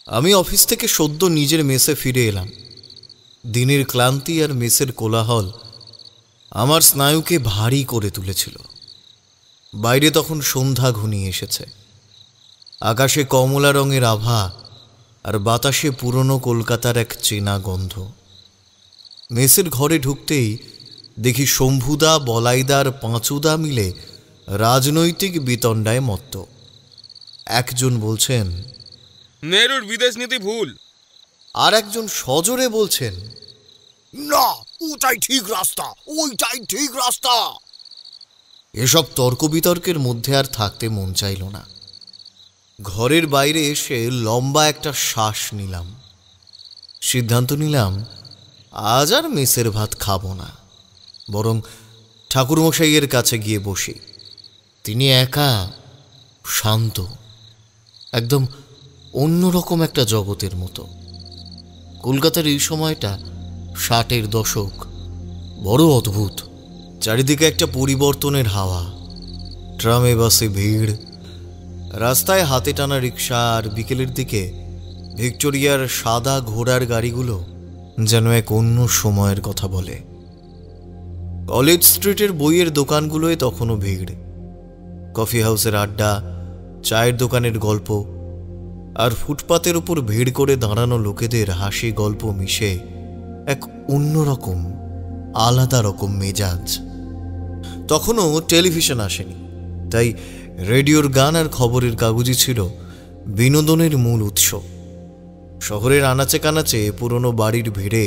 আমি অফিস থেকে সদ্য নিজের মেসে ফিরে এলাম। দিনের ক্লান্তি আর মেসের কোলাহল আমার স্নায়ুকে ভারী করে তুলেছিল। বাইরে তখন সন্ধ্যা ঘনিয়ে এসেছে। আকাশে কমলা রঙের আভা আর বাতাসে পুরনো কলকাতার এক চেনা গন্ধ। মেসের ঘরে ঢুকতেই দেখি শম্ভুদা, বলাইদার, পাঁচুদা মিলে রাজনৈতিক বিতণ্ডায় মত্ত। একজন বলছেন, নেহরুর বিদেশ নীতি ভুল। আর একজন সজোরে বলছেন, না, ওটাই ঠিক রাস্তা, ওইটাই ঠিক রাস্তা। এসব তর্ক বিতর্কের মধ্যে আর থাকতে মন চাইল না। ঘরের বাইরে এসে লম্বা একটা শ্বাস নিলাম। সিদ্ধান্ত নিলাম আজ আর মেসের ভাত খাবো না, বরং ঠাকুরমশাইয়ের কাছে গিয়ে বসি। তিনি একা, শান্ত, একদম অন্যরকম একটা জগতের মতো। কলকাতার এই সময়টা 60-এর দশক, বড় অদ্ভুত। চারিদিকে একটা পরিবর্তনের হাওয়া। ট্রামে বাসে ভিড়, রাস্তায় হাতে টানা রিক্সা, আর বিকেলের দিকে ভিক্টোরিয়ার সাদা ঘোড়ার গাড়িগুলো যেন এক অন্য সময়ের কথা বলে। কলেজ স্ট্রিটের বইয়ের দোকানগুলোয় তখনও ভিড়। কফি হাউসের আড্ডা, চায়ের দোকানের গল্প, আর ফুটপাতের উপর ভিড় করে দাঁড়ানো লোকেদের হাসি গল্প মিশে এক অন্যরকম, আলাদা রকম মেজাজ। তখনও টেলিভিশন আসেনি, তাই রেডিওর গান আর খবরের কাগজই ছিল বিনোদনের মূল উৎস। শহরের আনাচে কানাচে পুরনো বাড়ির ভিড়ে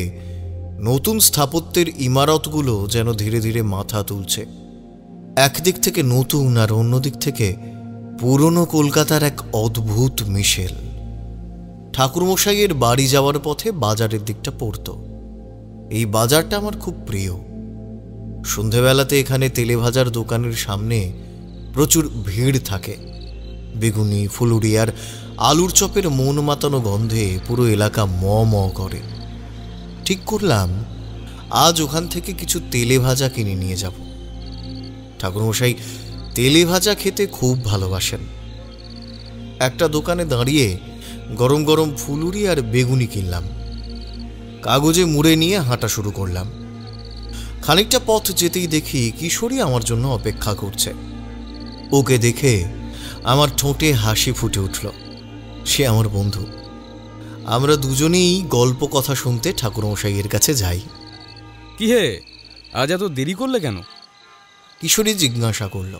নতুন স্থাপত্যের ইমারতগুলো যেন ধীরে ধীরে মাথা তুলছে। একদিক থেকে নতুন আর অন্যদিক থেকে পুরনো কলকাতার এক অদ্ভুত মিশেল। ঠাকুরমশাইয়ের বাড়ি যাওয়ার পথে বাজারের দিকটা পড়ত। এই বাজারটা আমার খুব প্রিয়। সন্ধেবেলাতে এখানে তেলে ভাজার দোকানের সামনে প্রচুর ভিড় থাকে। বেগুনি, ফুলুরি আর আলুর চপের মন মাতানো গন্ধে পুরো এলাকা ম ম করে। ঠিক করলাম আজ ওখান থেকে কিছু তেলে ভাজা কিনে নিয়ে যাব। ঠাকুরমশাই তেলে ভাজা খেতে খুব ভালোবাসেন। একটা দোকানে দাঁড়িয়ে গরম গরম ফুলুরি আর বেগুনি কিনলাম। কাগজে মুড়ে নিয়ে হাঁটা শুরু করলাম। খানিকটা পথ যেতেই দেখি কিশোরী আমার জন্য অপেক্ষা করছে। ওকে দেখে আমার ঠোঁটে হাসি ফুটে উঠল। সে আমার বন্ধু। আমরা দুজনেই গল্প কথা শুনতে ঠাকুরমশাইয়ের কাছে যাই। কি হে, আজ এত দেরি করলে কেন? কিশোরী জিজ্ঞাসা করল।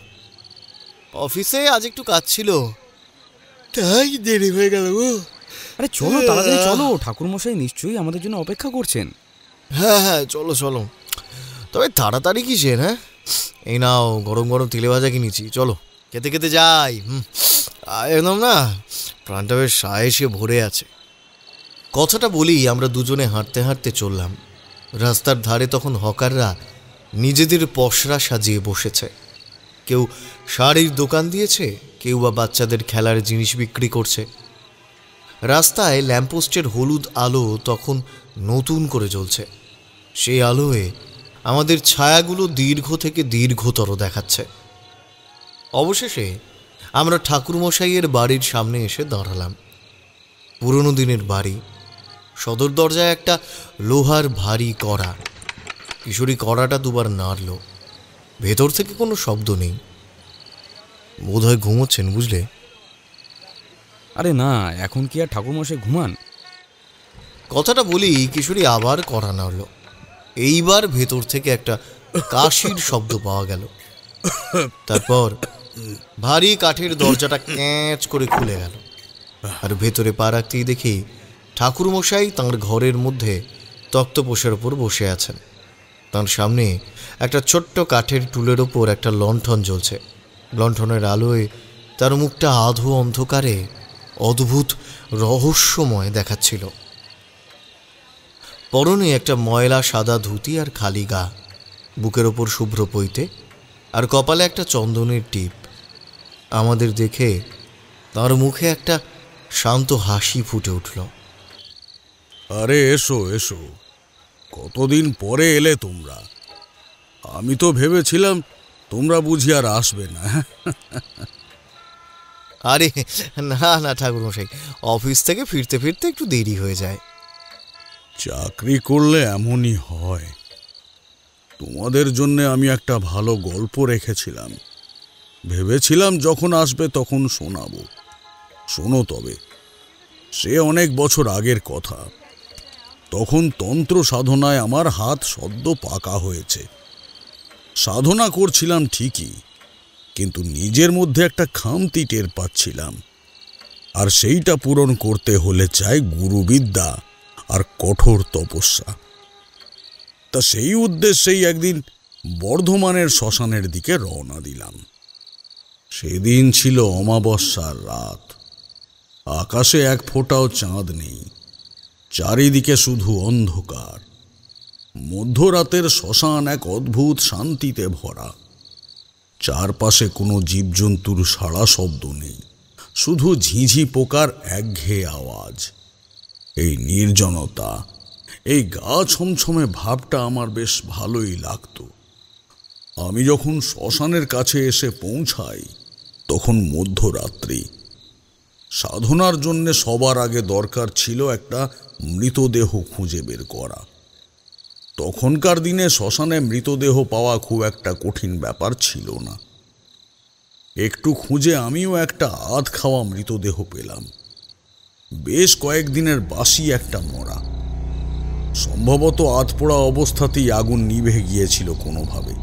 অফিসে আজ একটু কাজ ছিল, তাই দেরি হয়ে গেল। আরে চলো, তাড়াতাড়ি চলো, ঠাকুরমশাই নিশ্চয়ই আমাদের জন্য অপেক্ষা করছেন। হ্যাঁ হ্যাঁ, চলো চলো। তবে তাড়াতাড়ি কিসের? হ্যাঁ, এই নাও গরম গরম তেলে ভাজা কিনেছি, চলো খেতে খেতে যাই। একদম না, প্রাণটা বেশ সায়েসে ভরে আছে। কথাটা বলি আমরা দুজনে হাঁটতে হাঁটতে চললাম। রাস্তার ধারে তখন হকাররা নিজেদের পসরা সাজিয়ে বসেছে। কেউ শাড়ির দোকান দিয়েছে, কেউ বা বাচ্চাদের খেলার জিনিস বিক্রি করছে। রাস্তায় ল্যাম্পপোস্টের হলুদ আলো তখন নতুন করে জ্বলছে। সেই আলোয় আমাদের ছায়াগুলো দীর্ঘ থেকে দীর্ঘতর দেখাচ্ছে। অবশেষে আমরা ঠাকুরমশাইয়ের বাড়ির সামনে এসে দাঁড়ালাম। পুরনো দিনের বাড়ি। সদর দরজায় একটা লোহার ভারী কড়া। কিশোরী কড়াটা দুবার নাড়ল। ভেতর থেকে কোনো শব্দ নেই। বোধহয় ঘুমোচ্ছেন, বুঝলে? আরে না, এখন কি আর ঠাকুরমশাই ঘুমান? কথাটা বলি কিশোরী আবার কড়া নাড়ল। এইবার ভেতর থেকে একটা কাশির শব্দ পাওয়া গেল। তারপর ভারী কাঠের দরজাটা ক্যাঁচ করে খুলে গেল। আর ভেতরে পা রাখতেই দেখি ঠাকুরমশাই তাঁর ঘরের মধ্যে তক্তপোষের ওপর বসে আছেন। তাঁর সামনে একটা ছোট্ট কাঠের টুলের ওপর একটা লণ্ঠন জ্বলছে। লণ্ঠনের আলোয় তার মুখটা আধো অন্ধকারে অদ্ভুত রহস্যময় দেখাচ্ছিল। পরনে একটা ময়লা সাদা ধুতি আর খালি গা, বুকের ওপর শুভ্র পৈতে, আর কপালে একটা চন্দনের টিপ। আমাদের দেখে তার মুখে একটা শান্ত হাসি ফুটে উঠল। আরে এসো এসো, কতদিন পরে এলে তোমরা। আমি তো ভেবেছিলাম তোমরা বুঝি আর আসবে না। আরে না না ঠাকুরমশাই, অফিস থেকে ফিরতে ফিরতে একটু দেরি হয়ে যায়। চাকরি করলে এমনই হয়। তোমাদের জন্য আমি একটা ভালো গল্প রেখেছিলাম, ভেবেছিলাম যখন আসবে তখন শোনাবো। শোনো তবে। সে অনেক বছর আগের কথা। তখন তন্ত্র সাধনায় আমার হাত সদ্য পাকা হয়েছে। সাধনা করছিলাম ঠিকই, কিন্তু নিজের মধ্যে একটা খামতি টের পাচ্ছিলাম, আর সেইটা পূরণ করতে হলে চাই গুরুবিদ্যা আর কঠোর তপস্যা। তা সেই উদ্দেশ্যেই একদিন বর্ধমানের শ্মশানের দিকে রওনা দিলাম। সেদিন ছিল অমাবস্যার রাত। আকাশে এক ফোঁটাও চাঁদ নেই, চারিদিকে শুধু অন্ধকার। মধ্যরাতের শ্মশান এক অদ্ভুত শান্তিতে ভরা। চারপাশে কোনো জীবজন্তুর সাড়া শব্দ নেই, শুধু ঝিঝি পোকার একঘেয়ে আওয়াজ। এই নির্জনতা, এই গা ছমছমে ভাবটা আমার বেশ ভালোই লাগতো। আমি যখন শ্মশানের কাছে এসে পৌঁছাই তখন মধ্যরাত্রি। সাধনার জন্য সবার আগে দরকার ছিল একটা মৃতদেহ খুঁজে বের করা। তখনকার দিনে শ্মশানে মৃতদেহ পাওয়া খুব একটা কঠিন ব্যাপার ছিল না। একটু খুঁজে আমিও একটা আধ খাওয়া মৃতদেহ পেলাম। বেশ কয়েকদিনের বাসি একটা মরা। সম্ভবত আধপোড়া অবস্থাতেই আগুন নিভে গিয়েছিল কোনোভাবে।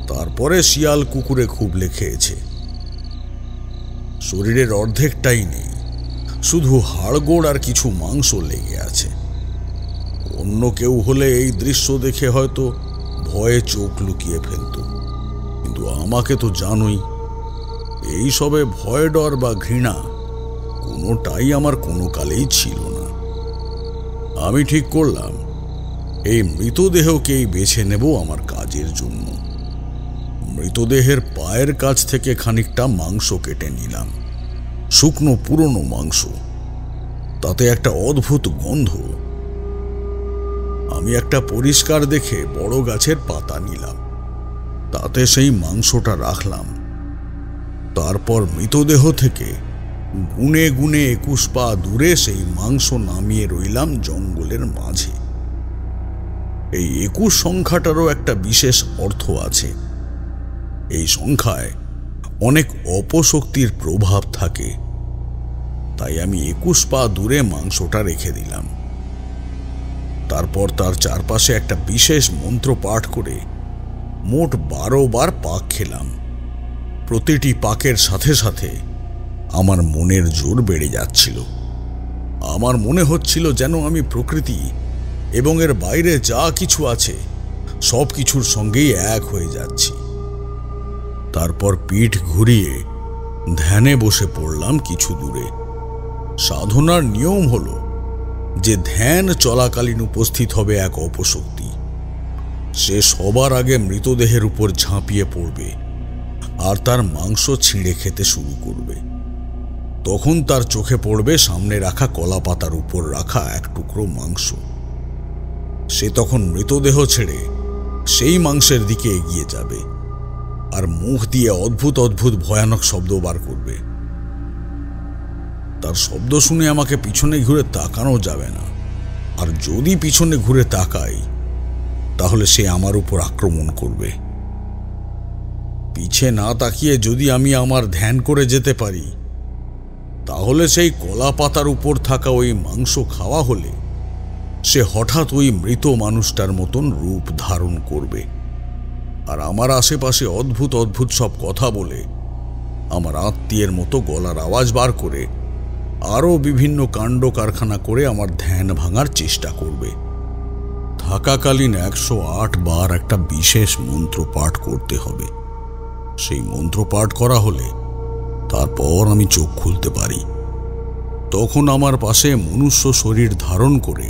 তারপরে শিয়াল কুকুরে খুবলে খেয়েছে। শরীরের অর্ধেকটাই নেই, শুধু হাড়গোড় আর কিছু মাংস লেগে আছে। অন্য কেউ হলে এই দৃশ্য দেখে হয়তো ভয়ে চোখ লুকিয়ে ফেলত, কিন্তু আমাকে তো জানোই, এই সবে ভয় ডর বা ঘৃণা কোনোটাই আমার কোনো কালেই ছিল না। আমি ঠিক করলাম এই মৃতদেহকেই বেছে নেব আমার কাজের জন্য। মৃতদেহের পায়ের কাছ থেকে খানিকটা মাংস কেটে নিলাম, শুকনো পুরনো মাংস। তাতে একটা অদ্ভুত গন্ধ। আমি একটা পরিষ্কার দেখে বড় গাছের পাতা নিলাম, তাতে সেই মাংসটা রাখলাম। তারপর মৃতদেহ থেকে গুনে গুনে 21 পা দূরে সেই মাংস নামিয়ে রইলাম জঙ্গলের মাঝে। এই 21 সংখ্যাটারও একটা বিশেষ অর্থ আছে। এই সংখ্যায় অনেক অপশক্তির প্রভাব থাকে, তাই আমি 21 পা দূরে মাংসটা রেখে দিলাম। তারপর তার চারপাশে একটা বিশেষ মন্ত্র পাঠ করে মোট 12 বার পাক খেলাম। প্রতিটি পাকের সাথে সাথে আমার মনের জোর বেড়ে যাচ্ছিল। আমার মনে হচ্ছিল যেন আমি প্রকৃতি এবং এর বাইরে যা কিছু আছে সব কিছুর সঙ্গেই এক হয়ে যাচ্ছি। তারপর পিঠ ঘুরিয়ে ধ্যানে বসে পড়লাম কিছু দূরে। সাধনার নিয়ম হলো যে ধ্যান চলাকালীন উপস্থিত হবে এক অপশক্তি। সে সবার আগে মৃতদেহের উপর ঝাঁপিয়ে পড়বে আর তার মাংস ছিঁড়ে খেতে শুরু করবে। তখন তার চোখে পড়বে সামনে রাখা কলা পাতার উপর রাখা এক টুকরো মাংস। সে তখন মৃতদেহ ছেড়ে সেই মাংসের দিকে এগিয়ে যাবে আর মুখ দিয়ে অদ্ভুত অদ্ভুত ভয়ানক শব্দ বার করবে। তার শব্দ শুনে আমাকে পিছনে ঘুরে তাকানো যাবে না, আর যদি পিছনে ঘুরে তাকাই তাহলে সে আমার উপর আক্রমণ করবে। পিছে না তাকিয়ে যদি আমি আমার ধ্যান করে যেতে পারি তাহলে সেই কলা পাতার উপর থাকা ওই মাংস খাওয়া হলে সে হঠাৎ ওই মৃত মানুষটার মতন রূপ ধারণ করবে আর আমার আশেপাশে অদ্ভুত অদ্ভুত সব কথা বলে আমার আত্মীয়ের মতো গলার আওয়াজ বার করে আরও বিভিন্ন কাণ্ড কারখানা করে আমার ধ্যান ভাঙার চেষ্টা করবে। থাকাকালীন 108 বার একটা বিশেষ মন্ত্র পাঠ করতে হবে। সেই মন্ত্র পাঠ করা হলে তারপর আমি চোখ খুলতে পারি। তখন আমার পাশে মনুষ্য শরীর ধারণ করে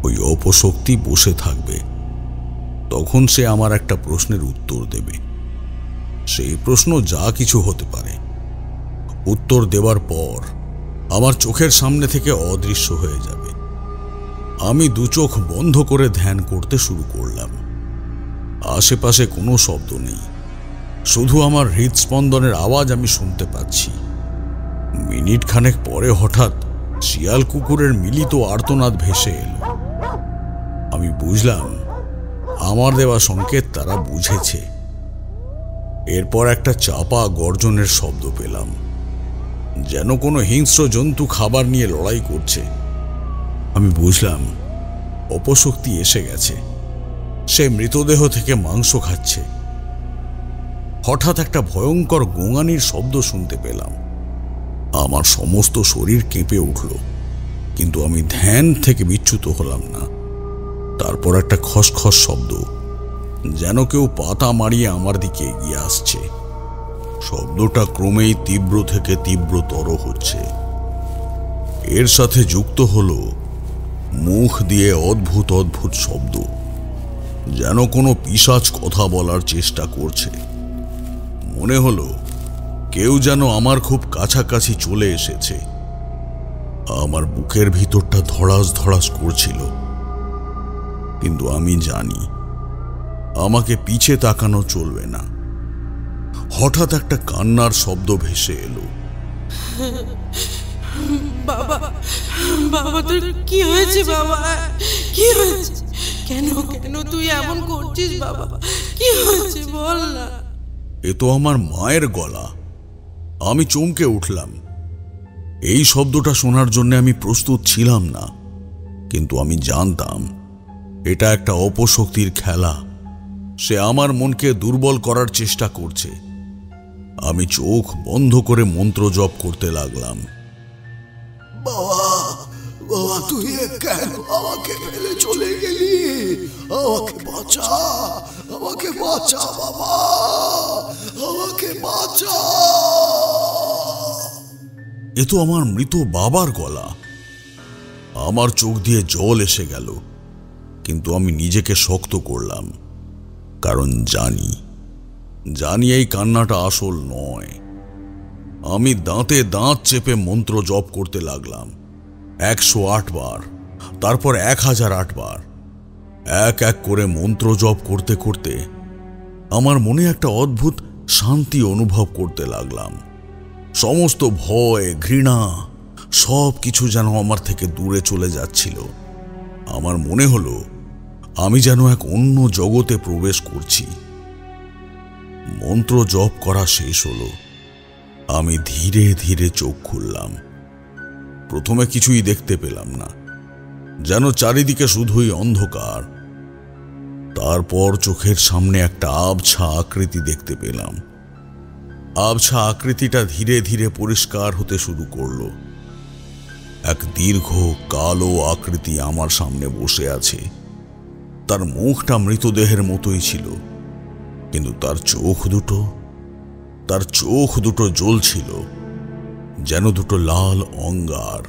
ওই অপশক্তি বসে থাকবে। তখন সে আমার একটা প্রশ্নের উত্তর দেবে। সেই প্রশ্ন যা কিছু হতে পারে। উত্তর দেওয়ার পর আমার চোখের সামনে থেকে অদৃশ্য হয়ে যাবে। আমি দু চোখ বন্ধ করে ধ্যান করতে শুরু করলাম। আশেপাশে কোনো শব্দ নেই, শুধু আমার হৃদস্পন্দনের আওয়াজ আমি শুনতে পাচ্ছি। মিনিট খানেক পরে হঠাৎ শিয়াল কুকুরের মিলিত আর্তনাদ ভেসে এলো। আমি বুঝলাম আমার দেওয়া সংকেত তারা বুঝেছে। এরপর একটা চাপা গর্জনের শব্দ পেলাম, যেন কোনো হিংস্র জন্তু খাবার নিয়ে লড়াই করছে। আমি বুঝলাম অপশক্তি এসে গেছে, সে মৃতদেহ থেকে মাংস খাচ্ছে। হঠাৎ একটা ভয়ঙ্কর গোঙানির শব্দ শুনতে পেলাম। আমার সমস্ত শরীর কেঁপে উঠল, কিন্তু আমি ধ্যান থেকে বিচ্যুত হলাম না। তারপর একটা খসখস শব্দ, যেন কেউ পাতা মারিয়ে আমার দিকে এগিয়ে আসছে। শব্দটা ক্রমেই তীব্র থেকে তীব্রতর হচ্ছে। এর সাথে যুক্ত হলো মুখ দিয়ে অদ্ভুত অদ্ভুত শব্দ, যেন কোনো পিশাচ কথা বলার চেষ্টা করছে। মনে হলো কেউ যেন আমার খুব কাছাকাছি চলে এসেছে। আমার বুকের ভিতরটা ধড়াস ধড়াস করছিল, কিন্তু আমি জানি আমাকে পিছে তাকানো চলবে না। হঠাৎ একটা কান্নার শব্দ ভেসে এলো। বাবা, বাবা তোর কি হয়েছে? বাবা কি হয়েছে? কেন কেন তুই এমন করছিস? বাবা কি হয়েছে বল না। এ তো আমার মায়ের গলা। আমি চমকে উঠলাম। এই শব্দটা শোনার জন্য আমি প্রস্তুত ছিলাম না, কিন্তু আমি জানতাম এটা একটা অপশক্তির খেলা। সে আমার মনকে দুর্বল করার চেষ্টা করছে। আমি চোখ বন্ধ করে মন্ত্র জপ করতে লাগলাম। বাবা, বাবা তুই কেন আমাকে ফেলে চলে গেলি? আমাকে বাঁচা, আমাকে বাঁচা বাবা, আমাকে বাঁচা। এ তো আমার মৃত বাবার গলা। আমার চোখ দিয়ে জল এসে গেল, কিন্তু আমি নিজেকে শক্ত করলাম, কারণ জানি এই কান্নাটা আসল নয়। আমি দাঁতে দাঁত চেপে মন্ত্র জপ করতে লাগলাম 108 বার, তারপর 1008 বার। এক এক করে মন্ত্র জপ করতে করতে আমার মনে একটা অদ্ভুত শান্তি অনুভব করতে লাগলাম। সমস্ত ভয়, ঘৃণা সব কিছু যেন আমার থেকে দূরে চলে যাচ্ছিল। আমার মনে হলো আমি যেন এক অন্য জগতে প্রবেশ করছি। মন্ত্র জপ করা শেষ হলো। আমি ধীরে ধীরে চোখ খুললাম। প্রথমে কিছুই দেখতে পেলাম না, যেন চারিদিকে শুধুই অন্ধকার। তারপর চোখের সামনে একটা আবছা আকৃতি দেখতে পেলাম। আবছা আকৃতিটা ধীরে ধীরে পরিষ্কার হতে শুরু করলো। এক দীর্ঘ কালো আকৃতি আমার সামনে বসে আছে। তার মুখটা মৃতদেহের মতোই ছিল, কিন্তু তার চোখ দুটো জ্বলছিল যেন দুটো লাল অঙ্গার।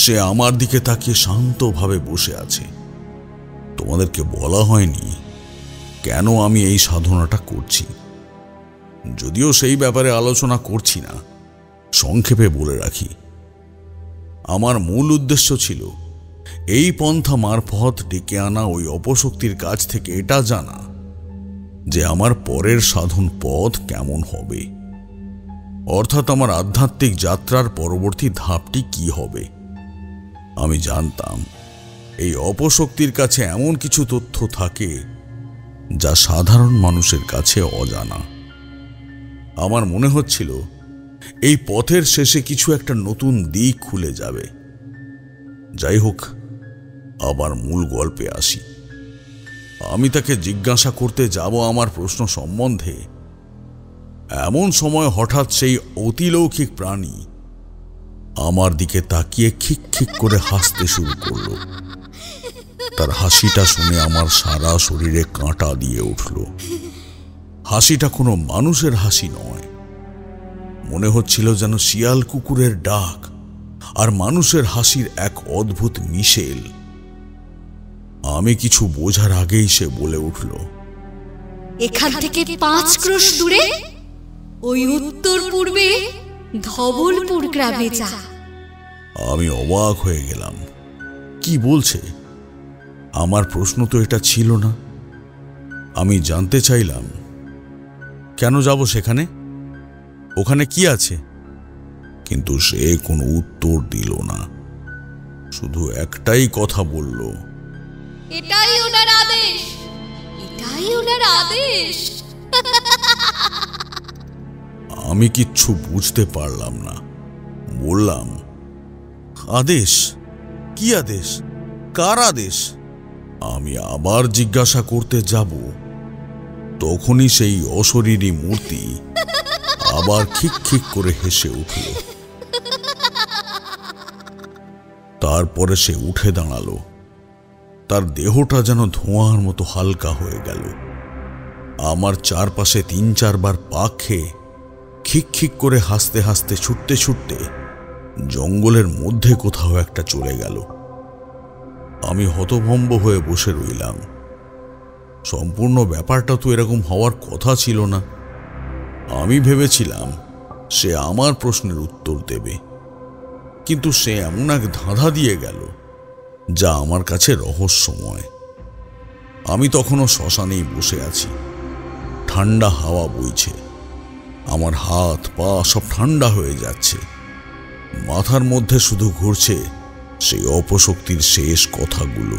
সে আমার দিকে তাকিয়ে শান্তভাবে বসে আছে। তোমাদেরকে বলা হয়নি কেন আমি এই সাধনাটা করছি, যদিও সেই ব্যাপারে আলোচনা করছি না। সংক্ষেপে বলে রাখি, আমার মূল উদ্দেশ্য ছিল এই পন্থা মারফত ডেকে আনা ওই অপশক্তির কাছ থেকে এটা জানা যে আমার পরের সাধন পথ কেমন হবে, অর্থাৎ আমার আধ্যাত্মিক যাত্রার পরবর্তী ধাপটি কি হবে। আমি জানতাম এই অপশক্তির কাছে এমন কিছু তথ্য থাকে যা সাধারণ মানুষের কাছে অজানা। আমার মনে হচ্ছিল এই পথের শেষে কিছু একটা নতুন দিক খুলে যাবে। যাই হোক, আবার মূল গল্পে আসি। আমি তাকে জিজ্ঞাসা করতে যাব আমার প্রশ্ন সম্বন্ধে। এমন সময় হঠাৎ সেই অতিলৌকিক প্রাণী আমার দিকে তাকিয়ে খিক খিক করে হাসতে শুরু করলো। তার হাসিটা শুনে আমার সারা শরীরে কাঁটা দিয়ে উঠল। হাসিটা কোনো মানুষের হাসি নয়। মনে হচ্ছিল যেন শিয়াল কুকুরের ডাক আর মানুষের হাসির এক অদ্ভুত মিশেল। আমি কিছু বোঝার আগেই সে বলে উঠল, এখান থেকে 5 ক্রোশ দূরে ওই উত্তর পূর্বে ধবলপুর গ্রামে যা। আমি অবাক হয়ে গেলাম। কি বলছে? আমার প্রশ্ন তো এটা ছিল না। আমি জানতে চাইলাম, কেন যাব সেখানে? ওখানে কি আছে? কিন্তু সে কোনো উত্তর দিল না, শুধু একটাই কথা বলল, এটাই ওনার আদেশ, এটাই ওনার আদেশ। আমি কিচ্ছু বুঝতে পারলাম না। বললাম, আদেশ? কি আদেশ? কার আদেশ? আমি আবার জিজ্ঞাসা করতে যাব, তখনই সেই অশরীরী মূর্তি আবার খিক খিক করে হেসে উঠল। তারপরে সে উঠে দাঁড়ালো। তার দেহটা যেন ধোঁয়ার মতো হালকা হয়ে গেল। আমার চারপাশে 3-4 বার পাক খেয়ে খিক খিক করে হাসতে হাসতে ছুটতে ছুটতে জঙ্গলের মধ্যে কোথাও একটা চলে গেল। আমি হতভম্ব হয়ে বসে রইলাম। সম্পূর্ণ ব্যাপারটা তো এরকম হওয়ার কথা ছিল না। আমি ভেবেছিলাম সে আমার প্রশ্নের উত্তর দেবে, কিন্তু সে এমন এক ধাঁধা দিয়ে গেল যা আমার কাছে রহস্যময়। আমি তখনও শ্মশানেই বসে আছি। ঠান্ডা হাওয়া বইছে, আমার হাত পা সব ঠান্ডা হয়ে যাচ্ছে। মাথার মধ্যে শুধু ঘুরছে সেই অপশক্তির শেষ কথাগুলো।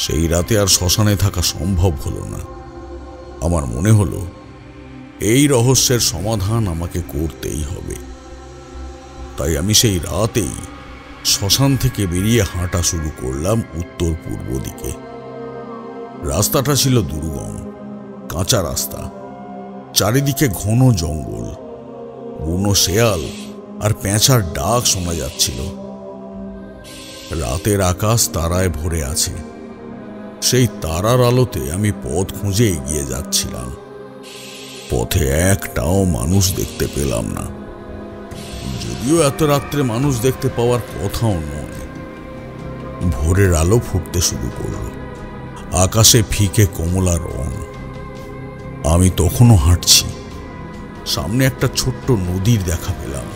সেই রাতে আর শ্মশানে থাকা সম্ভব হলো না। আমার মনে হলো এই রহস্যের সমাধান আমাকে করতেই হবে। তাই আমি সেই রাতেই শ্মশান থেকে বেরিয়ে হাঁটা শুরু করলাম উত্তর পূর্ব দিকে। রাস্তাটা ছিল দুর্গম, কাঁচা রাস্তা, চারিদিকে ঘন জঙ্গল, বুনো শেয়াল আর পেঁচার ডাক শোনা যাচ্ছিল। রাতের আকাশ তারায় ভরে আছে। সেই তারার আলোতে আমি পথ খুঁজে এগিয়ে যাচ্ছিলাম। পথে একটাও মানুষ দেখতে পেলাম না, যদিও এত রাত্রে মানুষ দেখতে পাওয়ার কথাও নয়। ভোরের আলো ফুটতে শুরু করল, আকাশে ফিকে কমলা রং। আমি তখনও হাঁটছি। সামনে একটা ছোট্ট নদীর দেখা পেলাম।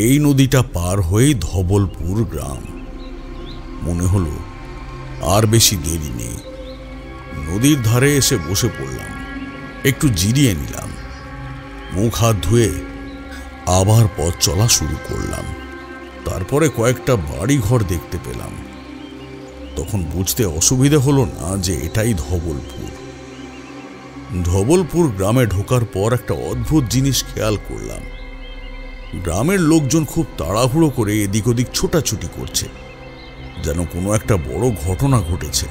এই নদীটা পার হয়েই ধবলপুর গ্রাম। মনে হলো আর বেশি দেরি নেই। নদীর ধারে এসে বসে পড়লাম, একটু জিরিয়ে নিলাম। মুখ হাত ধুয়ে আবার পথ চলা শুরু করলাম। তারপরে কয়েকটা বাড়ি ঘর দেখতে পেলাম। তখন বুঝতে অসুবিধা হলো না যে এটাই ধবলপুর। ধবলপুর গ্রামে ঢোকার পর একটা অদ্ভুত জিনিস খেয়াল করলাম। গ্রামের লোকজন খুব তাড়াহুড়ো করে এদিক ওদিক ছোটাছুটি করছে, যেন কোনো একটা বড় ঘটনা ঘটেছে।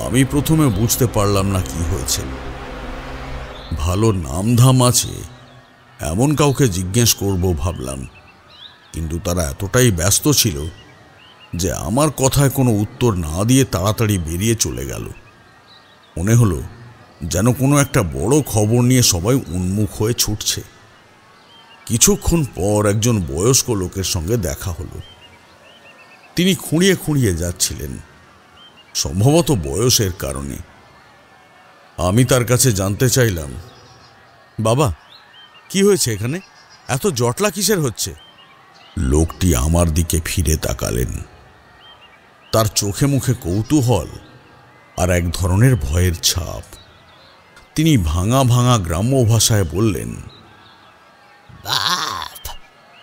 আমি প্রথমে বুঝতে পারলাম না কি হয়েছে। ভালো নামধাম আছে এমন কাউকে জিজ্ঞেস করব ভাবলাম, কিন্তু তারা এতটাই ব্যস্ত ছিল যে আমার কথায় কোনো উত্তর না দিয়ে তাড়াতাড়ি বেরিয়ে চলে গেল। মনে হলো যেন কোনো একটা বড় খবর নিয়ে সবাই উন্মুখ হয়ে ছুটছে। কিছুক্ষণ পর একজন বয়স্ক লোকের সঙ্গে দেখা হলো। তিনি খুঁড়িয়ে খুঁড়িয়ে যাচ্ছিলেন, সম্ভবত বয়সের কারণে। আমি তার কাছে জানতে চাইলাম, বাবা, কি হয়েছে এখানে? এত জটলা কিসের হচ্ছে? লোকটি আমার দিকে ফিরে তাকালেন। তার চোখে মুখে কৌতূহল আর এক ধরনের ভয়ের ছাপ। তিনি ভাঙা ভাঙা গ্রাম্য ভাষায় বললেন, বাপ,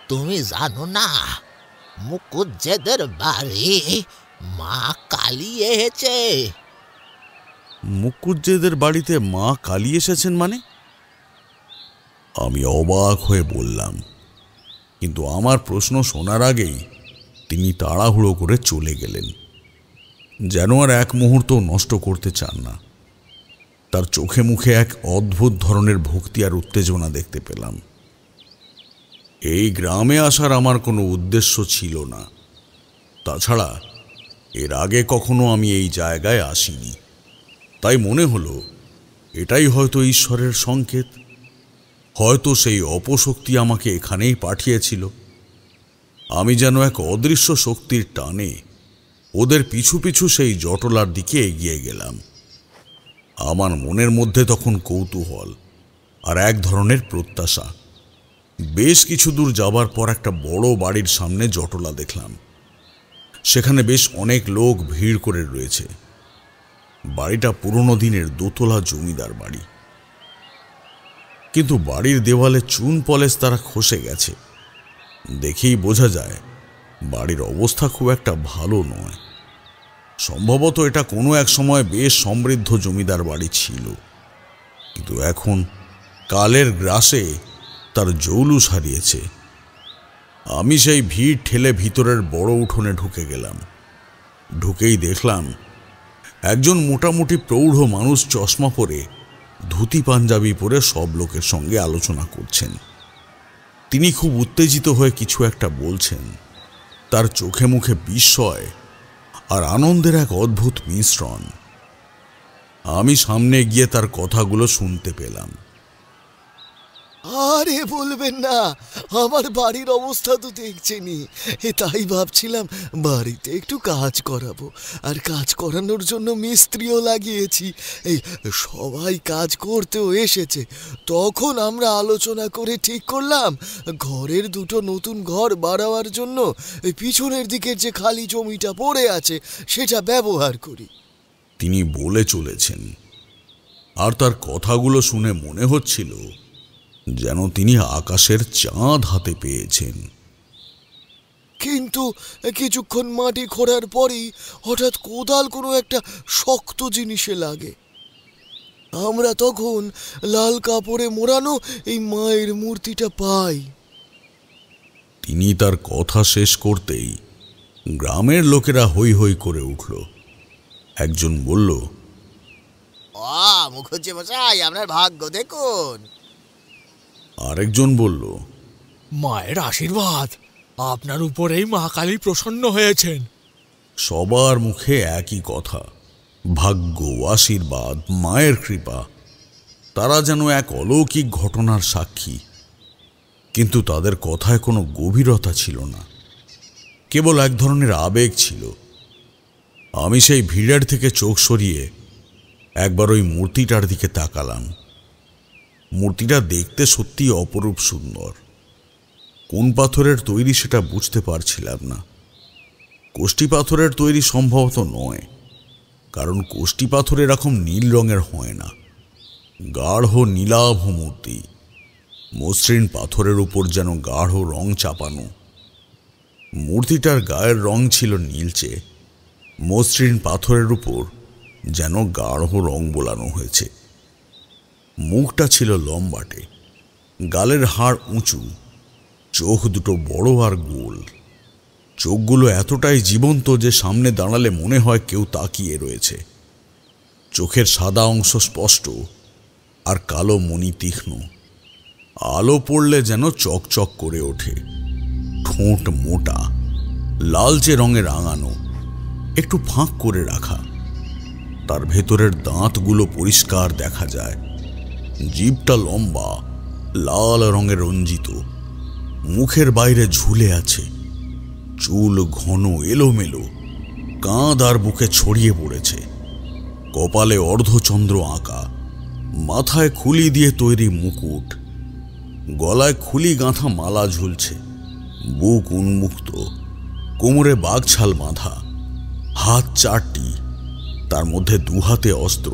তুমি জানো না মুকুজ্জেদের বাড়ি মা কালী এসেছে। মুকুজ্জেদের বাড়িতে মা কালী এসেছেন মানে? আমি অবাক হয়ে বললাম, কিন্তু আমার প্রশ্ন শোনার আগেই তিনি তাড়াহুড়ো করে চলে গেলেন, যেন আর এক মুহূর্ত নষ্ট করতে চান না। তার চোখে মুখে এক অদ্ভুত ধরনের ভক্তি আর উত্তেজনা দেখতে পেলাম। এই গ্রামে আসার আমার কোনো উদ্দেশ্য ছিল না। তাছাড়া এর আগে কখনো আমি এই জায়গায় আসিনি। তাই মনে হলো এটাই হয়তো ঈশ্বরের সংকেত। হয়তো সেই অপশক্তি আমাকে এখানেই পাঠিয়েছিল। আমি যেন এক অদৃশ্য শক্তির টানে ওদের পিছু পিছু সেই জটলার দিকে এগিয়ে গেলাম। আমার মনের মধ্যে তখন কৌতূহল আর এক ধরনের প্রত্যাশা। বেশ কিছু দূর যাবার পর একটা বড় বাড়ির সামনে জটলা দেখলাম। সেখানে বেশ অনেক লোক ভিড় করে রয়েছে। বাড়িটা পুরনো দিনের দোতলা জমিদার বাড়ি। কিন্তু বাড়ির দেওয়ালে চুন পলেশ তারা খসে গেছে। দেখেই বোঝা যায় বাড়ির অবস্থা খুব একটা ভালো নয়। সম্ভবত এটা কোনো এক সময় বেশ সমৃদ্ধ জমিদার বাড়ি ছিল, কিন্তু এখন কালের গ্রাসে তার জৌলুস হারিয়েছে। আমি সেই ভিড় ঠেলে ভিতরের বড় উঠোনে ঢুকে গেলাম। ঢুকেই দেখলাম একজন মোটামুটি প্রৌঢ় মানুষ চশমা পরে, ধুতি পাঞ্জাবি পরে সব লোকের সঙ্গে আলোচনা করছেন। তিনি খুব উত্তেজিত হয়ে কিছু একটা বলছেন। তার চোখে মুখে বিস্ময় আর আনন্দের এক অদ্ভুত মিশ্রণ। আমি সামনে গিয়ে তার কথাগুলো শুনতে পেলাম। আরে বলবেন না, আমার বাড়ির অবস্থা তো দেখছেনই, তাই ভাবছিলাম বাড়িতে একটু কাজ করাবো। আর কাজ করানোর জন্য মিস্ত্রিও লাগিয়েছি। এই সবাই কাজ করতেও এসেছে। তখন আমরা আলোচনা করে ঠিক করলাম ঘরের দুটো নতুন ঘর বাড়াবার জন্য পিছনের দিকের যে খালি জমিটা পড়ে আছে সেটা ব্যবহার করি। তিনি বলে চলেছেন, আর তার কথাগুলো শুনে মনে হচ্ছিল যেন তিনি আকাশের চাঁদ হাতে পেয়েছেন। কিন্তু কিছুক্ষণ মাটি খোঁড়ার পরই হঠাৎ কোদাল কোনো একটা শক্ত জিনিসে লাগে। আমরা তখন লাল কাপড়ে মোড়ানো এই মায়ের মূর্তিটা পাই। তিনি তার কথা শেষ করতেই গ্রামের লোকেরা হৈ হৈ করে উঠল। একজন বলল, মুখুজ্জে মশাই, আপনার ভাগ্য দেখুন। আরেকজন বলল, মায়ের আশীর্বাদ, আপনার উপরেই মা কালী প্রসন্ন হয়েছেন। সবার মুখে একই কথা, ভাগ্য, আশীর্বাদ, মায়ের কৃপা। তারা যেন এক অলৌকিক ঘটনার সাক্ষী, কিন্তু তাদের কথায় কোনো গভীরতা ছিল না, কেবল এক ধরনের আবেগ ছিল। আমি সেই ভিড়ের থেকে চোখ সরিয়ে একবার ওই মূর্তিটার দিকে তাকালাম। মূর্তিটা দেখতে সত্যি অপরূপ সুন্দর। কোন পাথরের তৈরি সেটা বুঝতে পারছিলাম না। কোষ্টি পাথরের তৈরি সম্ভবত নয়, কারণ কোষ্টি পাথর এরকম নীল রঙের হয় না। গাঢ় নীলাভ মূর্তি, মসৃণ পাথরের উপর যেন গাঢ় রং চাপানো। মূর্তিটার গায়ের রং ছিল নীলচে, মসৃণ পাথরের উপর যেন গাঢ় রং বোলানো হয়েছে। মুখটা ছিল লম্বাটে, গালের হাড় উঁচু, চোখ দুটো বড় আর গোল। চোখগুলো এতটাই জীবন্ত যে সামনে দাঁড়ালে মনে হয় কেউ তাকিয়ে রয়েছে। চোখের সাদা অংশ স্পষ্ট আর কালো মণি তীক্ষ্ণ, আলো পড়লে যেন চকচক করে ওঠে। ঠোঁট মোটা, লালচে রঙে রাঙানো, একটু ফাঁক করে রাখা। তার ভেতরের দাঁতগুলো পরিষ্কার দেখা যায়। জিভটা লম্বা, লাল রঙে রঞ্জিত, মুখের বাইরে ঝুলে আছে। চুল ঘন এলোমেলো, কাঁধ আর বুকে ছড়িয়ে পড়েছে। কপালে অর্ধচন্দ্র আঁকা, মাথায় খুলি দিয়ে তৈরি মুকুট, গলায় খুলি গাঁথা মালা ঝুলছে। বুক উন্মুক্ত, কোমরে বাঘছাল বাঁধা, হাত চারটি, তার মধ্যে দুহাতে অস্ত্র,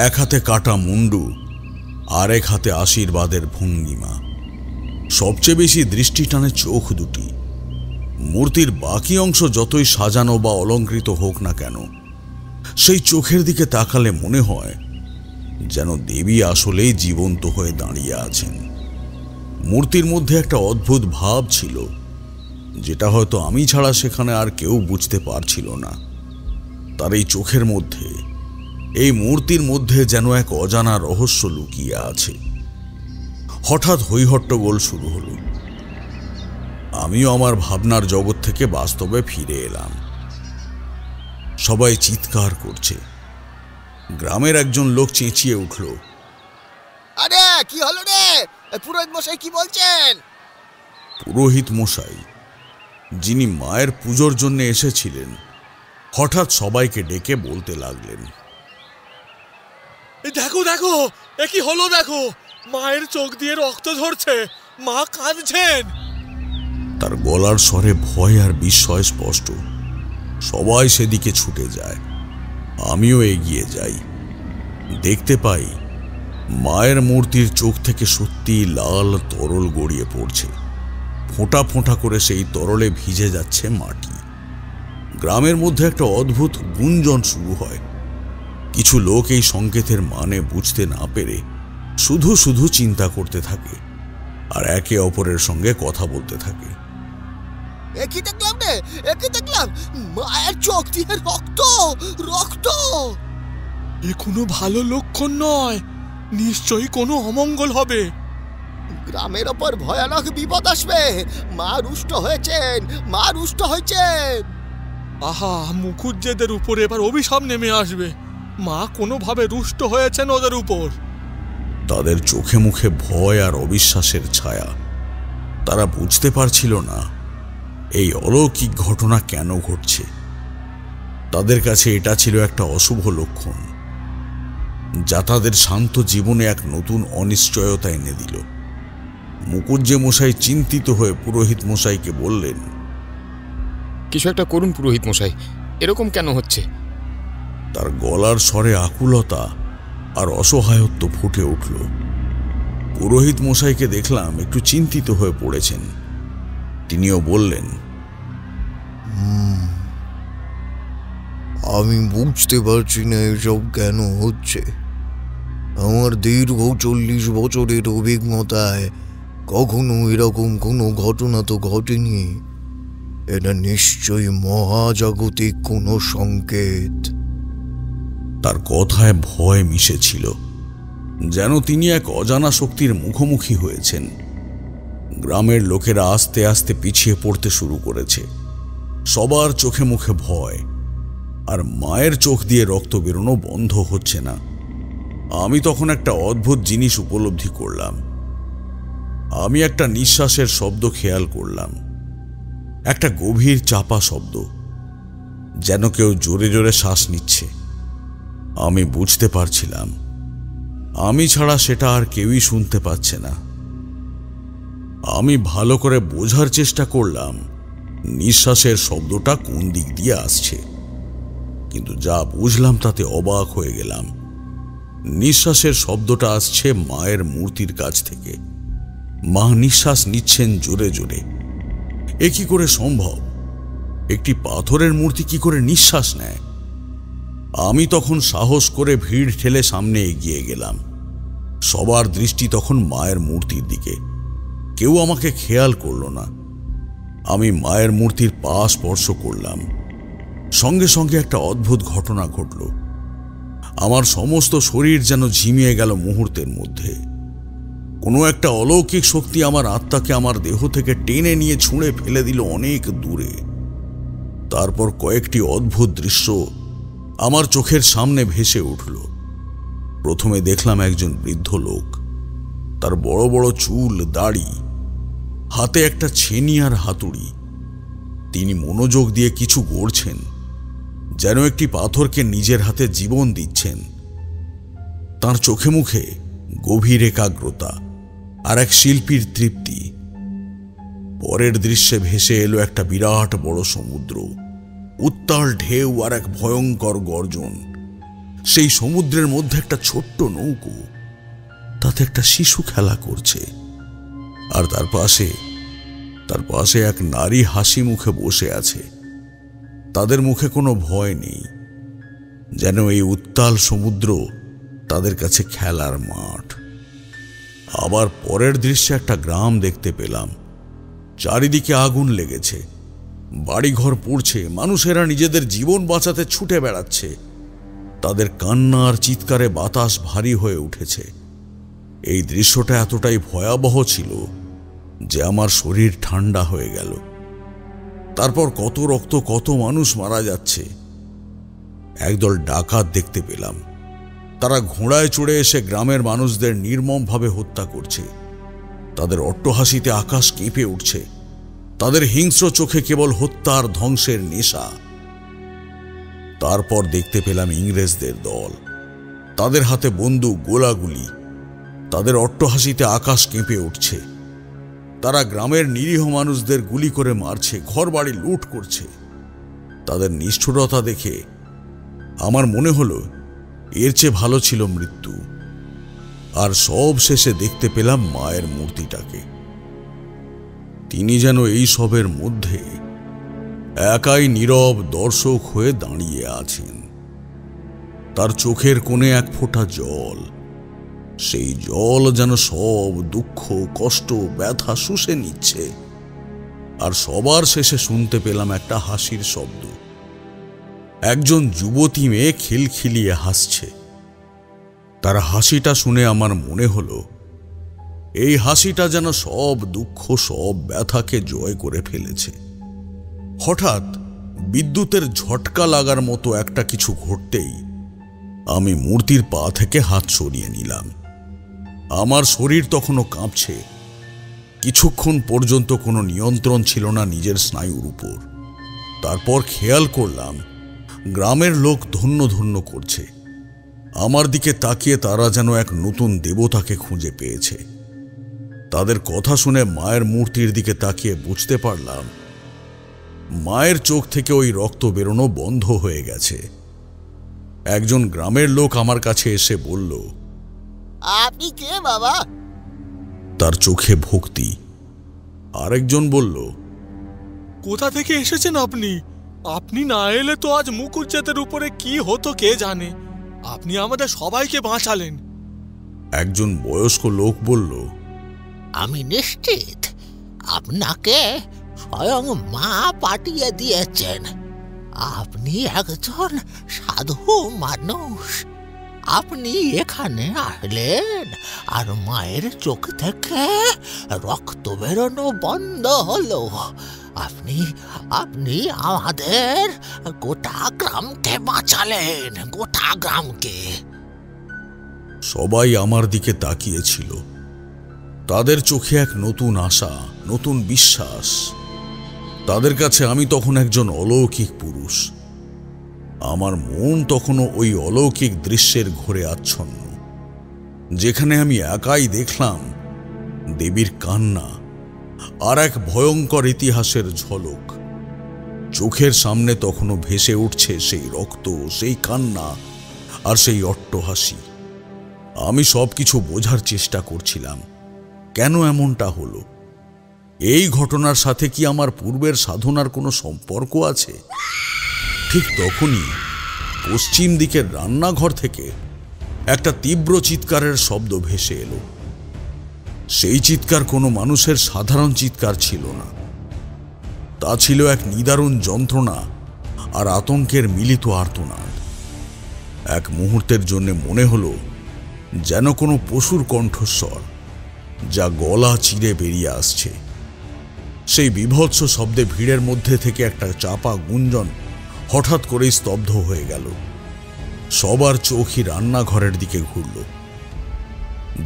এক হাতে কাটা মুন্ডু, আর এক হাতে আশীর্বাদের ভঙ্গিমা। সবচেয়ে বেশি দৃষ্টি টানে চোখ দুটি। মূর্তির বাকি অংশ যতই সাজানো বা অলঙ্কৃত হোক না কেন, সেই চোখের দিকে তাকালে মনে হয় যেন দেবী আসলেই জীবন্ত হয়ে দাঁড়িয়ে আছেন। মূর্তির মধ্যে একটা অদ্ভুত ভাব ছিল, যেটা হয়তো আমি ছাড়া সেখানে আর কেউ বুঝতে পারছিল না। তার এই চোখের মধ্যে, এই মূর্তির মধ্যে যেন এক অজানা রহস্য লুকিয়ে আছে। হঠাৎ হৈহট্টগোল শুরু হলো। আমিও আমার ভাবনার জগৎ থেকে বাস্তবে ফিরে এলাম। সবাই চিৎকার করছে। গ্রামের একজন লোক চেঁচিয়ে উঠল, আরে কি হলো রে? পুরোহিত মশাই কি বলছেন? পুরোহিত মশাই, যিনি মায়ের পুজোর জন্য এসেছিলেন, হঠাৎ সবাইকে ডেকে বলতে লাগলেন, দেখো দেখো, এ কি হলো দেখো, মায়ের চোখ দিয়ে রক্ত ঝরছে, মা কাঁদছেন। তার গলার স্বরে ভয় আর বিস্ময় স্পষ্ট। সবাই সেদিকে ছুটে যায়। আমিও এগিয়ে যাই। দেখতে পাই মায়ের মূর্তির চোখ থেকে সত্যি লাল তরল গড়িয়ে পড়ছে। ফোঁটা ফোঁটা করে সেই তরলে ভিজে যাচ্ছে মাটি। গ্রামের মধ্যে একটা অদ্ভুত গুঞ্জন শুরু হয়। কিছু লোক এই সংকেতের মানে বুঝতে না পেরে শুধু শুধু চিন্তা করতে থাকে আর একে অপরের সঙ্গে কথা বলতে থাকে। একই দেখলাম রে, একই দেখলাম, মায়ের চোখ দিয়ে রক্ত, রক্ত। এ কোনো ভালো লক্ষণ নয়, নিশ্চয়ই কোনো অমঙ্গল হবে। গ্রামের ওপর ভয়ানক বিপদ আসবে। মা রুষ্ট হয়েছেন, মা রুষ্ট হয়েছেন। আহা, মুখুজ্জেদের উপর এবার অভিশাপ নেমে আসবে। মা কোনোভাবে রুষ্ট হয়েছেন ওদের উপর। তাদের চোখে মুখে ভয় আর অবিশ্বাসের ছায়া। তারা বুঝতে পারছিল না এই অলৌকিক ঘটনা কেন ঘটছে। তাদের কাছে এটা ছিল একটা অশুভ লক্ষণ, যা তাদের শান্ত জীবনে এক নতুন অনিশ্চয়তা এনে দিল। মুকুজ্জে মশাই চিন্তিত হয়ে পুরোহিত মশাইকে বললেন, কিছু একটা করুন পুরোহিত মশাই, এরকম কেন হচ্ছে? তার গলার স্বরে আকুলতা আর অসহায়ত্ব ফুটে উঠল। পুরোহিত মশাইকে দেখলাম একটু চিন্তিত হয়ে পড়েছেন। তিনিও বললেন, আমি বুঝতে পারছি না এসব কেন হচ্ছে। আমার দীর্ঘ 40 বছরের অভিজ্ঞতায় কখনো এরকম কোনো ঘটনা তো ঘটেনি। এটা নিশ্চয়ই মহাজাগতিক কোনো সংকেত। তার কথায় ভয় মিশেছিল, যেন তিনি এক অজানা শক্তির মুখোমুখি হয়েছেন। গ্রামের লোকেরা আস্তে আস্তে পিছিয়ে পড়তে শুরু করেছে। সবার চোখে মুখে ভয়, আর মায়ের চোখ দিয়ে রক্ত বেরোনো বন্ধ হচ্ছে না। আমি তখন একটা অদ্ভুত জিনিস উপলব্ধি করলাম। আমি একটা নিঃশ্বাসের শব্দ খেয়াল করলাম, একটা গভীর চাপা শব্দ, যেন কেউ জোরে জোরে শ্বাস নিচ্ছে। আমি বুঝতে পারছিলাম আমি ছাড়া সেটা আর কেউই শুনতে পাচ্ছে না। আমি ভালো করে বোঝার চেষ্টা করলাম নিঃশ্বাসের শব্দটা কোন দিক দিয়ে আসছে, কিন্তু যা বুঝলাম তাতে অবাক হয়ে গেলাম। নিঃশ্বাসের শব্দটা আসছে মায়ের মূর্তির কাছ থেকে। মা নিঃশ্বাস নিচ্ছেন জোরে জোরে। এ কি করে সম্ভব? একটি পাথরের মূর্তি কি করে নিঃশ্বাস নেয়? আমি তখন সাহস করে ভিড় ঠেলে সামনে এগিয়ে গেলাম। সবার দৃষ্টি তখন মায়ের মূর্তির দিকে। কেউ আমাকে খেয়াল করল না। আমি মায়ের মূর্তির পা স্পর্শ করলাম। সঙ্গে সঙ্গে একটা অদ্ভুত ঘটনা ঘটল। আমার সমস্ত শরীর যেন ঝিমিয়ে গেল মুহূর্তের মধ্যে। কোনো একটা অলৌকিক শক্তি আমার আত্মাকে আমার দেহ থেকে টেনে নিয়ে ছুঁড়ে ফেলে দিল অনেক দূরে। তারপর কয়েকটি অদ্ভুত দৃশ্য আমার চোখের সামনে ভেসে উঠল। প্রথমে দেখলাম একজন বৃদ্ধ লোক, তার বড় বড় চুল, দাড়ি, হাতে একটা ছেনি আর হাতুড়ি। তিনি মনোযোগ দিয়ে কিছু গড়ছেন, যেন একটি পাথরকে নিজের হাতে জীবন দিচ্ছেন। তার চোখে মুখে গভীর একাগ্রতা আর এক শিল্পীর তৃপ্তি। পরের দৃশ্যে ভেসে এলো একটা বিরাট বড় সমুদ্র, উত্তাল ঢেউ আর এক ভয়ঙ্কর গর্জন। সেই সমুদ্রের মধ্যে একটা ছোট্ট নৌকো, তাতে একটা শিশু খেলা করছে। আর তার পাশে এক নারী হাসি মুখে বসে আছে। তাদের মুখে কোনো ভয় নেই, যেন এই উত্তাল সমুদ্র তাদের কাছে খেলার মাঠ। আবার পরের দৃশ্যে একটা গ্রাম দেখতে পেলাম। চারিদিকে আগুন লেগেছে, বাড়িঘর পুড়ছে, মানুষেরা নিজেদের জীবন বাঁচাতে ছুটে বেড়াচ্ছে। তাদের কান্না আর চিৎকারে বাতাস ভারী হয়ে উঠেছে। এই দৃশ্যটা এতটাই ভয়াবহ ছিল যে আমার শরীর ঠান্ডা হয়ে গেল। তারপর কত রক্ত, কত মানুষ মারা যাচ্ছে। একদল ডাকাত দেখতে পেলাম। তারা ঘোড়ায় চড়ে এসে গ্রামের মানুষদের নির্মমভাবে হত্যা করছে। তাদের অট্টহাসিতে আকাশ কেঁপে উঠছে। তাদের হিংস্র চোখে কেবল হত্যা আর ধ্বংসের নেশা। তারপর দেখতে পেলাম ইংরেজদের দল, তাদের হাতে বন্দুক, গোলাগুলি। তাদের অট্টহাসিতে আকাশ কেঁপে উঠছে। তারা গ্রামের নিরীহ মানুষদের গুলি করে মারছে, ঘরবাড়ি লুট করছে। তাদের নিষ্ঠুরতা দেখে আমার মনে হলো এর চেয়ে ভালো ছিল মৃত্যু। আর সব শেষে দেখতে পেলাম মায়ের মূর্তিটাকে। তিনি যেন এই সবের মধ্যে একাই নীরব দর্শক হয়ে দাঁড়িয়ে আছেন। তার চোখের কোণে এক ফোঁটা জল, সেই জল যেন সব দুঃখ, কষ্ট, ব্যথা শুষে নিচ্ছে। আর সবার শেষে শুনতে পেলাম একটা হাসির শব্দ। একজন যুবতী মেয়ে খিলখিলিয়ে হাসছে। তার হাসিটা শুনে আমার মনে হলো এই হাসিটা যেন সব দুঃখ, সব ব্যথাকে জয় করে ফেলেছে। হঠাৎ বিদ্যুতের ঝটকা লাগার মতো একটা কিছু ঘটতেই আমি মূর্তির পা থেকে হাত সরিয়ে নিলাম। আমার শরীর তখনও কাঁপছে। কিছুক্ষণ পর্যন্ত কোনো নিয়ন্ত্রণ ছিল না নিজের স্নায়ুর উপর। তারপর খেয়াল করলাম গ্রামের লোক ধন্য ধন্য করছে। আমার দিকে তাকিয়ে তারা যেন এক নতুন দেবতাকে খুঁজে পেয়েছে। তাদের কথা শুনে মায়ের মূর্তির দিকে তাকিয়ে বুঝতে পারলাম মায়ের চোখ থেকে ওই রক্ত বেরোনো বন্ধ হয়ে গেছে। একজন গ্রামের লোক আমার কাছে এসে বলল, আপনি কে বাবা? তার চোখে ভক্তি। আরেকজন বলল, কোথা থেকে এসেছেন আপনি? আপনি না এলে তো আজ মুখুজ্জেদের উপরে কি হতো কে জানে। আপনি আমাদের সবাইকে বাঁচালেন। একজন বয়স্ক লোক বলল, আমি নিশ্চিত আপনাকে স্বয়ং মা পাঠিয়ে দিয়েছেন। আপনি একজন সাধু মানুষ। আপনি এখানে আসলেন আর মায়ের চোখ থেকে রক্ত বেরোনো বন্ধ হলো। আপনি আপনি আমাদের গোটা গ্রামকে বাঁচালেন, গোটা গ্রামকে। সবাই আমার দিকে তাকিয়েছিল। তাদের চোখে এক নতুন আশা, নতুন বিশ্বাস। তাদের কাছে আমি তখন একজন অলৌকিক পুরুষ। আমার মন তখনও ওই অলৌকিক দৃশ্যের ঘোরে আচ্ছন্ন, যেখানে আমি একাই দেখলাম দেবীর কান্না আর এক ভয়ঙ্কর ইতিহাসের ঝলক। চোখের সামনে তখনও ভেসে উঠছে সেই রক্ত, সেই কান্না আর সেই অট্টহাসি। আমি সবকিছু বোঝার চেষ্টা করছিলাম, কেন এমনটা হলো। এই ঘটনার সাথে কি আমার পূর্বের সাধনার কোনো সম্পর্ক আছে? ঠিক তখনই পশ্চিম দিকের রান্নাঘর থেকে একটা তীব্র চিৎকারের শব্দ ভেসে এলো। সেই চিৎকার কোনো মানুষের সাধারণ চিৎকার ছিল না। তা ছিল এক নিদারুণ যন্ত্রণা আর আতঙ্কের মিলিত আর্তনাদ। এক মুহূর্তের জন্য মনে হলো যেন কোনো পশুর কণ্ঠস্বর, যা গলা চিরে বেরিয়ে আসছে। সেই বীভৎস শব্দে ভিড়ের মধ্যে থেকে একটা চাপা গুঞ্জন হঠাৎ করেই স্তব্ধ হয়ে গেল। সবার চোখই রান্নাঘরের দিকে ঘুরল,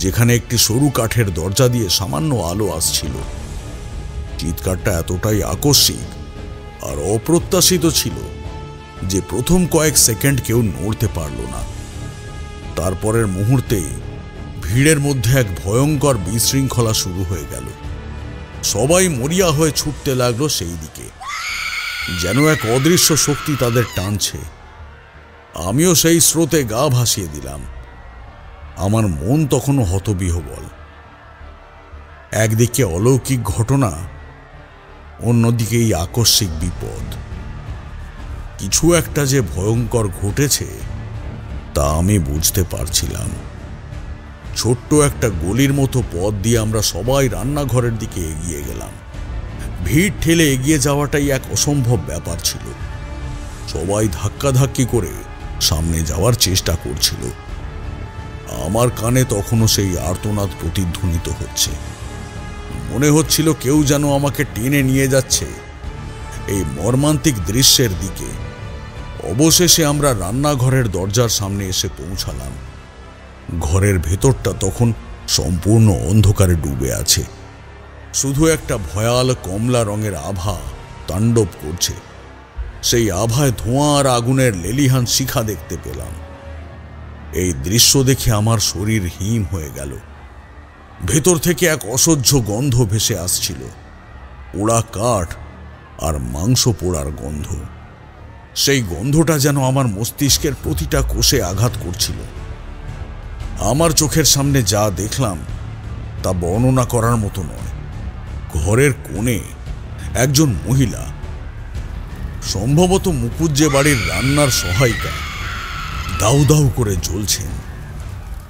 যেখানে একটি সরু কাঠের দরজা দিয়ে সামান্য আলো আসছিল। চিৎকারটা এতটাই আকস্মিক আর অপ্রত্যাশিত ছিল যে প্রথম কয়েক সেকেন্ড কেউ নড়তে পারল না। তারপরের মুহূর্তেই ভিড়ের মধ্যে এক ভয়ঙ্কর বিশৃঙ্খলা শুরু হয়ে গেল। সবাই মরিয়া হয়ে ছুটতে লাগলো সেই দিকে, যেন এক অদৃশ্য শক্তি তাদের টানছে। আমিও সেই স্রোতে গা ভাসিয়ে দিলাম। আমার মন তখনও হতবিহ্বল। একদিকে অলৌকিক ঘটনা, অন্যদিকে এই আকস্মিক বিপদ। কিছু একটা যে ভয়ঙ্কর ঘটেছে তা আমি বুঝতে পারছিলাম। ছোট্ট একটা গলির মতো পথ দিয়ে আমরা সবাই রান্নাঘরের দিকে এগিয়ে গেলাম। ভিড় ঠেলে এগিয়ে যাওয়াটাই এক অসম্ভব ব্যাপার ছিল। সবাই ধাক্কাধাক্কি করে সামনে যাওয়ার চেষ্টা করছিল। আমার কানে তখনও সেই আর্তনাদ প্রতিধ্বনিত হচ্ছে। মনে হচ্ছিল কেউ যেন আমাকে টেনে নিয়ে যাচ্ছে এই মর্মান্তিক দৃশ্যের দিকে। অবশেষে আমরা রান্নাঘরের দরজার সামনে এসে পৌঁছালাম। ঘরের ভেতরটা তখন সম্পূর্ণ অন্ধকারে ডুবে আছে। শুধু একটা ভয়াল কমলা রঙের আভা তাণ্ডব করছে। সেই আভায় ধোঁয়া আর আগুনের লেলিহান শিখা দেখতে পেলাম। এই দৃশ্য দেখে আমার শরীর হিম হয়ে গেল। ভেতর থেকে এক অসহ্য গন্ধ ভেসে আসছিল, পোড়া কাঠ আর মাংস পোড়ার গন্ধ। সেই গন্ধটা যেন আমার মস্তিষ্কের প্রতিটা কোষে আঘাত করছিল। আমার চোখের সামনে যা দেখলাম তা বর্ণনা করার মতো নয়। ঘরের কোণে একজন মহিলা, সম্ভবত মুকুজ্জে বাড়ির রান্নার সহায়িকা, দাউ দাউ করে জ্বলছেন।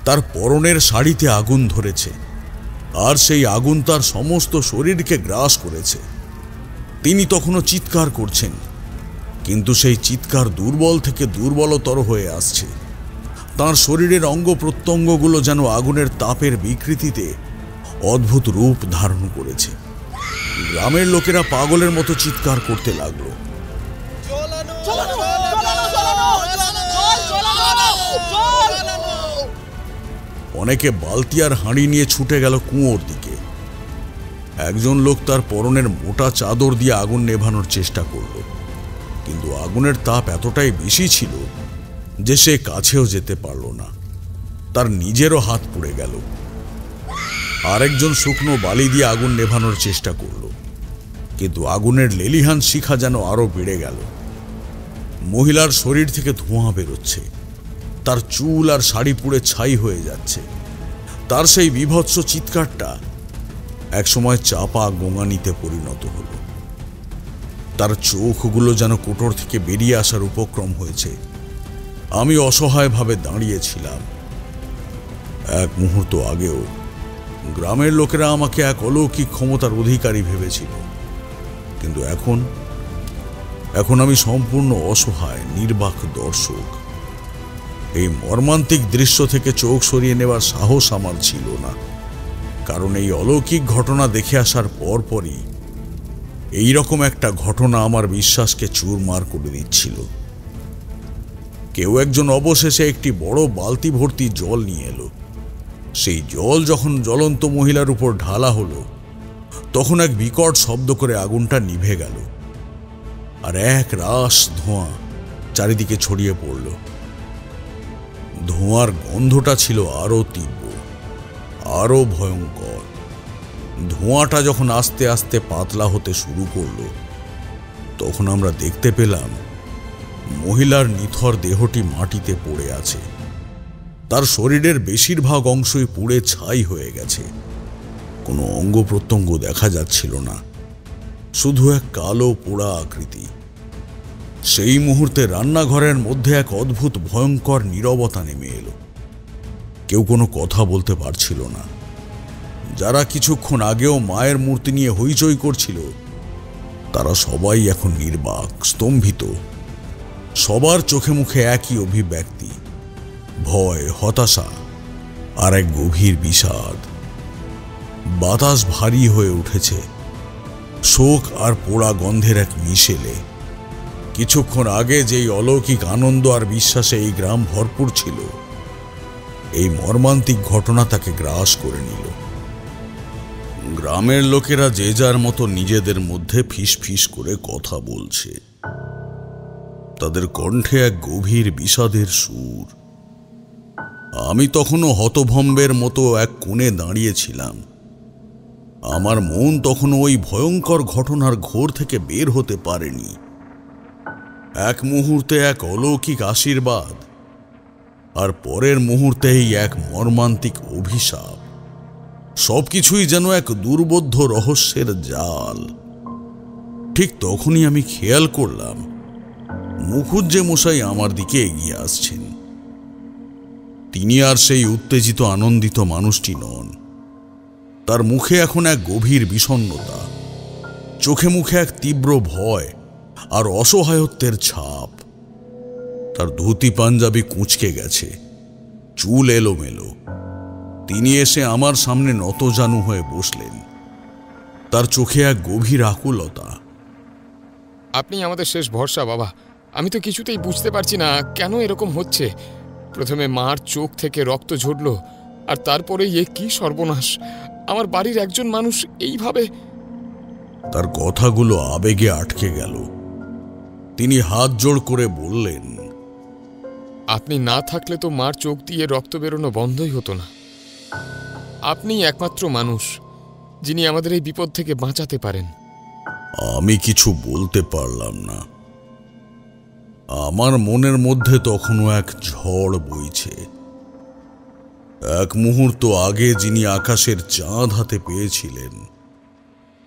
তার পরনের শাড়িতে আগুন ধরেছে, আর সেই আগুন তার সমস্ত শরীরকে গ্রাস করেছে। তিনি তখনও চিৎকার করছেন, কিন্তু সেই চিৎকার দুর্বল থেকে দুর্বলতর হয়ে আসছে। তার শরীরের অঙ্গ প্রত্যঙ্গগুলো যেন আগুনের তাপের বিকৃতিতে অদ্ভুত রূপ ধারণ করেছে। গ্রামের লোকেরা পাগলের মতো চিৎকার করতে লাগলো। অনেকে বালতি আর হাঁড়ি নিয়ে ছুটে গেল কুয়োর দিকে। একজন লোক তার পরনের মোটা চাদর দিয়ে আগুন নেভানোর চেষ্টা করল, কিন্তু আগুনের তাপ এতটাই বেশি ছিল যে সে কাছেও যেতে পারল না। তার নিজেরও হাত পুড়ে গেল। আরেকজন শুকনো বালি দিয়ে আগুন নেভানোর চেষ্টা করল, কিন্তু আগুনের লেলিহান শিখা যেন আরো বেড়ে গেল। মহিলার শরীর থেকে ধোঁয়া বেরোচ্ছে, তার চুল আর শাড়ি পুড়ে ছাই হয়ে যাচ্ছে। তার সেই বীভৎস চিৎকারটা একসময় চাপা গোঙানিতে পরিণত হলো। তার চোখগুলো যেন কোটর থেকে বেরিয়ে আসার উপক্রম হয়েছে। আমি অসহায়ভাবে দাঁড়িয়েছিলাম। এক মুহূর্ত আগেও গ্রামের লোকেরা আমাকে এক অলৌকিক ক্ষমতার অধিকারী ভেবেছিল, কিন্তু এখন আমি সম্পূর্ণ অসহায়, নির্বাক দর্শক। এই মর্মান্তিক দৃশ্য থেকে চোখ সরিয়ে নেওয়ার সাহস আমার ছিল না, কারণ এই অলৌকিক ঘটনা দেখে আসার পরপরই এইরকম একটা ঘটনা আমার বিশ্বাসকে চুরমার করে দিচ্ছিল। কেউ একজন অবশেষে একটি বড় বালতি ভর্তি জল নিয়ে এলো। সেই জল যখন জ্বলন্ত মহিলার উপর ঢালা হলো, তখন এক বিকট শব্দ করে আগুনটা নিভে গেল, আর এক রাশ ধোঁয়া চারিদিকে ছড়িয়ে পড়ল। ধোঁয়ার গন্ধটা ছিল আরো তীব্র, আরো ভয়ঙ্কর। ধোঁয়াটা যখন আস্তে আস্তে পাতলা হতে শুরু করলো, তখন আমরা দেখতে পেলাম মহিলার নিথর দেহটি মাটিতে পড়ে আছে। তার শরীরের বেশিরভাগ অংশই পুড়ে ছাই হয়ে গেছে। কোনো অঙ্গ প্রত্যঙ্গ দেখা যাচ্ছিল না, শুধু এক কালো পোড়া আকৃতি। সেই মুহূর্তে রান্নাঘরের মধ্যে এক অদ্ভুত ভয়ঙ্কর নীরবতা নেমে এলো। কেউ কোনো কথা বলতে পারছিল না। যারা কিছুক্ষণ আগেও মায়ের মূর্তি নিয়ে হইচই করছিল, তারা সবাই এখন নির্বাক, স্তম্ভিত। সবার চোখে মুখে একই অভিব্যক্তি, ভয়, হতাশা আর এক গভীর বিষাদ। বাতাস ভারী হয়ে উঠেছে, শোক আর পোড়া গন্ধের এক মিশেলে। কিছুক্ষণ আগে যেই অলৌকিক আনন্দ আর বিশ্বাসে এই গ্রাম ভরপুর ছিল, এই মর্মান্তিক ঘটনা তাকে গ্রাস করে নিল। গ্রামের লোকেরা যে যার মতো নিজেদের মধ্যে ফিস ফিস করে কথা বলছে। তাদের কণ্ঠে এক গভীর বিষাদের সুর। আমি তখনও হতভম্বের মতো এক কোণে দাঁড়িয়েছিলাম। আমার মন তখনও ওই ভয়ঙ্কর ঘটনার ঘোর থেকে বের হতে পারেনি। এক মুহূর্তে এক অলৌকিক আশীর্বাদ, আর পরের মুহূর্তেই এক মর্মান্তিক অভিশাপ। সবকিছুই যেন এক দুর্বোধ্য রহস্যের জাল। ঠিক তখনই আমি খেয়াল করলাম মুখুজ্জে মশাই আমার দিকে এগিয়ে আসছেন। তিনি আর সেই উত্তেজিত আনন্দিত মানুষটি নন। তার মুখে এখন এক গভীর বিষণ্ণতা, চোখে মুখে এক তীব্র ভয় আর অসহায়ত্বের ছাপ। তার ধুতি পাঞ্জাবি কুঁচকে গেছে, চুল এলোমেলো। তিনি এসে আমার সামনে নতজানু হয়ে বসলেন। তার চোখে এক গভীর আকুলতা। আপনি আমাদের শেষ ভরসা বাবা। আমি তো কিছুতেই বুঝতে পারছি না কেন এরকম হচ্ছে। প্রথমে মার চোখ থেকে রক্ত ঝরল, আর তারপরে এ কি সর্বনাশ! আমার বাড়ির একজন মানুষ এইভাবে। তার কথাগুলো আবেগে আটকে গেল। তিনি হাত জোড় করে বললেন, আপনি না থাকলে তো মার চোখ দিয়ে রক্ত বেরোনো বন্ধই হতো না। আপনি একমাত্র মানুষ যিনি আমাদের এই বিপদ থেকে বাঁচাতে পারেন। আমি কিছু বলতে পারলাম না। আমার মনের মধ্যে তখনও এক ঝড় বইছে। এক মুহূর্ত আগে যিনি আকাশের চাঁদ হাতে পেয়েছিলেন,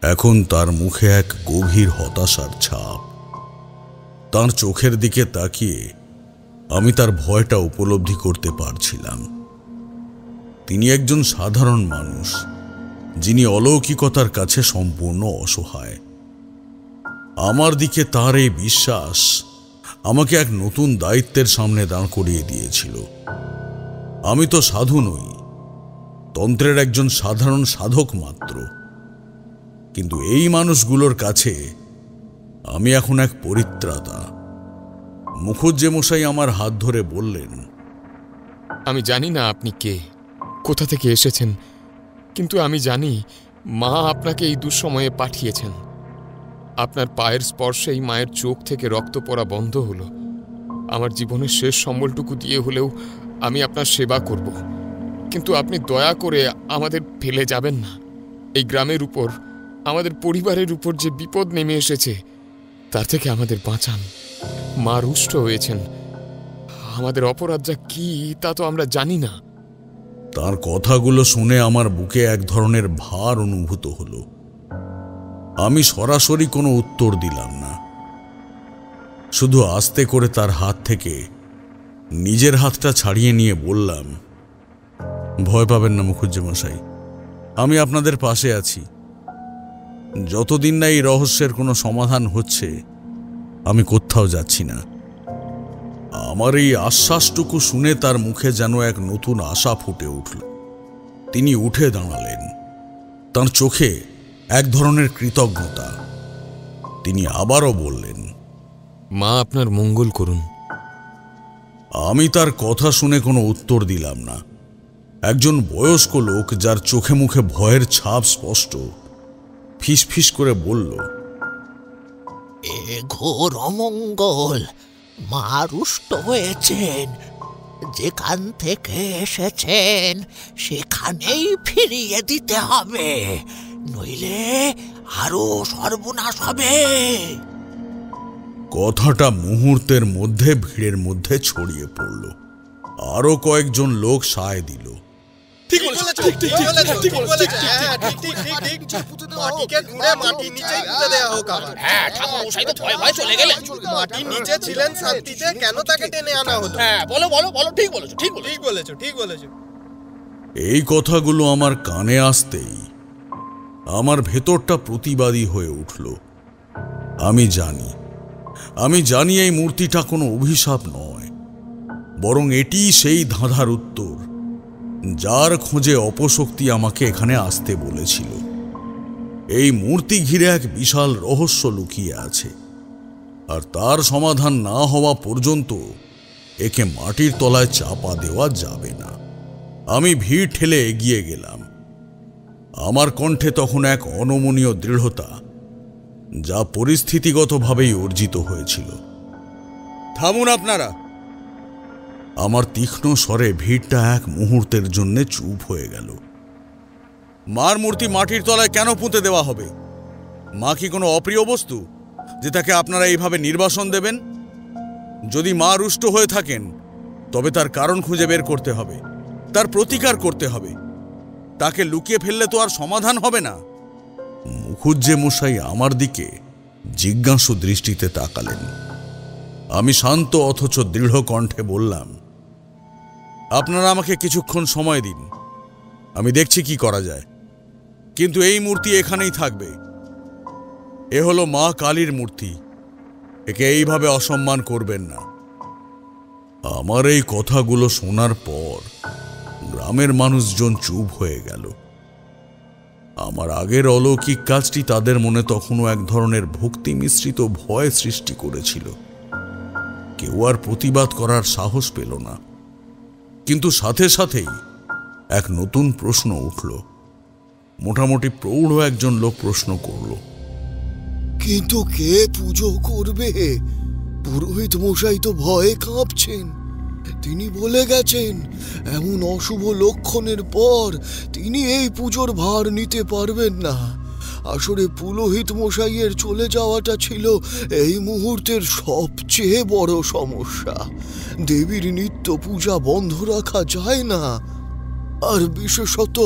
এখন তার মুখে এক গভীর হতাশার ছাপ। তার চোখের দিকে তাকিয়ে আমি তার ভয়টা উপলব্ধি করতে পারছিলাম। তিনি একজন সাধারণ মানুষ, যিনি অলৌকিকতার কাছে সম্পূর্ণ অসহায়। আমার দিকে তার এই বিশ্বাস আমাকে এক নতুন দায়িত্বের সামনে দাঁড় করিয়ে দিয়েছিল। আমি তো সাধু নই, তন্ত্রের একজন সাধারণ সাধক মাত্র, কিন্তু এই মানুষগুলোর কাছে আমি এখন এক পরিত্রাতা। মুখুজ্জে মশাই আমার হাত ধরে বললেন, আমি জানি না আপনি কে, কোথা থেকে এসেছেন, কিন্তু আমি জানি মা আপনাকে এই দুঃসময়ে পাঠিয়েছেন। আপনার পায়ের স্পর্শেই মায়ের চোখ থেকে রক্ত পড়া বন্ধ হলো। আমার জীবনের শেষ সম্বলটুকু দিয়ে হলেও আমি আপনার সেবা করব, কিন্তু আপনি দয়া করে আমাদের ফেলে যাবেন না। এই গ্রামের উপর, আমাদের পরিবারের উপর যে বিপদ নেমে এসেছে, তার থেকে আমাদের বাঁচান। মা রুষ্ট হয়েছেন, আমাদের অপরাধটা কি তা তো আমরা জানি না। তার কথাগুলো শুনে আমার বুকে এক ধরনের ভার অনুভূত হলো। আমি সরাসরি কোনো উত্তর দিলাম না, শুধু আস্তে করে তার হাত থেকে নিজের হাতটা ছাড়িয়ে নিয়ে বললাম, ভয় পাবেন না মুখুজ্জে মশাই, আমি আপনাদের পাশে আছি। যতদিন না এই রহস্যের কোনো সমাধান হচ্ছে, আমি কোথাও যাচ্ছি না। আমার এই আশ্বাসটুকু শুনে তার মুখে যেন এক নতুন আশা ফুটে উঠল। তিনি উঠে দাঁড়ালেন, তার চোখে এক ধরনের কৃতজ্ঞতা। তিনি আবারও বললেন, মা আপনার মঙ্গল করুন। আমি তার কথা শুনে কোনো উত্তর দিলাম না। একজন বয়স্ক লোক, যার চোখে মুখে ভয়ের ছাপ স্পষ্ট, ফিসফিস করে বলল, এ ঘোর অমঙ্গল। মা রুষ্ট হয়েছেন, যেখান থেকে এসেছেন সেখানেই ফিরিয়ে দিতে হবে, নইলে আরো সর্বনাশ হবে। কথাটা মুহূর্তের মধ্যে ভিড়ের মধ্যে ছড়িয়ে পড়ল। আরো কয়েকজন লোক সায় দিল। এই কথাগুলো আমার কানে আসতেই আমার ভেতরটা প্রতিবাদী হয়ে উঠল। আমি জানি এই মূর্তিটা কোনো অভিশাপ নয়, বরং এটি সেই ধাঁধার উত্তর, যার খোঁজে অপশক্তি আমাকে এখানে আসতে বলেছিল। এই মূর্তি ঘিরে এক বিশাল রহস্য লুকিয়ে আছে, আর তার সমাধান না হওয়া পর্যন্ত একে মাটির তলায় চাপা দেওয়া যাবে না। আমি ভিড় ঠেলে এগিয়ে গেলাম। আমার কণ্ঠে তখন এক অনমনীয় দৃঢ়তা, যা পরিস্থিতিগতভাবেই অর্জিত হয়েছিল। থামুন আপনারা! আমার তীক্ষ্ণ স্বরে ভিড়টা এক মুহূর্তের জন্য চুপ হয়ে গেল। মার মূর্তি মাটির তলায় কেন পুঁতে দেওয়া হবে? মা কি কোনো অপ্রিয় বস্তু যে তাকে আপনারা এইভাবে নির্বাসন দেবেন? যদি মা রুষ্ট হয়ে থাকেন, তবে তার কারণ খুঁজে বের করতে হবে, তার প্রতিকার করতে হবে। তাকে লুকিয়ে ফেললে তো আর সমাধান হবে না। মুখুজ্জে মশাই আমার দিকে জিজ্ঞাসু দৃষ্টিতে তাকালেন। আমি শান্ত অথচ দৃঢ় কণ্ঠে বললাম, আপনারা আমাকে কিছুক্ষণ সময় দিন, আমি দেখছি কি করা যায়, কিন্তু এই মূর্তি এখানেই থাকবে। এ হলো মা কালীর মূর্তি, একে এইভাবে অসম্মান করবেন না। আমার এই কথাগুলো শোনার পর গ্রামের মানুষজন চুপ হয়ে গেল। আমার আগের অলৌকিক কাজটি তাদের মনে তখনও এক ধরনের ভক্তি মিশ্রিত ভয় সৃষ্টি করেছিল। কেউ আর প্রতিবাদ করার সাহস পেল না, কিন্তু সাথে সাথেই এক নতুন প্রশ্ন উঠল। মোটামুটি প্রৌঢ় একজন লোক প্রশ্ন করল, কিন্তু কে পুজো করবে? পুরোহিত মশাই তো ভয়ে কাঁপছেন। তিনি বলে গেছেন, এমন অশুভ লক্ষণের পর তিনি এই পুজোর ভার নিতে পারবেন না। আসলে পুরোহিত মশাইয়ের চলে যাওয়াটা ছিল এই মুহূর্তের সবচেয়ে বড় সমস্যা। দেবীর নিত্য পূজা বন্ধ রাখা যায় না। আর বিশেষত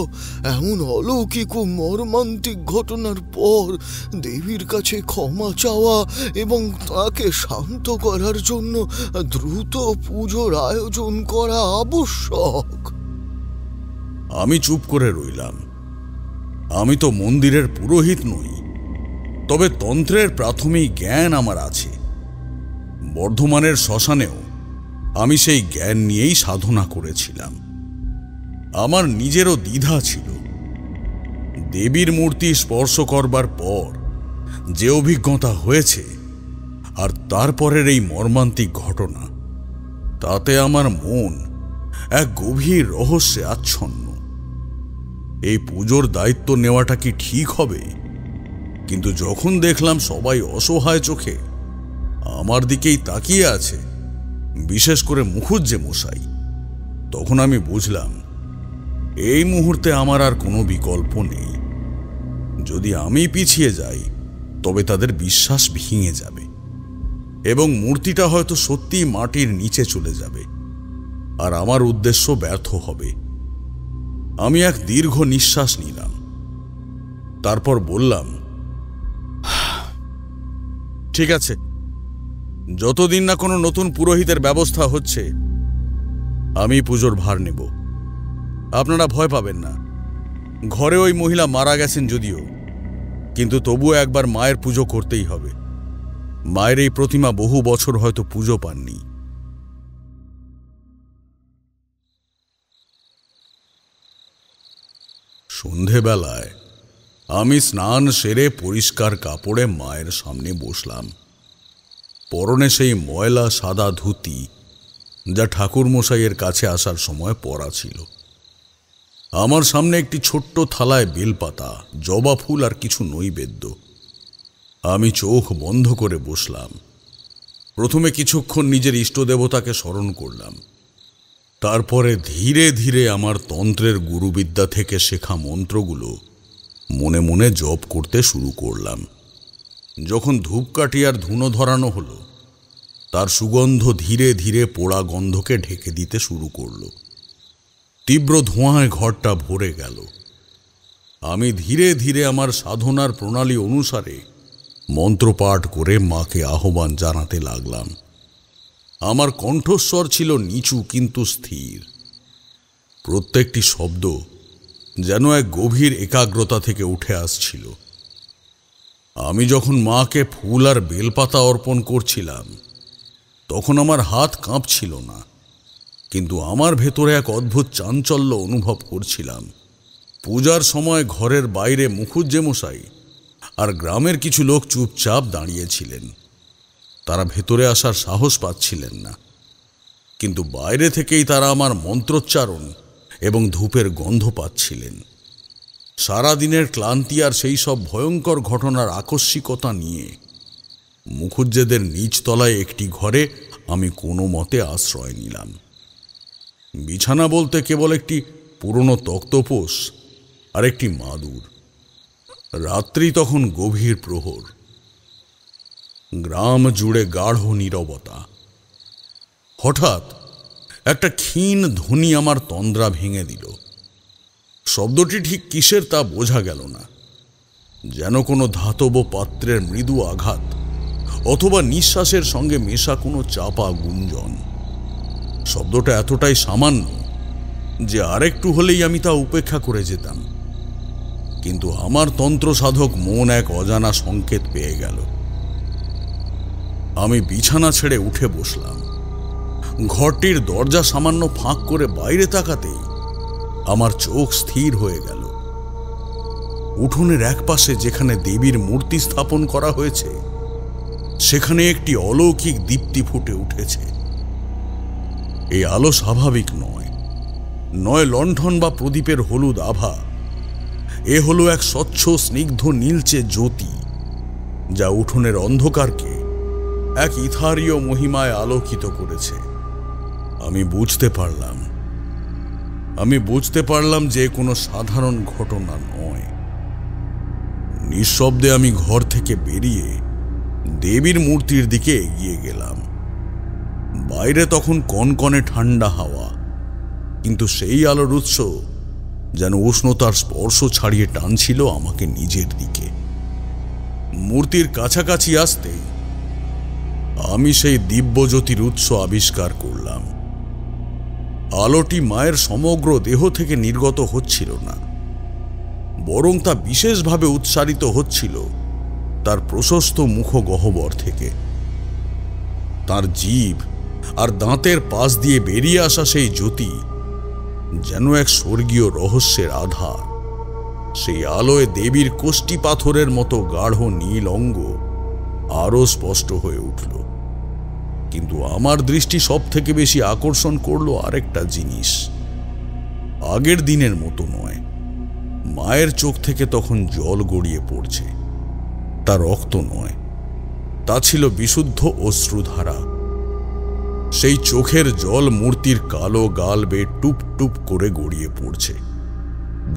এমন অলৌকিক ও মর্মান্তিক ঘটনার পর দেবীর কাছে ক্ষমা চাওয়া এবং তাকে শান্ত করার জন্য দ্রুত পুজোর আয়োজন করা আবশ্যক। আমি চুপ করে রইলাম। আমি তো মন্দিরের পুরোহিত নই, তবে তন্ত্রের প্রাথমিক জ্ঞান আমার আছে। বর্ধমানের শ্মশানেও আমি সেই জ্ঞান নিয়েই সাধনা করেছিলাম। আমার নিজেরও দ্বিধা ছিল। দেবীর মূর্তি স্পর্শ করবার পর যে অভিজ্ঞতা হয়েছে আর তারপরের এই মর্মান্তিক ঘটনা, তাতে আমার মন এক গভীর রহস্যে আচ্ছন্ন। এই পুজোর দায়িত্ব নেওয়াটা কি ঠিক হবে? কিন্তু যখন দেখলাম সবাই অসহায় চোখে আমার দিকেই তাকিয়ে আছে, বিশেষ করে মুখুজ্জে মশাই, তখন আমি বুঝলাম এই মুহূর্তে আমার আর কোনো বিকল্প নেই। যদি আমি পিছিয়ে যাই তবে তাদের বিশ্বাস ভেঙে যাবে এবং মূর্তিটা হয়তো সত্যিই মাটির নিচে চলে যাবে, আর আমার উদ্দেশ্য ব্যর্থ হবে। আমি এক দীর্ঘ নিঃশ্বাস নিলাম, তারপর বললাম, ঠিক আছে, যতদিন না কোনো নতুন পুরোহিতের ব্যবস্থা হচ্ছে আমি পুজোর ভার নেব। আপনারা ভয় পাবেন না। ঘরে ওই মহিলা মারা গেছেন যদিও, কিন্তু তবুও একবার মায়ের পুজো করতেই হবে। মায়ের এই প্রতিমা বহু বছর হয়তো পুজো পাননি। সন্ধেবেলায় আমি স্নান সেরে পরিষ্কার কাপড়ে মায়ের সামনে বসলাম। পরনে সেই ময়লা সাদা ধুতি যা ঠাকুরমশাইয়ের কাছে আসার সময় পরা ছিল। আমার সামনে একটি ছোট্ট থালায় বেলপাতা, জবা ফুল আর কিছু নৈবেদ্য। আমি চোখ বন্ধ করে বসলাম। প্রথমে কিছুক্ষণ নিজের ইষ্টদেবতাকে স্মরণ করলাম, তারপরে ধীরে ধীরে আমার তন্ত্রের গুরুবিদ্যা থেকে শেখা মন্ত্রগুলো মনে মনে জপ করতে শুরু করলাম। যখন ধূপকাঠি আর ধুনো ধরানো হলো, তার সুগন্ধ ধীরে ধীরে পোড়া গন্ধকে ঢেকে দিতে শুরু করল। তীব্র ধোঁয়ায় ঘরটা ভরে গেল। আমি ধীরে ধীরে আমার সাধনার প্রণালী অনুসারে মন্ত্রপাঠ করে মাকে আহ্বান জানাতে লাগলাম। আমার কণ্ঠস্বর ছিল নিচু কিন্তু স্থির। প্রত্যেকটি শব্দ যেন এক গভীর একাগ্রতা থেকে উঠে আসছিল। আমি যখন মাকে ফুল আর বেলপাতা অর্পণ করছিলাম, তখন আমার হাত কাঁপছিল না, কিন্তু আমার ভেতরে এক অদ্ভুত চাঞ্চল্য অনুভব করছিলাম। পূজার সময় ঘরের বাইরে মুখুজ্জে মশাই আর গ্রামের কিছু লোক চুপচাপ দাঁড়িয়েছিলেন। তারা ভেতরে আসার সাহস পাচ্ছিলেন না, কিন্তু বাইরে থেকেই তারা আমার মন্ত্রোচ্চারণ এবং ধূপের গন্ধ পাচ্ছিলেন। সারাদিনের ক্লান্তি আর সেই সব ভয়ঙ্কর ঘটনার আকস্মিকতা নিয়ে মুখুজ্জেদের নিচতলায় একটি ঘরে আমি কোনো মতে আশ্রয় নিলাম। বিছানা বলতে কেবল একটি পুরনো তক্তপোষ আর একটি মাদুর। রাত্রি তখন গভীর প্রহর। গ্রাম জুড়ে গাঢ় নীরবতা। হঠাৎ একটা ক্ষীণ ধ্বনি আমার তন্দ্রা ভেঙে দিল। শব্দটি ঠিক কিসের তা বোঝা গেল না, যেন কোনো ধাতব পাত্রের মৃদু আঘাত অথবা নিঃশ্বাসের সঙ্গে মেশা কোনো চাপা গুঞ্জন। শব্দটা এতটাই সামান্য যে আরেকটু হলেই আমি তা উপেক্ষা করে যেতাম, কিন্তু আমার তন্ত্র সাধক মন এক অজানা সংকেত পেয়ে গেল। আমি বিছানা ছেড়ে উঠে বসলাম। ঘরটির দরজা সামান্য ফাঁক করে বাইরে তাকাতেই আমার চোখ স্থির হয়ে গেল। উঠোনের একপাশে যেখানে দেবীর মূর্তি স্থাপন করা হয়েছে, সেখানে একটি অলৌকিক দীপ্তি ফুটে উঠেছে। এই আলো স্বাভাবিক নয়, নয় লণ্ঠন বা প্রদীপের হলুদ আভা। এ হলো এক স্বচ্ছ স্নিগ্ধ নীলচে জ্যোতি, যা উঠোনের অন্ধকারকে এক ইথারীয় মহিমায় আলোকিত করেছে। আমি বুঝতে পারলাম যে কোনো সাধারণ ঘটনা নয়। নিঃশব্দে আমি ঘর থেকে বেরিয়ে দেবীর মূর্তির দিকে এগিয়ে গেলাম। বাইরে তখন কনকনে ঠান্ডা হাওয়া, কিন্তু সেই আলোর উৎস যেন উষ্ণতার স্পর্শ ছাড়িয়ে টানছিল আমাকে নিজের দিকে। মূর্তির কাছাকাছি আসতেই আমি সেই দিব্যজ্যোতির উৎস আবিষ্কার করলাম। আলোটি মায়ের সমগ্র দেহ থেকে নির্গত হচ্ছিল না, বরং তা বিশেষভাবে উৎসারিত হচ্ছিল তার প্রশস্ত মুখগহ্বর থেকে। তার জিভ আর দাঁতের পাশ দিয়ে বেরিয়ে আসা সেই জ্যোতি যেন এক স্বর্গীয় রহস্যের আধার। সেই আলোয় দেবীর কোষ্ঠী পাথরের মতো গাঢ় নীল অঙ্গ আরো স্পষ্ট হয়ে উঠল। কিন্তু আমার দৃষ্টি সব থেকে বেশি আকর্ষণ করলো আরেকটা জিনিস। আগের দিনের মতো নয়, মায়ের চোখ থেকে তখন জল গড়িয়ে পড়ছে। তা রক্ত নয়, তা ছিল বিশুদ্ধ অশ্রুধারা। সেই চোখের জল মূর্তির কালো গাল বেয়ে টুপ টুপ করে গড়িয়ে পড়ছে,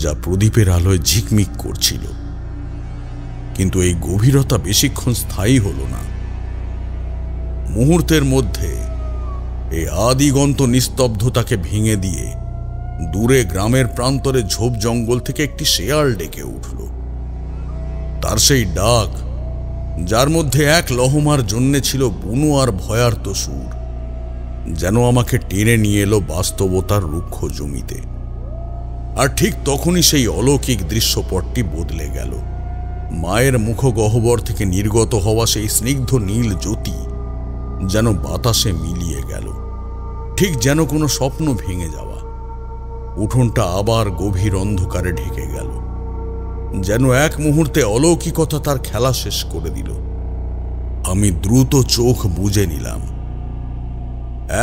যা প্রদীপের আলোয় ঝিকমিক করছিল। কিন্তু এই গভীরতা বেশিক্ষণ স্থায়ী হল না। মুহূর্তের মধ্যে এই আদিগন্ত নিস্তব্ধতাকে ভেঙে দিয়ে দূরে গ্রামের প্রান্তরে ঝোপ জঙ্গল থেকে একটি শেয়াল ডেকে উঠল। তার সেই ডাক, যার মধ্যে এক লহমার জন্যে ছিল বুনো আর ভয়ার্ত সুর, যেন আমাকে টেনে নিয়ে এলো বাস্তবতার রুক্ষ জমিতে। আর ঠিক তখনই সেই অলৌকিক দৃশ্যপটটি বদলে গেল। মায়ের মুখগহ্বর থেকে নির্গত হওয়া সেই স্নিগ্ধ নীল জ্যোতি যেন বাতাসে মিলিয়ে গেল, ঠিক যেন কোনো স্বপ্ন ভেঙে যাওয়া। উঠোনটা আবার গভীর অন্ধকারে ঢেকে গেল, যেন এক মুহূর্তে অলৌকিকতা তার খেলা শেষ করে দিল। আমি দ্রুত চোখ বুজে নিলাম।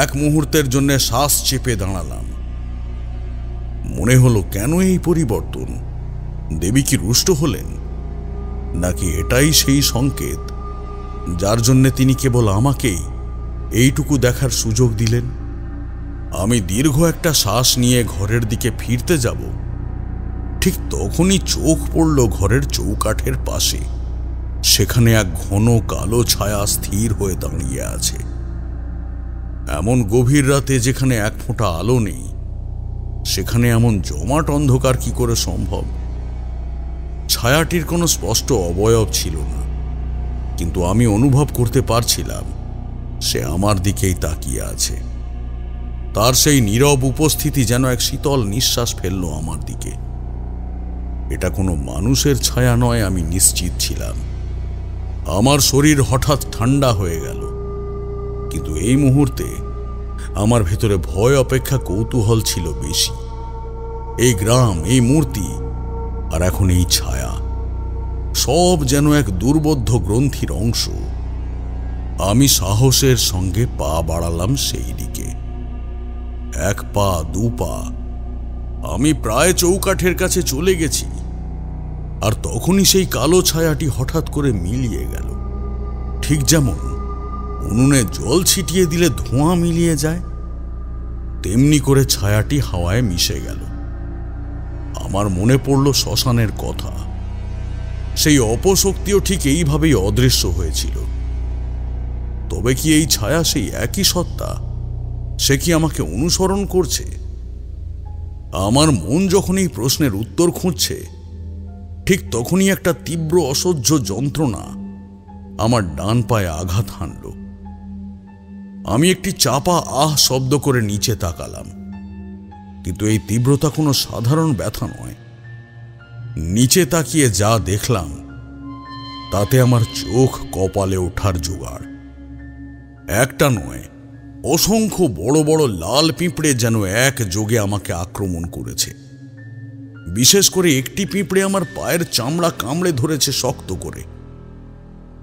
এক মুহূর্তের জন্য শ্বাস চেপে দাঁড়ালাম। মনে হলো, কেন এই পরিবর্তন? দেবী কি রুষ্ট হলেন? নাকি এটাই সেই সংকেত যার জন্য তিনি কেবল আমাকেই এইটুকু দেখার সুযোগ দিলেন? আমি দীর্ঘ একটা শ্বাস নিয়ে ঘরের দিকে ফিরতে যাব, ঠিক তখনই চোখ পড়ল ঘরের চৌকাঠের পাশে। সেখানে এক ঘন কালো ছায়া স্থির হয়ে দাঁড়িয়ে আছে। এমন গভীর রাতে যেখানে এক ফোঁটা আলো নেই, সেখানে এমন জমাট অন্ধকার কি করে সম্ভব? ছায়াটির কোনো স্পষ্ট অবয়ব ছিল না, কিন্তু আমি অনুভব করতে পারছিলাম সে আমার দিকেই তাকিয়ে আছে। তার সেই নীরব উপস্থিতি যেন এক শীতল নিঃশ্বাস ফেলল আমার দিকে। এটা কোনো মানুষের ছায়া নয়, আমি নিশ্চিত ছিলাম। আমার শরীর হঠাৎ ঠান্ডা হয়ে গেল, কিন্তু এই মুহূর্তে আমার ভেতরে ভয় অপেক্ষা কৌতূহল ছিল বেশি। এই গ্রাম, এই মূর্তি, আর এখন এই ছায়া, সব যেন এক দুর্বোধ্য গ্রন্থির অংশ। আমি সাহসের সঙ্গে পা বাড়ালাম সেই দিকে। এক পা, দু পা, আমি প্রায় চৌকাঠের কাছে চলে গেছি। আর তখনই সেই কালো ছায়াটি হঠাৎ করে মিলিয়ে গেল, ঠিক যেমন উনুনে জল ছিটিয়ে দিলে ধোঁয়া মিলিয়ে যায়, তেমনি করে ছায়াটি হাওয়ায় মিশে গেল। আমার মনে পড়ল শ্মশানের কথা। সেই অপশক্তিও ঠিক এইভাবেই অদৃশ্য হয়েছিল। তবে কি এই ছায়া সেই একই সত্তা? সে কি আমাকে অনুসরণ করছে? আমার মন যখন এই প্রশ্নের উত্তর খুঁজছে, ঠিক তখনই একটা তীব্র অসহ্য যন্ত্রণা আমার ডান পায়ে আঘাত হানল। আমি একটি চাপা আহ শব্দ করে নিচে তাকালাম, কিন্তু এই তীব্রতা কোনো সাধারণ ব্যথা নয়। নিচে তাকিয়ে যা দেখলাম তাতে আমার চোখ কপালে ওঠার জোগাড়। একটা নয়, অসংখ্য বড় বড় লাল পিঁপড়ে যেন এক যোগে আমাকে আক্রমণ করেছে। বিশেষ করে একটি পিঁপড়ে আমার পায়ের চামড়া কামড়ে ধরেছে শক্ত করে।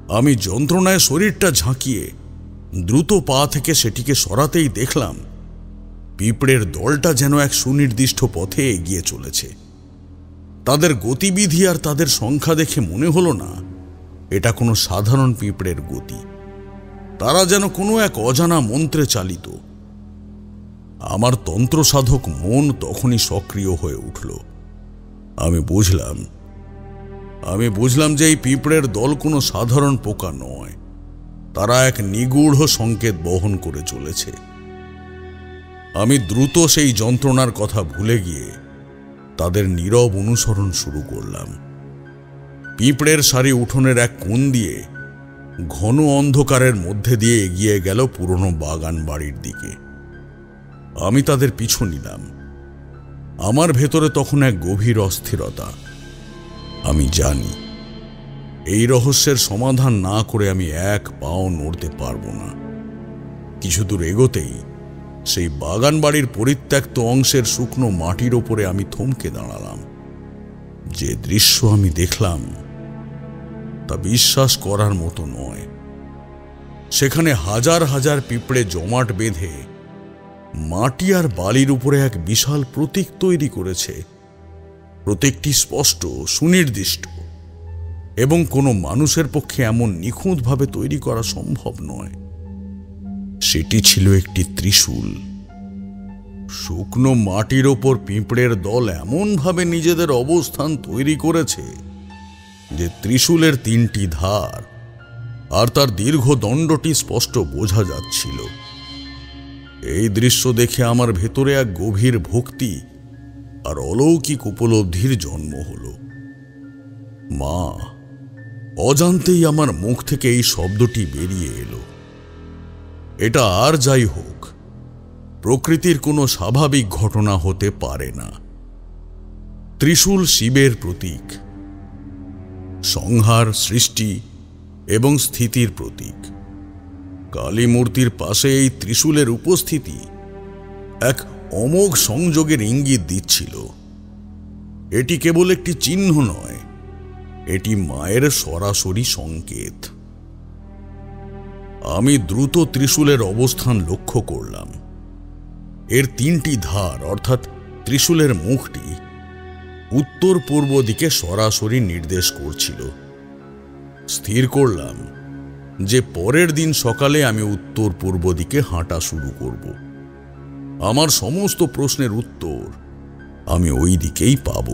আমি যন্ত্রণায় শরীরটা ঝাঁকিয়ে দ্রুত পা থেকে সেটিকে সরাতেই দেখলাম পিঁপড়ের দলটা যেন এক সুনির্দিষ্ট পথে এগিয়ে চলেছে। তাদের গতিবিধি আর তাদের সংখ্যা দেখে মনে হলো না এটা কোনো সাধারণ পিঁপড়ের গতি। তারা যেন কোনো এক অজানা মন্ত্রে চালিত। আমার তন্ত্রসাধক মন তখনই সক্রিয় হয়ে উঠল। আমি বুঝলাম যে এই পিঁপড়ের দল কোনো সাধারণ পোকা নয়। তারা এক নিগূঢ় সংকেত বহন করে চলেছে। আমি দ্রুত সেই যন্ত্রণার কথা ভুলে গিয়ে তাদের নীরব অনুসরণ শুরু করলাম। পিঁপড়ের সারি উঠোনের এক কোণ দিয়ে ঘন অন্ধকারের মধ্যে দিয়ে এগিয়ে গেল পুরনো বাগান বাড়ির দিকে। আমি তাদের পিছু নিলাম। আমার ভেতরে তখন এক গভীর অস্থিরতা। আমি জানি এই রহস্যের সমাধান না করে আমি এক পাও নড়তে পারবো না। কিছু দূর এগোতেই সেই বাগান বাড়ির পরিত্যক্ত অংশের শুকনো মাটির ওপরে আমি থমকে দাঁড়ালাম। যে দৃশ্য আমি দেখলাম তা বিশ্বাস করার মতো নয়। সেখানে হাজার হাজার পিঁপড়ে জমাট বেঁধে মাটি আর বালির উপরে এক বিশাল প্রতীক তৈরি করেছে। প্রতীকটি স্পষ্ট, সুনির্দিষ্ট এবং কোনো মানুষের পক্ষে এমন নিখুঁতভাবে তৈরি করা সম্ভব নয়। সেটি ছিল একটি ত্রিশূল। শুকনো মাটির ওপর পিঁপড়ের দল এমনভাবে নিজেদের অবস্থান তৈরি করেছে যে ত্রিশূলের 3টি ধার আর তার দীর্ঘ দণ্ডটি স্পষ্ট বোঝা যাচ্ছিল। এই দৃশ্য দেখে আমার ভেতরে এক গভীর ভক্তি আর অলৌকিক উপলব্ধির জন্ম হল। মা, অজান্তেই আমার মুখ থেকে এই শব্দটি বেরিয়ে এলো। এটা আর যাই হোক, প্রকৃতির কোনো স্বাভাবিক ঘটনা হতে পারে না। ত্রিশূল শিবের প্রতীক, সংহার, সৃষ্টি এবং স্থিতির প্রতীক। কালী মূর্তির পাশে এই ত্রিশূলের উপস্থিতি এক অমোঘ সংযোগের ইঙ্গিত দিচ্ছিল। এটি কেবল একটি চিহ্ন নয়, এটি মায়ের সরাসরি সংকেত। আমি দ্রুত ত্রিশূলের অবস্থান লক্ষ্য করলাম। এর 3টি ধার অর্থাৎ ত্রিশূলের মুখটি উত্তর পূর্ব দিকে সরাসরি নির্দেশ করছিল। স্থির করলাম যে পরের দিন সকালে আমি উত্তর পূর্ব দিকে হাঁটা শুরু করব। আমার সমস্ত প্রশ্নের উত্তর আমি ওই দিকেই পাব।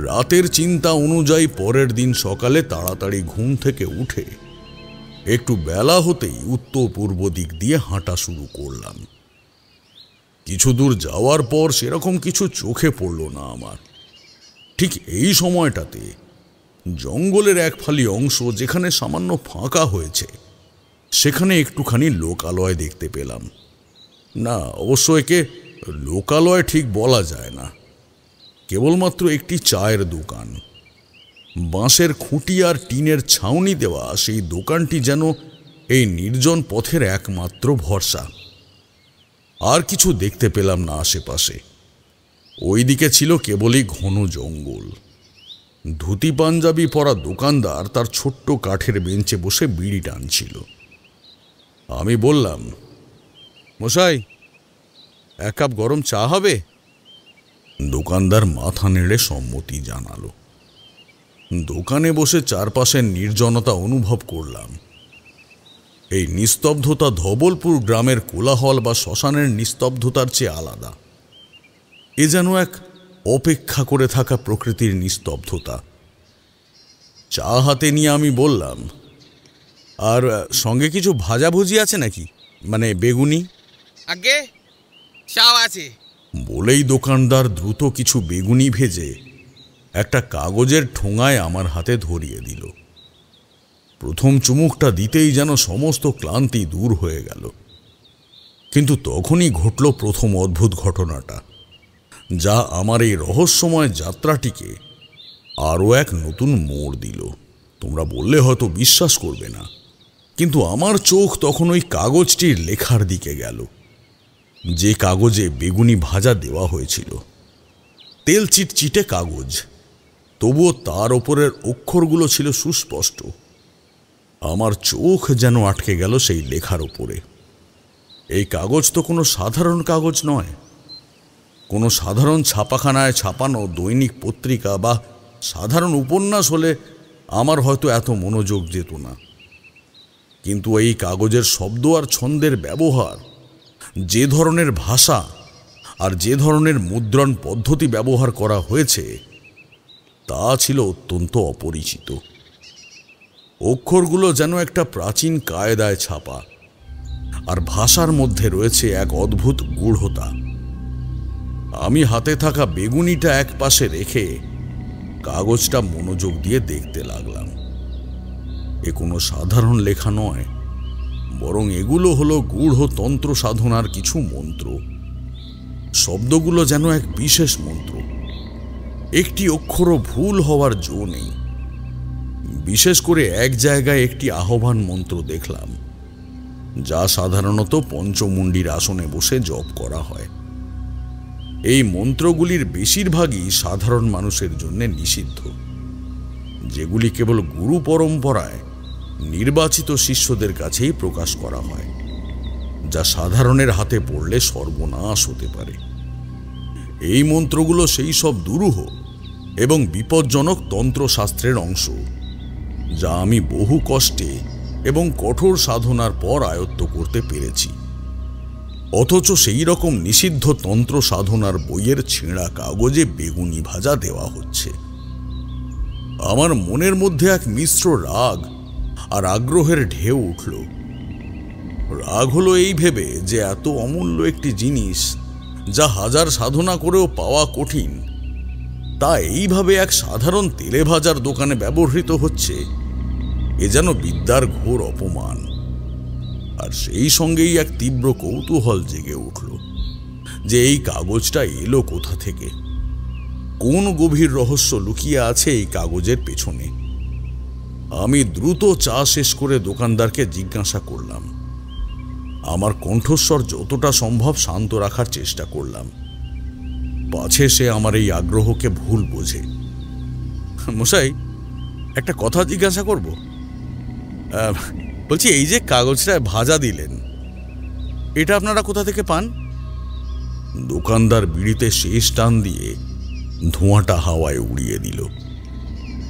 রাতের চিন্তা অনুযায়ী পরের দিন সকালে তাড়াতাড়ি ঘুম থেকে উঠে একটু বেলা হতেই উত্তর পূর্ব দিক দিয়ে হাঁটা শুরু করলাম। কিছু দূর যাওয়ার পর সেরকম কিছু চোখে পড়ল না আমার। ঠিক এই সময়টাতে জঙ্গলের এক ফালি অংশ যেখানে সামান্য ফাঁকা হয়েছে, সেখানে একটুখানি লোকালয় দেখতে পেলাম। না, অবশ্য একে লোকালয় ঠিক বলা যায় না, কেবলমাত্র একটি চায়ের দোকান। বাঁশের খুঁটি আর টিনের ছাউনি দেওয়া সেই দোকানটি যেন এই নির্জন পথের একমাত্র ভরসা। আর কিছু দেখতে পেলাম না আশেপাশে। ওইদিকে ছিল কেবলই ঘন জঙ্গল। ধুতি পাঞ্জাবি পরা দোকানদার তার ছোট্ট কাঠের বেঞ্চে বসে বিড়ি টানছিল। আমি বললাম, মশাই, 1 কাপ গরম চা হবে? দোকানদার মাথা নেড়ে সম্মতি জানালো। দোকানে বসে চারপাশের নির্জনতা অনুভব করলাম। এই নিস্তব্ধতা ধবলপুর গ্রামের কোলাহল বা শ্মশানের নিস্তব্ধতার চেয়ে আলাদা। এ যেন এক অপেক্ষা করে থাকা প্রকৃতির নিস্তব্ধতা। চা হাতে নিয়ে আমি বললাম, আর সঙ্গে কিছু ভাজাভুজি আছে নাকি, মানে বেগুনি? আগে চাও আছে বলেই দোকানদার দ্রুত কিছু বেগুনি ভেজে একটা কাগজের ঠোঙায় আমার হাতে ধরিয়ে দিল। প্রথম চুমুকটা দিতেই যেন সমস্ত ক্লান্তি দূর হয়ে গেল। কিন্তু তখনই ঘটল প্রথম অদ্ভুত ঘটনাটা, যা আমার এই রহস্যময় যাত্রাটিকে আরও এক নতুন মোড় দিল। তোমরা বললে হয়তো বিশ্বাস করবে না, কিন্তু আমার চোখ তখন ওই কাগজটির লেখার দিকে গেল, যে কাগজে বেগুনি ভাজা দেওয়া হয়েছিল। তেল চিটচিটে কাগজ, তবুও তার ওপরের অক্ষরগুলো ছিল সুস্পষ্ট। আমার চোখ যেন আটকে গেল সেই লেখার ওপরে। এই কাগজ তো কোনো সাধারণ কাগজ নয়। কোনো সাধারণ ছাপাখানায় ছাপানো দৈনিক পত্রিকা বা সাধারণ উপন্যাস হলে আমার হয়তো এত মনোযোগ যেত না। কিন্তু এই কাগজের শব্দ আর ছন্দের ব্যবহার, যে ধরনের ভাষা আর যে ধরনের মুদ্রণ পদ্ধতি ব্যবহার করা হয়েছে, তা ছিল অত্যন্ত অপরিচিত। অক্ষরগুলো যেন একটা প্রাচীন কায়দায় ছাপা, আর ভাষার মধ্যে রয়েছে এক অদ্ভুত গূঢ়তা। আমি হাতে থাকা বেগুনিটা এক পাশে রেখে কাগজটা মনোযোগ দিয়ে দেখতে লাগলাম। এ কোনো সাধারণ লেখা নয়, বরং এগুলো হলো গূঢ় তন্ত্র সাধনার কিছু মন্ত্র। শব্দগুলো যেন এক বিশেষ মন্ত্র, একটি অক্ষরও ভুল হওয়ার জো নেই। বিশেষ করে এক জায়গায় একটি আহ্বান মন্ত্র দেখলাম, যা সাধারণত পঞ্চমুণ্ডির আসনে বসে জপ করা হয়। এই মন্ত্রগুলির বেশিরভাগই সাধারণ মানুষের জন্য নিষিদ্ধ, যেগুলি কেবল গুরু পরম্পরায় নির্বাচিত শিষ্যদের কাছেই প্রকাশ করা হয়, যা সাধারণের হাতে পড়লে সর্বনাশ হতে পারে। এই মন্ত্রগুলো সেই সব দুরূহ এবং বিপজ্জনক তন্ত্রশাস্ত্রের অংশ, যা আমি বহু কষ্টে এবং কঠোর সাধনার পর আয়ত্ত করতে পেরেছি। অথচ সেই রকম নিষিদ্ধ তন্ত্র সাধনার বইয়ের ছেঁড়া কাগজে বেগুনি ভাজা দেওয়া হচ্ছে। আমার মনের মধ্যে এক মিশ্র রাগ আর আগ্রহের ঢেউ উঠল। রাগ হলো এই ভেবে যে এত অমূল্য একটি জিনিস, যা হাজার সাধনা করেও পাওয়া কঠিন, তা এইভাবে এক সাধারণ তেলে ভাজার দোকানে ব্যবহৃত হচ্ছে। এ যেন বিদ্যার ঘোর অপমান। আর সেই সঙ্গেই এক তীব্র কৌতূহল জেগে উঠল যে এই কাগজটা এলো কোথা থেকে, কোন গভীর রহস্য লুকিয়ে আছে এই কাগজের পেছনে। আমি দ্রুত চা শেষ করে দোকানদারকে জিজ্ঞাসা করলাম। আমার কণ্ঠস্বর যতটা সম্ভব শান্ত রাখার চেষ্টা করলাম, পাছে সে আমার এই আগ্রহকে ভুল বোঝে। মশাই, একটা কথা জিজ্ঞাসা করব? বলছি, এই যে কাগজটা ভাজা দিলেন, এটা আপনারা কোথা থেকে পান? দোকানদার বিড়িতে শেষ টান দিয়ে ধোঁয়াটা হাওয়ায় উড়িয়ে দিল।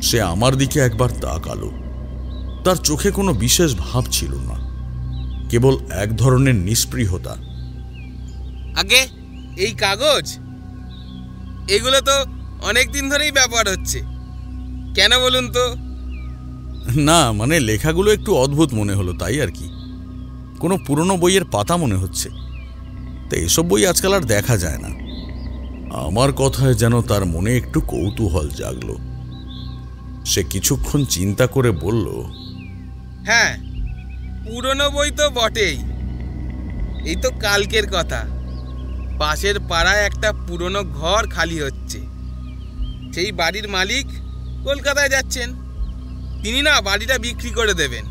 সে আমার দিকে একবার তাকালো। তার চোখে কোনো বিশেষ ভাব ছিল না, কেবল এক ধরনের নিস্পৃহতা। আগে এই কাগজ, এগুলো তো অনেক দিন ধরেই ব্যবহার হচ্ছে, কেন বলুন তো? না, মানে লেখাগুলো একটু অদ্ভুত মনে হলো, তাই আর কি। কোনো পুরনো বইয়ের পাতা মনে হচ্ছে। তা এসব বই আজকাল আর দেখা যায় না। আমার কথায় যেন তার মনে একটু কৌতূহল জাগলো। সে কিছুক্ষণ চিন্তা করে বলল, হ্যাঁ, পুরনো বই তো বটেই। এই তো কালকের কথা, পাশের পাড়ায় একটা পুরনো ঘর খালি হচ্ছে। সেই বাড়ির মালিক কলকাতায় যাচ্ছেন। তিনি না বাড়িটা বিক্রি করে দেবেন।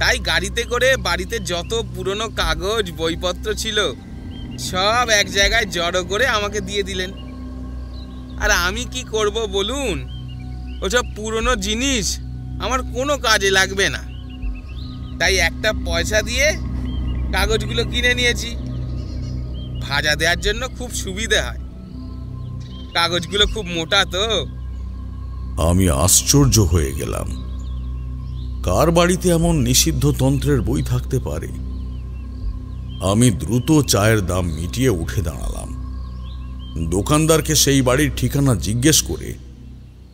তাই গাড়িতে করে বাড়িতে যত পুরনো কাগজ বইপত্র ছিল সব এক জায়গায় জড়ো করে আমাকে দিয়ে দিলেন। আর আমি কি করব বলুন? ওসব পুরনো জিনিস আমার কোনো কাজে লাগবে না। তাই একটা পয়সা দিয়ে কাগজগুলো কিনে নিয়েছি। ভাজা দেওয়ার জন্য খুব সুবিধে হয়। কাগজগুলো খুব মোটা তো। আমি আশ্চর্য হয়ে গেলাম। কার বাড়িতে এমন নিষিদ্ধ তন্ত্রের বই থাকতে পারে? আমি দ্রুত চায়ের দাম মিটিয়ে উঠে দাঁড়ালাম। দোকানদারকে সেই বাড়ির ঠিকানা জিজ্ঞেস করে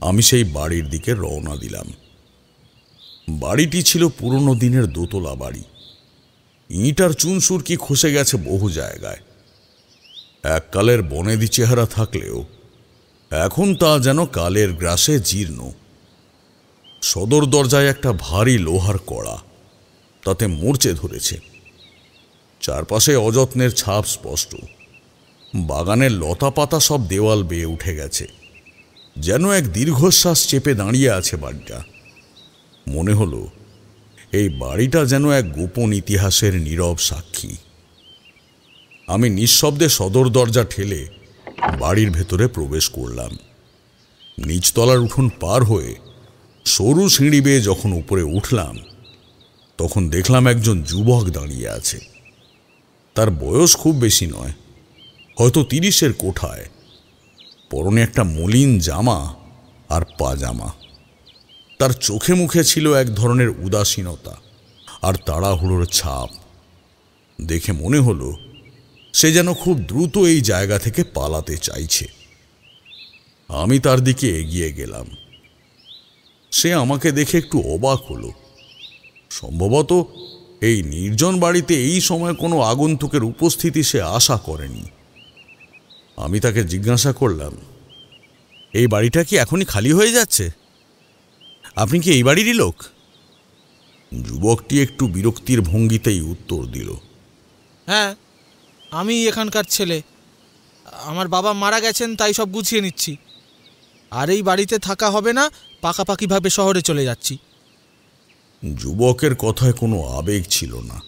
আমি সেই বাড়ির দিকে রওনা দিলাম। বাড়িটি ছিল পুরনো দিনের দোতলা বাড়ি। ইঁটার চুনসুরকি খসে গেছে বহু জায়গায়। এককালের বনেদি চেহারা থাকলেও এখন তা যেন কালের গ্রাসে জীর্ণ। সদর দরজায় একটা ভারী লোহার কড়া, তাতে মরচে ধরেছে। চারপাশে অযত্নের ছাপ স্পষ্ট। বাগানের লতা পাতা সব দেওয়াল বেয়ে উঠে গেছে। যেন এক দীর্ঘশ্বাস চেপে দাঁড়িয়ে আছে বাড়িটা। মনে হলো এই বাড়িটা যেন এক গোপন ইতিহাসের নীরব সাক্ষী। আমি নিঃশব্দে সদর দরজা ঠেলে বাড়ির ভেতরে প্রবেশ করলাম। নিচতলার উঠোন পার হয়ে সরু সিঁড়ি বেয়ে যখন উপরে উঠলাম, তখন দেখলাম একজন যুবক দাঁড়িয়ে আছে। তার বয়স খুব বেশি নয়, হয়তো 30-এর কোঠায়। পরনে একটা মলিন জামা আর পাজামা। তার চোখে মুখে ছিল এক ধরনের উদাসীনতা আর তাড়াহুড়োর ছাপ। দেখে মনে হলো সে যেন খুব দ্রুত এই জায়গা থেকে পালাতে চাইছে। আমি তার দিকে এগিয়ে গেলাম। সে আমাকে দেখে একটু অবাক হলো। সম্ভবত এই নির্জন বাড়িতে এই সময় কোনো আগন্তুকের উপস্থিতি সে আশা করেনি। আমি তাকে জিজ্ঞাসা করলাম, এই বাড়িটা কি এখনই খালি হয়ে যাচ্ছে? আপনি কি এই বাড়িরই লোক? যুবকটি একটু বিরক্তির ভঙ্গিতেই উত্তর দিল, হ্যাঁ, আমি এখানকার ছেলে। আমার বাবা মারা গেছেন, তাই সব গুছিয়ে নিচ্ছি। আর এই বাড়িতে থাকা হবে না, পাকাপাকিভাবে শহরে চলে যাচ্ছি। যুবকের কথায় কোনো আবেগ ছিল না,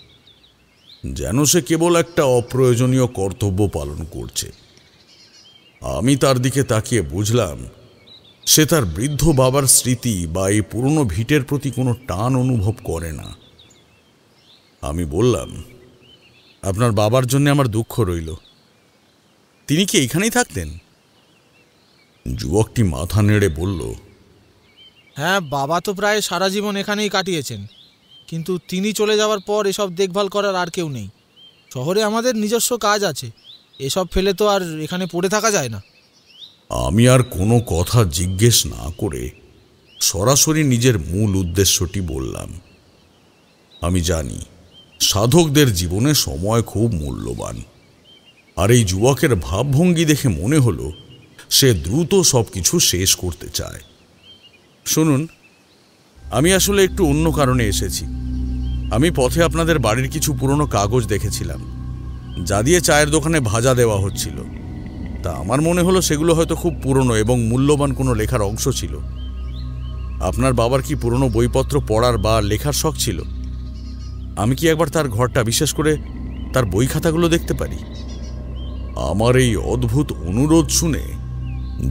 যেন সে কেবল একটা অপ্রয়োজনীয় কর্তব্য পালন করছে। আমি তার দিকে তাকিয়ে বুঝলাম সে তার বৃদ্ধ বাবার স্মৃতি বা এই পুরনো ভিটের প্রতি কোনো টান অনুভব করে না। আমি বললাম, আপনার বাবার জন্য আমার দুঃখ রইল। তিনি কি এইখানেই থাকতেন? যুবকটি মাথা নেড়ে বলল, হ্যাঁ, বাবা তো প্রায় সারা জীবন এখানেই কাটিয়েছেন, কিন্তু তিনি চলে যাওয়ার পর এসব দেখভাল করার আর কেউ নেই। শহরে আমাদের নিজস্ব কাজ আছে, এসব ফেলে তো আর এখানে পড়ে থাকা যায় না। আমি আর কোনো কথা জিজ্ঞেস না করে সরাসরি নিজের মূল উদ্দেশ্যটি বললাম। আমি জানি সাধকদের জীবনে সময় খুব মূল্যবান, আর এই যুবকের ভাবভঙ্গি দেখে মনে হলো সে দ্রুত সবকিছু শেষ করতে চায়। শুনুন, আমি আসলে একটু অন্য কারণে এসেছি। আমি পথে আপনাদের বাড়ির কিছু পুরনো কাগজ দেখেছিলাম, যা দিয়ে চায়ের দোকানে ভাজা দেওয়া হচ্ছিল। তা আমার মনে হলো সেগুলো হয়তো খুব পুরনো এবং মূল্যবান কোনো লেখার অংশ ছিল। আপনার বাবার কি পুরনো বইপত্র পড়ার বা লেখার শখ ছিল? আমি কি একবার তার ঘরটা, বিশেষ করে তার বই খাতাগুলো দেখতে পারি? আমার এই অদ্ভুত অনুরোধ শুনে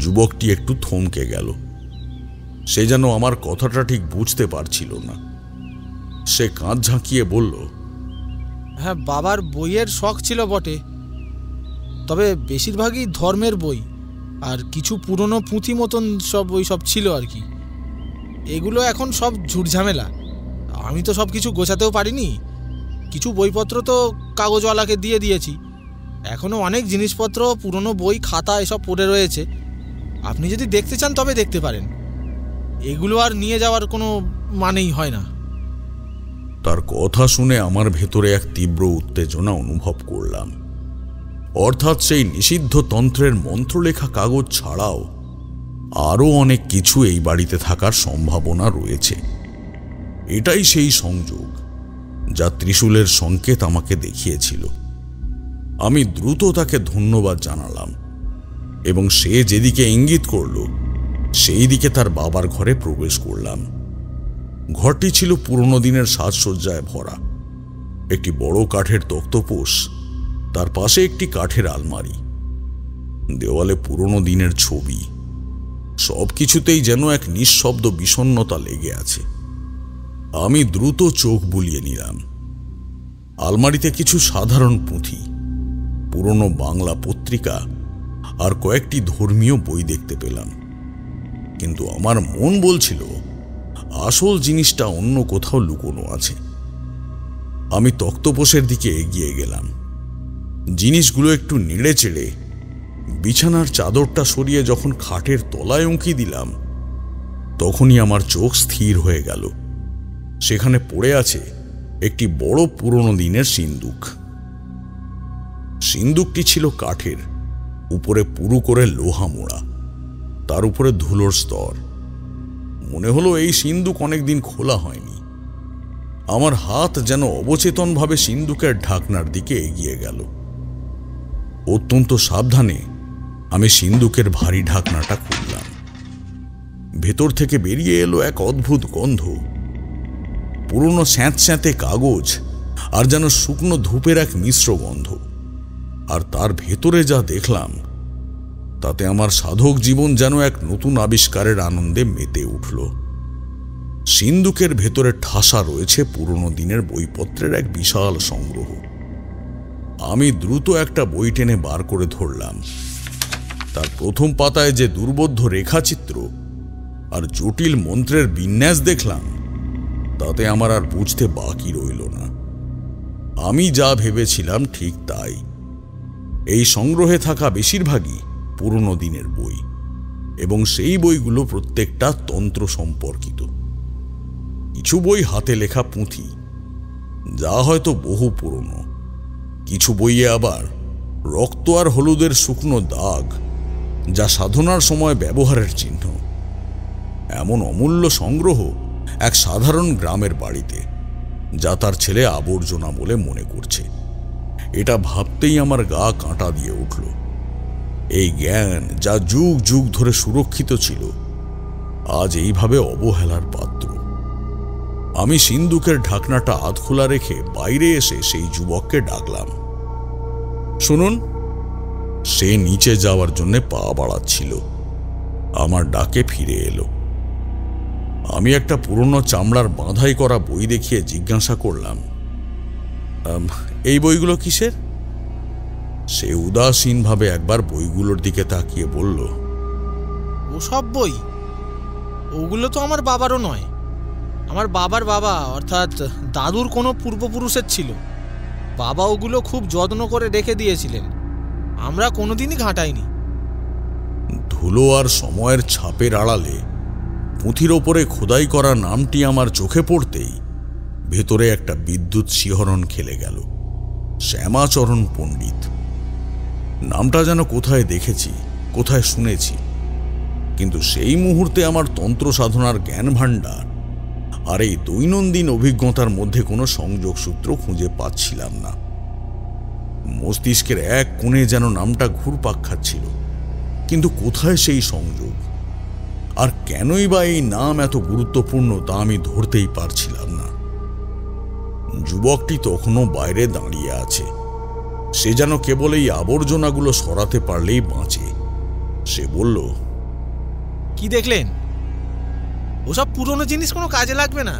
যুবকটি একটু থমকে গেল। সে যেন আমার কথাটা ঠিক বুঝতে পারছিল না। সে কাঁধ ঝাঁকিয়ে বলল, হ্যাঁ, বাবার বইয়ের শখ ছিল বটে, তবে বেশিরভাগই ধর্মের বই, আর কিছু পুরনো পুঁথি মতন সব বই সব ছিল আর কি। এগুলো এখন সব ঝুটঝামেলা, আমি তো সব কিছু গোছাতেও পারিনি। কিছু বইপত্র তো কাগজওয়ালাকে দিয়ে দিয়েছি। এখনও অনেক জিনিসপত্র, পুরনো বই, খাতা এসব পড়ে রয়েছে। আপনি যদি দেখতে চান তবে দেখতে পারেন। এগুলো আর নিয়ে যাওয়ার কোনো মানেই হয় না। তার কথা শুনে আমার ভেতরে এক তীব্র উত্তেজনা অনুভব করলাম। অর্থাৎ সেই নিষিদ্ধ তন্ত্রের মন্ত্রলেখা কাগজ ছাড়াও আরও অনেক কিছু এই বাড়িতে থাকার সম্ভাবনা রয়েছে। এটাই সেই সংযোগ যা ত্রিশূলের সংকেত আমাকে দেখিয়েছিল। আমি দ্রুত তাকে ধন্যবাদ জানালাম এবং সে যেদিকে ইঙ্গিত করল সেই দিকে তার বাবার ঘরে প্রবেশ করলাম। ঘরটি ছিল পুরনো দিনের সাজসজ্জায় ভরা। একটি বড় কাঠের তক্তপোষ, তার পাশে একটি কাঠের আলমারি, দেওয়ালে পুরনো দিনের ছবি। সবকিছুতেই যেন এক নিঃশব্দ বিষণ্ণতা লেগে আছে। আমি দ্রুত চোখ বুলিয়ে নিলাম। আলমারিতে কিছু সাধারণ পুঁথি, পুরনো বাংলা পত্রিকা আর কয়েকটি ধর্মীয় বই দেখতে পেলাম, কিন্তু আমার মন বলছিল আসল জিনিসটা অন্য কোথাও লুকোনো আছে। আমি তক্তপোষের দিকে এগিয়ে গেলাম। জিনিসগুলো একটু নেড়ে চেড়ে বিছানার চাদরটা সরিয়ে যখন খাটের তলায় উঁকি দিলাম, তখনই আমার চোখ স্থির হয়ে গেল। সেখানে পড়ে আছে একটি বড় পুরনো দিনের সিন্দুক। সিন্দুকটি ছিল কাঠের, উপরে পুরু করে লোহা মোড়া, তার উপরে ধুলোর স্তর। মনে হলো এই সিন্দুক অনেকদিন খোলা হয়নি। আমার হাত যেন অবচেতনভাবে সিন্দুকের ঢাকনার দিকে এগিয়ে গেল। অত্যন্ত সাবধানে আমি সিন্দুকের ভারী ঢাকনাটা খুললাম। ভেতর থেকে বেরিয়ে এলো এক অদ্ভুত গন্ধ, পুরনো স্যাঁতস্যাঁতে কাগজ আর যেন শুকনো ধূপের এক মিশ্র গন্ধ। আর তার ভেতরে যা দেখলাম তাতে আমার সাধক জীবন যেন এক নতুন আবিষ্কারের আনন্দে মেতে উঠল। সিন্দুকের ভেতরে ঠাসা রয়েছে পুরনো দিনের বইপত্রের এক বিশাল সংগ্রহ। আমি দ্রুত একটা বই টেনে বার করে ধরলাম। তার প্রথম পাতায় যে দুর্বোধ্য রেখাচিত্র আর জটিল মন্ত্রের বিন্যাস দেখলাম, তাতে আমার আর বুঝতে বাকি রইল না। আমি যা ভেবেছিলাম ঠিক তাই। এই সংগ্রহে থাকা বেশিরভাগই পুরনো দিনের বই, এবং সেই বইগুলো প্রত্যেকটা তন্ত্র সম্পর্কিত। কিছু বই হাতে লেখা পুঁথি, যা হয়তো বহু পুরনো। কিছু বইয়ে আবার রক্ত আর হলুদের শুকনো দাগ, যা সাধনার সময় ব্যবহারের চিহ্ন। এমন অমূল্য সংগ্রহ এক সাধারণ গ্রামের বাড়িতে, যা তার ছেলে আবর্জনা বলে মনে করছে। এটা ভাবতেই আমার গা কাঁটা দিয়ে উঠল। এই জ্ঞান, যা যুগ যুগ ধরে সুরক্ষিত ছিল, আজ এইভাবে অবহেলার পাত্র। আমি সিন্দুকের ঢাকনাটা আধখোলা রেখে বাইরে এসে সেই যুবককে ডাকলাম। শুনুন। সে নিচে যাওয়ার জন্য পা বাড়াচ্ছিল। আমার ডাকে ফিরে এলো। আমি একটা পুরনো চামড়ার বাঁধাই করা বই দেখিয়ে জিজ্ঞাসা করলাম, এই বইগুলো কিসের? সে উদাসীনভাবে একবার বইগুলোর দিকে তাকিয়ে বলল, ওসব বই, ওগুলো তো আমার বাবারও নয়। আমার বাবার বাবা অর্থাৎ দাদুর কোনো পূর্বপুরুষের ছিল। বাবা ওগুলো খুব যত্ন করে রেখে দিয়েছিলেন, আমরা কোনোদিনই ঘাঁটাইনি। ধুলো আর সময়ের ছাপের আড়ালে পুঁথির ওপরে খোদাই করা নামটি আমার চোখে পড়তেই ভেতরে একটা বিদ্যুৎ শিহরণ খেলে গেল। শ্যামাচরণ পণ্ডিত। নামটা যেন কোথায় দেখেছি, কোথায় শুনেছি, কিন্তু সেই মুহূর্তে আমার তন্ত্র সাধনার জ্ঞান ভাণ্ডার আর এই দৈনন্দিন অভিজ্ঞতার মধ্যে কোনো সংযোগ সূত্র খুঁজে পাচ্ছিলাম না। মস্তিষ্কের এক কোণে যেন নামটা ঘুরপাক খাচ্ছিল, কিন্তু কোথায় সেই সংযোগ? আর কেনই বা এই নাম এত গুরুত্বপূর্ণ তা আমি ধরতেই পারছিলাম না। যুবকটি তখনও বাইরে দাঁড়িয়ে আছে। সে যেন কেবল এই আবর্জনাগুলো সরাতে পারলেই বাঁচে। সে বলল, কি দেখলেন? ওসব পুরনো জিনিস কোনো কাজে লাগবে না,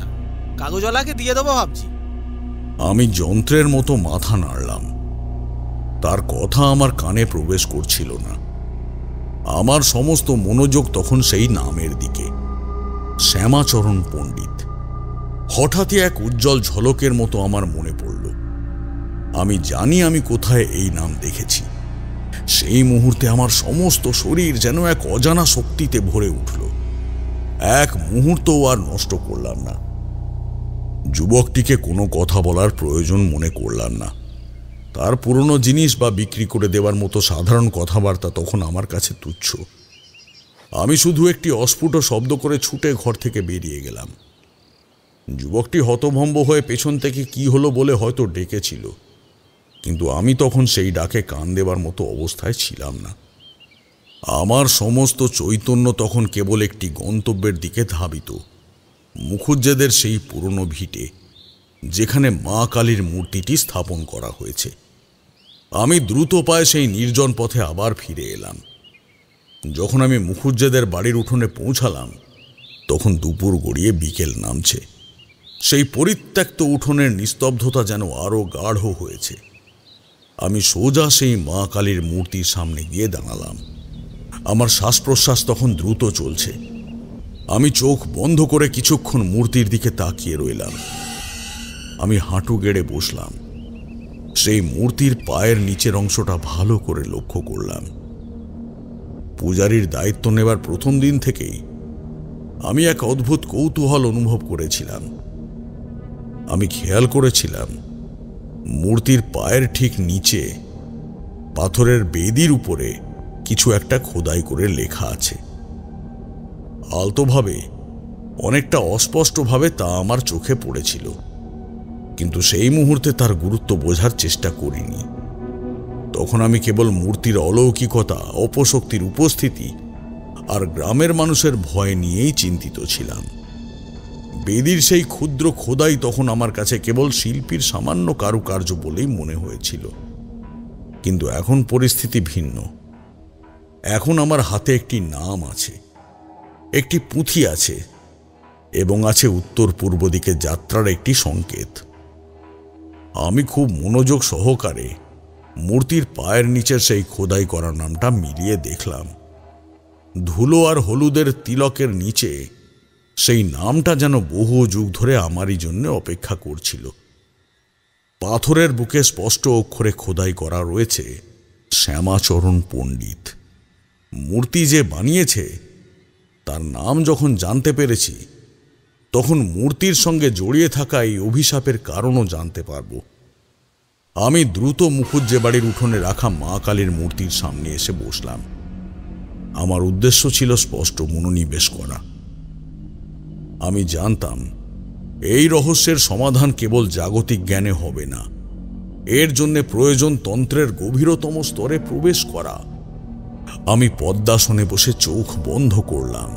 কাগজওয়ালাকে দিয়ে দেবো ভাবছি। আমি যন্ত্রের মতো মাথা নাড়লাম। তার কথা আমার কানে প্রবেশ করছিল না। আমার সমস্ত মনোযোগ তখন সেই নামের দিকে, শ্যামাচরণ পণ্ডিত। হঠাৎই এক উজ্জ্বল ঝলকের মতো আমার মনে পড়ল। আমি জানি আমি কোথায় এই নাম দেখেছি। সেই মুহূর্তে আমার সমস্ত শরীর যেন এক অজানা শক্তিতে ভরে উঠল। এক মুহূর্তও আর নষ্ট করলাম না। যুবকটিকে কোনো কথা বলার প্রয়োজন মনে করলাম না। তার পুরনো জিনিস বা বিক্রি করে দেওয়ার মতো সাধারণ কথাবার্তা তখন আমার কাছে তুচ্ছ। আমি শুধু একটি অস্ফুট শব্দ করে ছুটে ঘর থেকে বেরিয়ে গেলাম। যুবকটি হতভম্ব হয়ে পেছন থেকে কি হলো বলে হয়তো ডেকেছিল, কিন্তু আমি তখন সেই ডাকে কান দেবার মতো অবস্থায় ছিলাম না। আমার সমস্ত চৈতন্য তখন কেবল একটি গন্তব্যের দিকে ধাবিত, মুখুজ্জেদের সেই পুরনো ভিটে, যেখানে মা কালীর মূর্তিটি স্থাপন করা হয়েছে। আমি দ্রুত পায়ে সেই নির্জন পথে আবার ফিরে এলাম। যখন আমি মুখুজ্জেদের বাড়ির উঠোনে পৌঁছালাম, তখন দুপুর গড়িয়ে বিকেল নামছে। সেই পরিত্যক্ত উঠোনের নিস্তব্ধতা যেন আরো গাঢ় হয়েছে। আমি সোজা সেই মা কালীর মূর্তির সামনে গিয়ে দাঁড়ালাম। আমার শ্বাস প্রশ্বাস তখন দ্রুত চলছে। আমি চোখ বন্ধ করে কিছুক্ষণ মূর্তির দিকে তাকিয়ে রইলাম। আমি হাঁটু গেড়ে বসলাম। সেই মূর্তির পায়ের নিচের অংশটা ভালো করে লক্ষ্য করলাম। পূজারীর দায়িত্ব নেবার প্রথম দিন থেকেই আমি এক অদ্ভুত কৌতূহল অনুভব করেছিলাম। আমি খেয়াল করেছিলাম মূর্তির পায়ের ঠিক নিচে পাথরের বেদির উপরে কিছু একটা খোদাই করে লেখা আছে। আলতোভাবে, অনেকটা অস্পষ্টভাবে তা আমার চোখে পড়েছিল, কিন্তু সেই মুহূর্তে তার গুরুত্ব বোঝার চেষ্টা করিনি। তখন আমি কেবল মূর্তির অলৌকিকতা, অপশক্তির উপস্থিতি আর গ্রামের মানুষের ভয় নিয়েই চিন্তিত ছিলাম। বেদির সেই ক্ষুদ্র খোদাই তখন আমার কাছে কেবল শিল্পীর সামান্য কারুকার্য বলেই মনে হয়েছিল। কিন্তু এখন পরিস্থিতি ভিন্ন। এখন আমার হাতে একটি নাম আছে, একটি পুঁথি আছে, এবং আছে উত্তর পূর্ব দিকে যাত্রার একটি সংকেত। আমি খুব মনোযোগ সহকারে মূর্তির পায়ের নিচের সেই খোদাই করা নামটা মিলিয়ে দেখলাম। ধুলো আর হলুদের তিলকের নিচে সেই নামটা যেন বহু যুগ ধরে আমারই জন্য অপেক্ষা করছিল। পাথরের বুকে স্পষ্ট অক্ষরে খোদাই করা রয়েছে, শ্যামাচরণ পণ্ডিত। মূর্তি যে বানিয়েছে তার নাম যখন জানতে পেরেছি, তখন মূর্তির সঙ্গে জড়িয়ে থাকা এই অভিশাপের কারণও জানতে পারব। আমি দ্রুত মুখুজ্জে বাড়ির উঠোনে রাখা মা কালীর মূর্তির সামনে এসে বসলাম। আমার উদ্দেশ্য ছিল স্পষ্ট মনোনিবেশ করা। আমি জানতাম এই রহস্যের সমাধান কেবল জাগতিক জ্ঞানে হবে না, এর জন্য প্রয়োজন তন্ত্রের গভীরতম স্তরে প্রবেশ করা। আমি পদ্মাসনে বসে চোখ বন্ধ করলাম,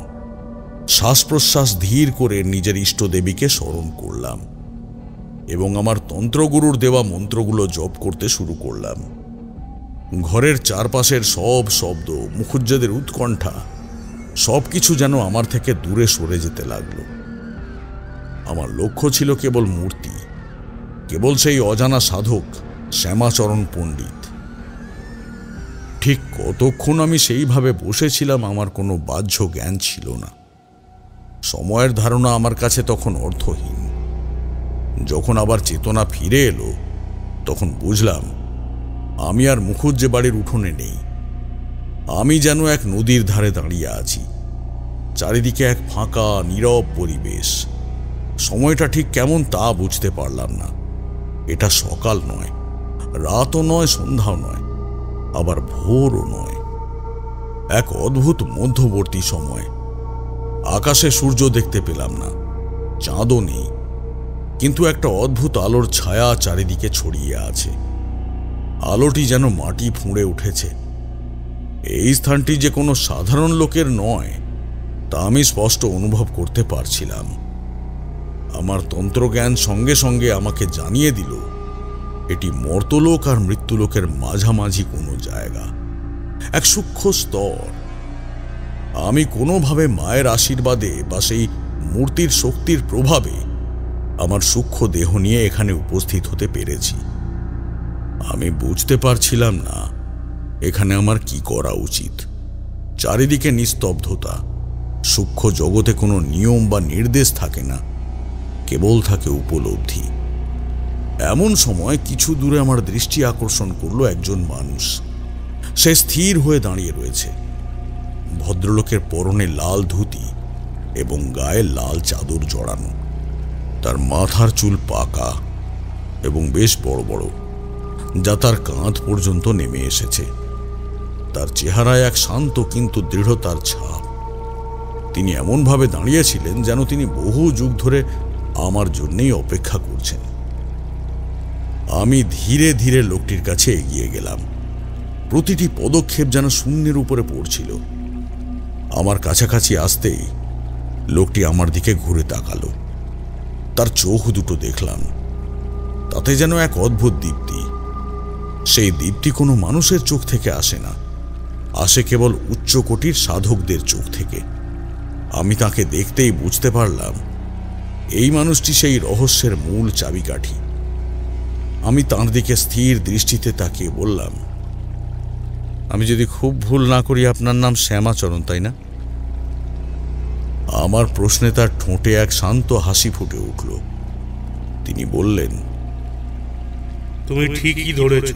শ্বাস প্রশ্বাস ধীর করে নিজের ইষ্টদেবীকে স্মরণ করলাম এবং আমার তন্ত্রগুরুর দেওয়া মন্ত্রগুলো জপ করতে শুরু করলাম। ঘরের চারপাশের সব শব্দ, মুখুজ্জেদের উৎকণ্ঠা, সবকিছু যেন আমার থেকে দূরে সরে যেতে লাগলো। আমার লক্ষ্য ছিল কেবল মূর্তি, কেবল সেই অজানা সাধক শ্যামাচরণ পণ্ডিত। ঠিক কতক্ষণ আমি সেইভাবে বসেছিলাম আমার কোনো বাহ্য জ্ঞান ছিল না। সময়ের ধারণা আমার কাছে তখন অর্থহীন। যখন আবার চেতনা ফিরে এলো তখন বুঝলাম আমি আর মুখুজ্জে বাড়ির উঠোনে নেই। আমি যেন এক নদীর ধারে দাঁড়িয়ে আছি। চারিদিকে এক ফাঁকা নীরব পরিবেশ। সময়টা ঠিক কেমন তা বুঝতে পারলাম না। এটা সকাল নয়, রাতও নয়, সন্ধ্যাও নয়, আবার ভোরও নয়। এক অদ্ভুত মধ্যবর্তী সময়। আকাশে সূর্য দেখতে পেলাম না, চাঁদও নেই, কিন্তু একটা অদ্ভুত আলোর ছায়া চারিদিকে ছড়িয়ে আছে। আলোটি যেন মাটি ফুঁড়ে উঠেছে। এই স্থানটি যে কোনো সাধারণ লোকের নয় তা আমি স্পষ্ট অনুভব করতে পারছিলাম। আমার তন্ত্রজ্ঞান সঙ্গে সঙ্গে আমাকে জানিয়ে দিল এটি মর্তলোক আর মৃত্যুলোকের মাঝামাঝি কোনো জায়গা, এক সূক্ষ্ম স্তর। আমি কোনোভাবে মায়ের আশীর্বাদে বা সেই মূর্তির শক্তির প্রভাবে আমার সূক্ষ্ম দেহ নিয়ে এখানে উপস্থিত হতে পেরেছি। আমি বুঝতে পারছিলাম না এখানে আমার কি করা উচিত। চারিদিকে নিস্তব্ধতা। সূক্ষ্ম জগতে কোনো নিয়ম বা নির্দেশ থাকে না, কেবল থাকে উপলব্ধি। এমন সময় কিছু দূরে আমার দৃষ্টি আকর্ষণ করলো একজন মানুষ। সে স্থির হয়ে দাঁড়িয়ে রয়েছে। ভদ্রলোকের পরনে লাল ধুতি এবং গায়ে লাল চাদর জড়ানো। তার মাথার চুল পাকা এবং বেশ বড় বড়, যা তার কাঁধ পর্যন্ত নেমে এসেছে। তার চেহারায় এক শান্ত কিন্তু দৃঢ়তার ছাপ। তিনি এমনভাবে দাঁড়িয়েছিলেন যেন তিনি বহু যুগ ধরে আমার জন্যই অপেক্ষা করছেন। আমি ধীরে ধীরে লোকটির কাছে এগিয়ে গেলাম। প্রতিটি পদক্ষেপ যেন শূন্যের উপরে পড়ছিল। আমার কাছাকাছি আসতেই লোকটি আমার দিকে ঘুরে তাকালো। তার চোখ দুটো দেখলাম, তাতে যেন এক অদ্ভুত দীপ্তি। সেই দীপ্তি কোনো মানুষের চোখ থেকে আসে না, আসে কেবল উচ্চকোটির সাধকদের চোখ থেকে। আমি তাকে দেখতেই বুঝতে পারলাম এই মানুষটি সেই রহস্যের মূল চাবিকাঠি। আমি তাঁর দিকে স্থির দৃষ্টিতে তাকিয়ে বললাম, আমি যদি খুব ভুল না করি আপনার নাম শ্যামাচরণ, তাই না? আমার প্রশ্নে তার ঠোঁটে এক শান্ত হাসি ফুটে উঠল। তিনি বললেন, তুমি ঠিকই ধরেছ,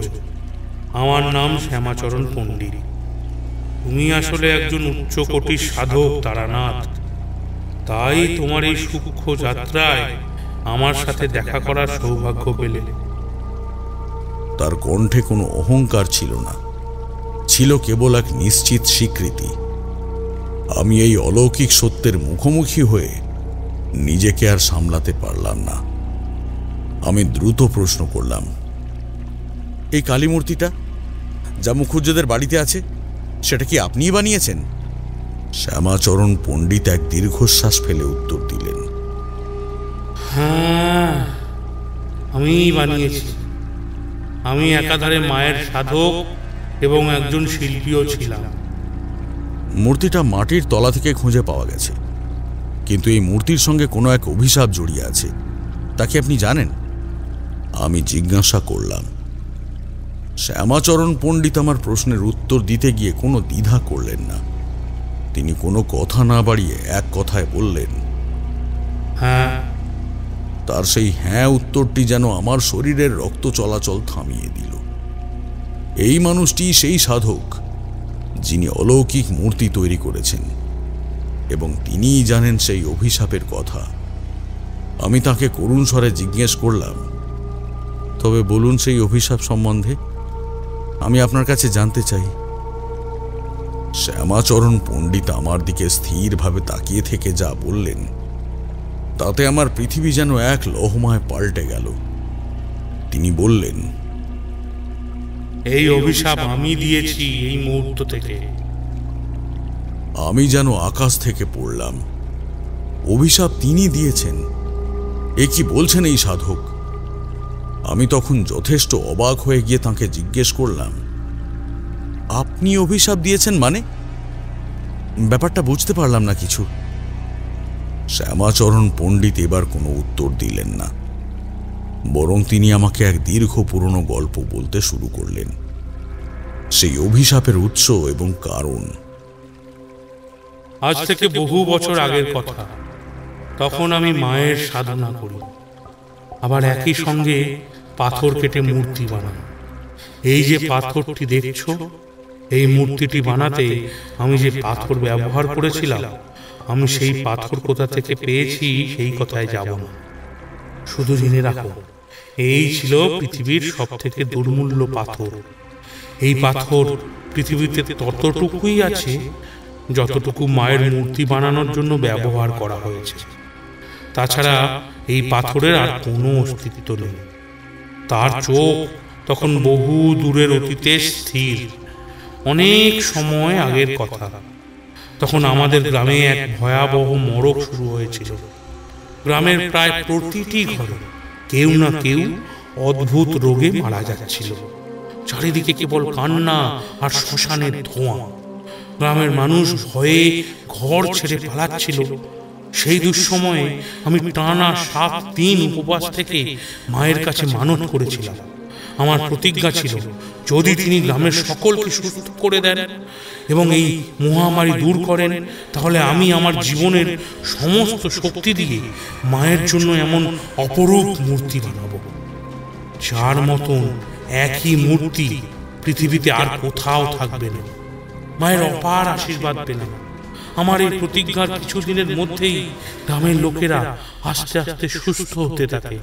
আমার নাম শ্যামাচরণ পণ্ডিত। তুমি আসলে একজন উচ্চকোটির সাধক তারানাথ। তাই তোমার এই সূক্ষ্ম যাত্রায় আমার সাথে দেখা করার সৌভাগ্য পেলে। তার কণ্ঠে কোনো অহংকার ছিল না, ছিল কেবল এক নিশ্চিত স্বীকৃতি। আমি এই অলৌকিক সত্যের মুখোমুখি হয়ে নিজেকে আর সামলাতে পারলাম না। আমি দ্রুত প্রশ্ন করলাম, এই কালী মূর্তিটা যা মুখুজ্জেদের বাড়িতে আছে, সেটা কি আপনিই বানিয়েছেন? শ্যামাচরণ পণ্ডিত এক দীর্ঘশ্বাস ফেলে উত্তর দিলেন, হ্যাঁ, আমিই বানিয়েছি। আমি একাধারে মায়ের সাধক এবং একজন শিল্পীও ছিলাম। মূর্তিটা মাটির তলা থেকে খুঁজে পাওয়া গেছে, কিন্তু এই মূর্তির সঙ্গে কোনো এক অভিশাপ জড়িয়ে আছে। তা কি আপনি জানেন? আমি জিজ্ঞাসা করলাম। শ্যামাচরণ পণ্ডিত আমার প্রশ্নের উত্তর দিতে গিয়ে কোনো দ্বিধা করলেন না। তিনি কোনো কথা না বাড়িয়ে এক কথায় বললেন, হ্যাঁ। তার সেই হ্যাঁ উত্তরটি যেন আমার শরীরের রক্ত চলাচল থামিয়ে দিল। এই মানুষটি সেই সাধক যিনি অলৌকিক মূর্তি তৈরি করেছেন, এবং তিনিই জানেন সেই অভিশাপের কথা। আমি তাকে করুণ স্বরে জিজ্ঞেস করলাম, তো তবে বলুন সেই অভিশাপ সম্বন্ধে, আমি আপনার কাছে জানতে চাই। শ্যামাচরণ পণ্ডিত আমার দিকে স্থিরভাবে তাকিয়ে থেকে যা বললেন, তাতে আমার পৃথিবী যেন এক লহমায় পাল্টে গেল। তিনি বললেন, এই অভিশাপ আমি দিয়েছি এই মুহূর্ত থেকে। আমি যেন আকাশ থেকে পড়লাম। অভিশাপ তিনি দিয়েছেন, এ কি বলছেন এই সাধক? আমি তখন যথেষ্ট অবাক হয়ে গিয়ে তাঁকে জিজ্ঞেস করলাম, আপনি অভিশাপ দিয়েছেন মানে? ব্যাপারটা বুঝতে পারলাম না কিছু। শ্যামাচরণ পণ্ডিত এবার কোনো উত্তর দিলেন না, বরং তিনি আমাকে এক দীর্ঘ পুরনো গল্প বলতে শুরু করলেন, সেই অভিশাপের উৎস এবং কারণ। আজ থেকে বহু বছর আগের কথা। তখন আমি মায়ের সাধনা করি, আবার একই সঙ্গে পাথর কেটে মূর্তি বানাই। এই যে পাথরটি দেখছো, এই মূর্তিটি বানাতে আমি যে পাথর ব্যবহার করেছিলাম, আমি সেই পাথর কোথা থেকে পেয়েছি সেই কথায় যাব না। শুধু জেনে রাখো, এই ছিল পৃথিবীর সব থেকে দুর্মূল্য পাথর। এই পাথর পৃথিবীতে ততটুকুই আছে যতটুকু মায়ের মূর্তি বানানোর জন্য ব্যবহার করা হয়েছে। তাছাড়া এই পাথরের আর কোনো অস্তিত্ব নেই। তার চোখ তখন বহু দূরের অতীতে স্থির। অনেক সময় আগের কথা। তখন আমাদের গ্রামে এক ভয়াবহ মরক শুরু হয়েছিল। গ্রামের প্রায় প্রতিটি ঘরে কেউ না কেউ অদ্ভুত রোগে মারা যাচ্ছিল। চারিদিকে কেবল কান্না আর শ্মশানের ধোঁয়া। গ্রামের মানুষ ভয়ে ঘর ছেড়ে পালাচ্ছিল। সেই দুঃসময়ে আমি টানা 7 দিন উপবাস থেকে মায়ের কাছে মানত করেছিলাম। আমার প্রতিজ্ঞা ছিল, যদি তিনি গ্রামের সকলকে সুস্থ করে দেন এবং এই মহামারী দূর করেন, তাহলে আমি আমার জীবনের সমস্ত শক্তি দিয়ে মায়ের জন্য এমন অপরূপ মূর্তি বানাবো, যার মতন একই মূর্তি পৃথিবীতে আর কোথাও থাকবে না। মায়ের অপার আশীর্বাদ পেলাম। আমার এই প্রতিজ্ঞার কিছুদিনের মধ্যেই গ্রামের লোকেরা আস্তে আস্তে সুস্থ হতে থাকে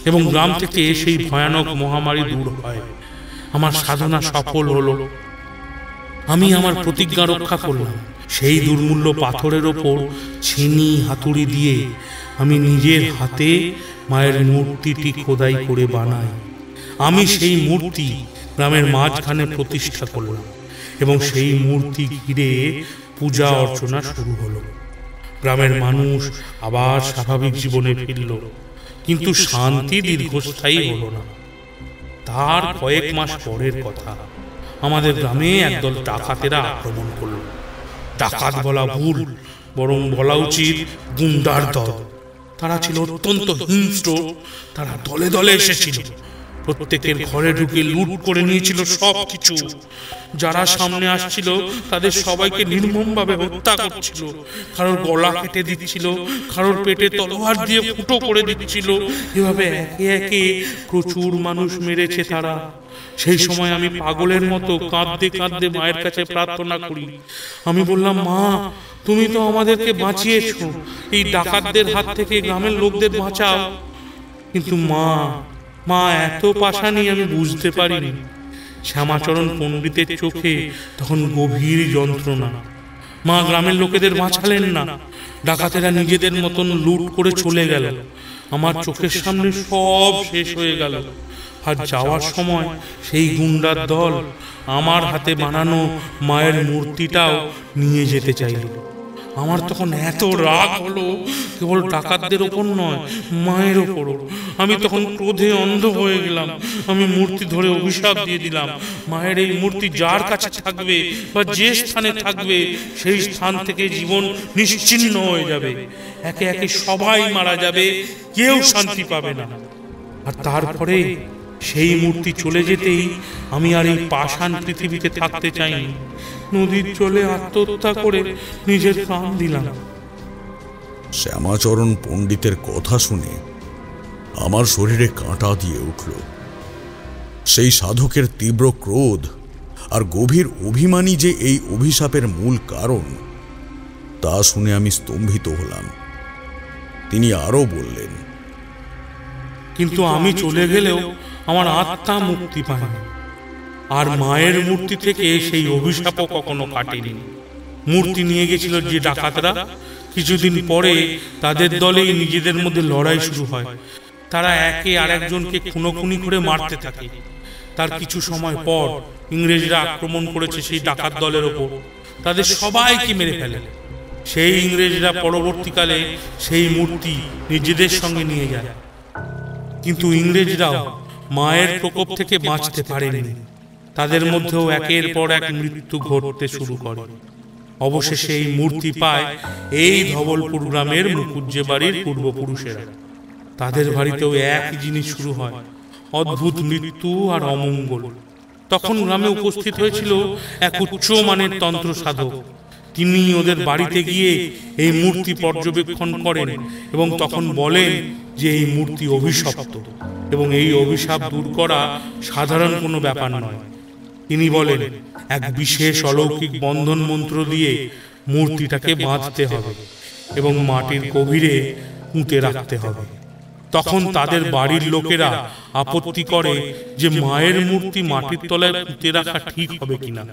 এবং গ্রাম থেকে সেই ভয়ানক মহামারী দূর হয়। আমার সাধনা সফল হলো। আমি আমার প্রতিজ্ঞা রক্ষা করলাম। সেই দুর্মূল্য পাথরের ওপর ছিনি হাতুড়ি দিয়ে আমি নিজের হাতে মায়ের মূর্তিটি খোদাই করে বানাই। আমি সেই মূর্তি গ্রামের মাঝখানে প্রতিষ্ঠা করলাম এবং সেই মূর্তি ঘিরে পূজা অর্চনা শুরু হলো। গ্রামের মানুষ আবার স্বাভাবিক জীবনে ফিরল, কিন্তু শান্তি দীর্ঘস্থায়ী হলো না। তার কয়েক মাস পরের কথা, আমাদের গ্রামে একদল ডাকাতেরা আক্রমণ করলো। ডাকাত বলা ভুল, বরং বলা উচিত গুন্ডার দল। তারা ছিল অত্যন্ত হিংস্র। তারা দলে দলে এসেছিল। প্রত্যেকের ঘরে ঢুকে লুট করে নিয়েছিল সবকিছু। যারা সামনে আসছিল তাদের সবাইকে নির্মমভাবে হত্যা করছিল। কারোর গলা কেটে দিচ্ছিল, কারোর পেটে তলোয়ার দিয়ে ফুটো করে দিচ্ছিল। এভাবে একে একে প্রচুর মানুষ মেরেছে তারা। সেই সময় আমি পাগলের মতো কাঁদতে কাঁদতে মায়ের কাছে প্রার্থনা করি। আমি বললাম, মা, তুমি তো আমাদেরকে বাঁচিয়েছো, এই ডাকাতদের হাত থেকে গ্রামের লোকদের বাঁচাও। কিন্তু মা এত পাশানি আমি বুঝতে পারিনি। শ্যামাচরণ পণ্ডিতের চোখে তখন গভীর যন্ত্রণা। মা গ্রামের লোকেদের বাঁচালেন না। ডাকাতেরা নিজেদের মতন লুট করে চলে গেল। আমার চোখের সামনে সব শেষ হয়ে গেল। আর যাওয়ার সময় সেই গুন্ডার দল আমার হাতে বানানো মায়ের মূর্তিটাও নিয়ে যেতে চাইল। আমার তখন এত রাগ হলো, কেবল ডাকাতদের ওপর নয়, মায়ের ওপরও। আমি তখন ক্রোধে অন্ধ হয়ে গেলাম। আমি মূর্তি ধরে অভিশাপ দিয়ে দিলাম, মায়ের এই মূর্তি যার কাছে থাকবে বা যে স্থানে থাকবে, সেই স্থান থেকে জীবন নিশ্চিহ্ন হয়ে যাবে। একে একে সবাই মারা যাবে, কেউ শান্তি পাবে না। আর তারপরে সেই মূর্তি চলে যেতেই আমি আর এই পাষাণ পৃথিবীতে থাকতে চাইনি। নদীর জলে আত্মহত্যা করে নিজের প্রাণ দিলাম। শ্যামাচরণ পণ্ডিতের কথা শুনে আমার শরীরে কাঁটা দিয়ে উঠল। সেই সাধকের তীব্র ক্রোধ আর গভীর অভিমানই যে এই অভিশাপের মূল কারণ, তা শুনে আমি স্তম্ভিত হলাম। তিনি আরো বললেন, কিন্তু আমি চলে গেলেও আমার আত্মা মুক্তি পায়নি। আর মায়ের মূর্তি থেকে সেই অভিশাপও কখনো কাটেনি। মূর্তি নিয়ে গেছিল যে ডাকাতরা, কিছুদিন পরে তাদের দলেই নিজেদের মধ্যে লড়াই শুরু হয়। তারা একে আরেকজনকে খুনোখুনি করে মারতে থাকে। তার কিছু সময় পর ইংরেজরা আক্রমণ করেছে সেই ডাকাত দলের ওপর, তাদের সবাইকে মেরে ফেলে। সেই ইংরেজরা পরবর্তীকালে সেই মূর্তি নিজেদের সঙ্গে নিয়ে যায়। কিন্তু ইংরেজরাও মায়ের প্রকোপ থেকে বাঁচতে পারেনি। তাদের মধ্যেও একের পর এক মৃত্যু ঘটতে শুরু করে। অবশেষে এই মূর্তি পায় এই ধবলপুর গ্রামের মুকুজ্জে বাড়ির পূর্বপুরুষেরা। তাদের বাড়িতেও এক জিনিস শুরু হয়, অদ্ভুত মৃত্যু আর অমঙ্গল। তখন গ্রামে উপস্থিত হয়েছিল এক উচ্চ মানের তন্ত্র সাধক। তিনি ওদের বাড়িতে গিয়ে এই মূর্তি পর্যবেক্ষণ করেন এবং তখন বলেন যে এই মূর্তি অভিশপ্ত এবং এই অভিশাপ দূর করা সাধারণ কোনো ব্যাপার নয়। তিনি বলেন এক বিশেষ অলৌকিক বন্ধন মন্ত্র দিয়ে মূর্তিটাকে বাঁধতে হবে এবং মাটির গভীরে পুঁতে রাখতে হবে। তখন তাদের বাড়ির লোকেরা আপত্তি করে যে মায়ের মূর্তি মাটির তলায় পুঁতে রাখা ঠিক হবে কিনা।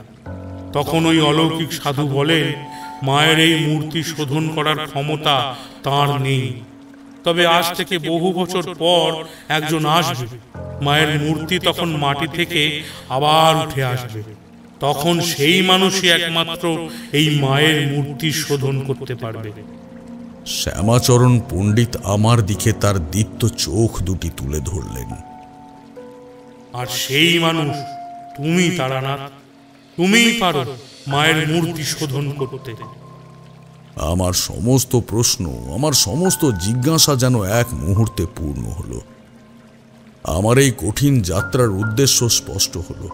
তখন ওই অলৌকিক সাধু বলেন মায়ের এই মূর্তি শোধন করার ক্ষমতা তার নেই, তবে আজ থেকে বহু বছর পর একজন আসবে, মায়ের মূর্তি তখন মাটি থেকে আবার উঠে আসবে। তখন সেই মানুষই একমাত্র এই মায়ের মূর্তি শোধন করতে পারবে। শ্যামাচরণ পণ্ডিত আমার দিকে তার দীপ্ত চোখ দুটি তুলে ধরলেন। আর সেই মানুষ তুমি তারানাথ, তুমিই পারো মায়ের মূর্তি শোধন করতে। আমার সমস্ত প্রশ্ন, আমার সমস্ত জিজ্ঞাসা যেন এক মুহূর্তে পূর্ণ হলো। আমার এই কঠিন যাত্রার উদ্দেশ্য স্পষ্ট হলো।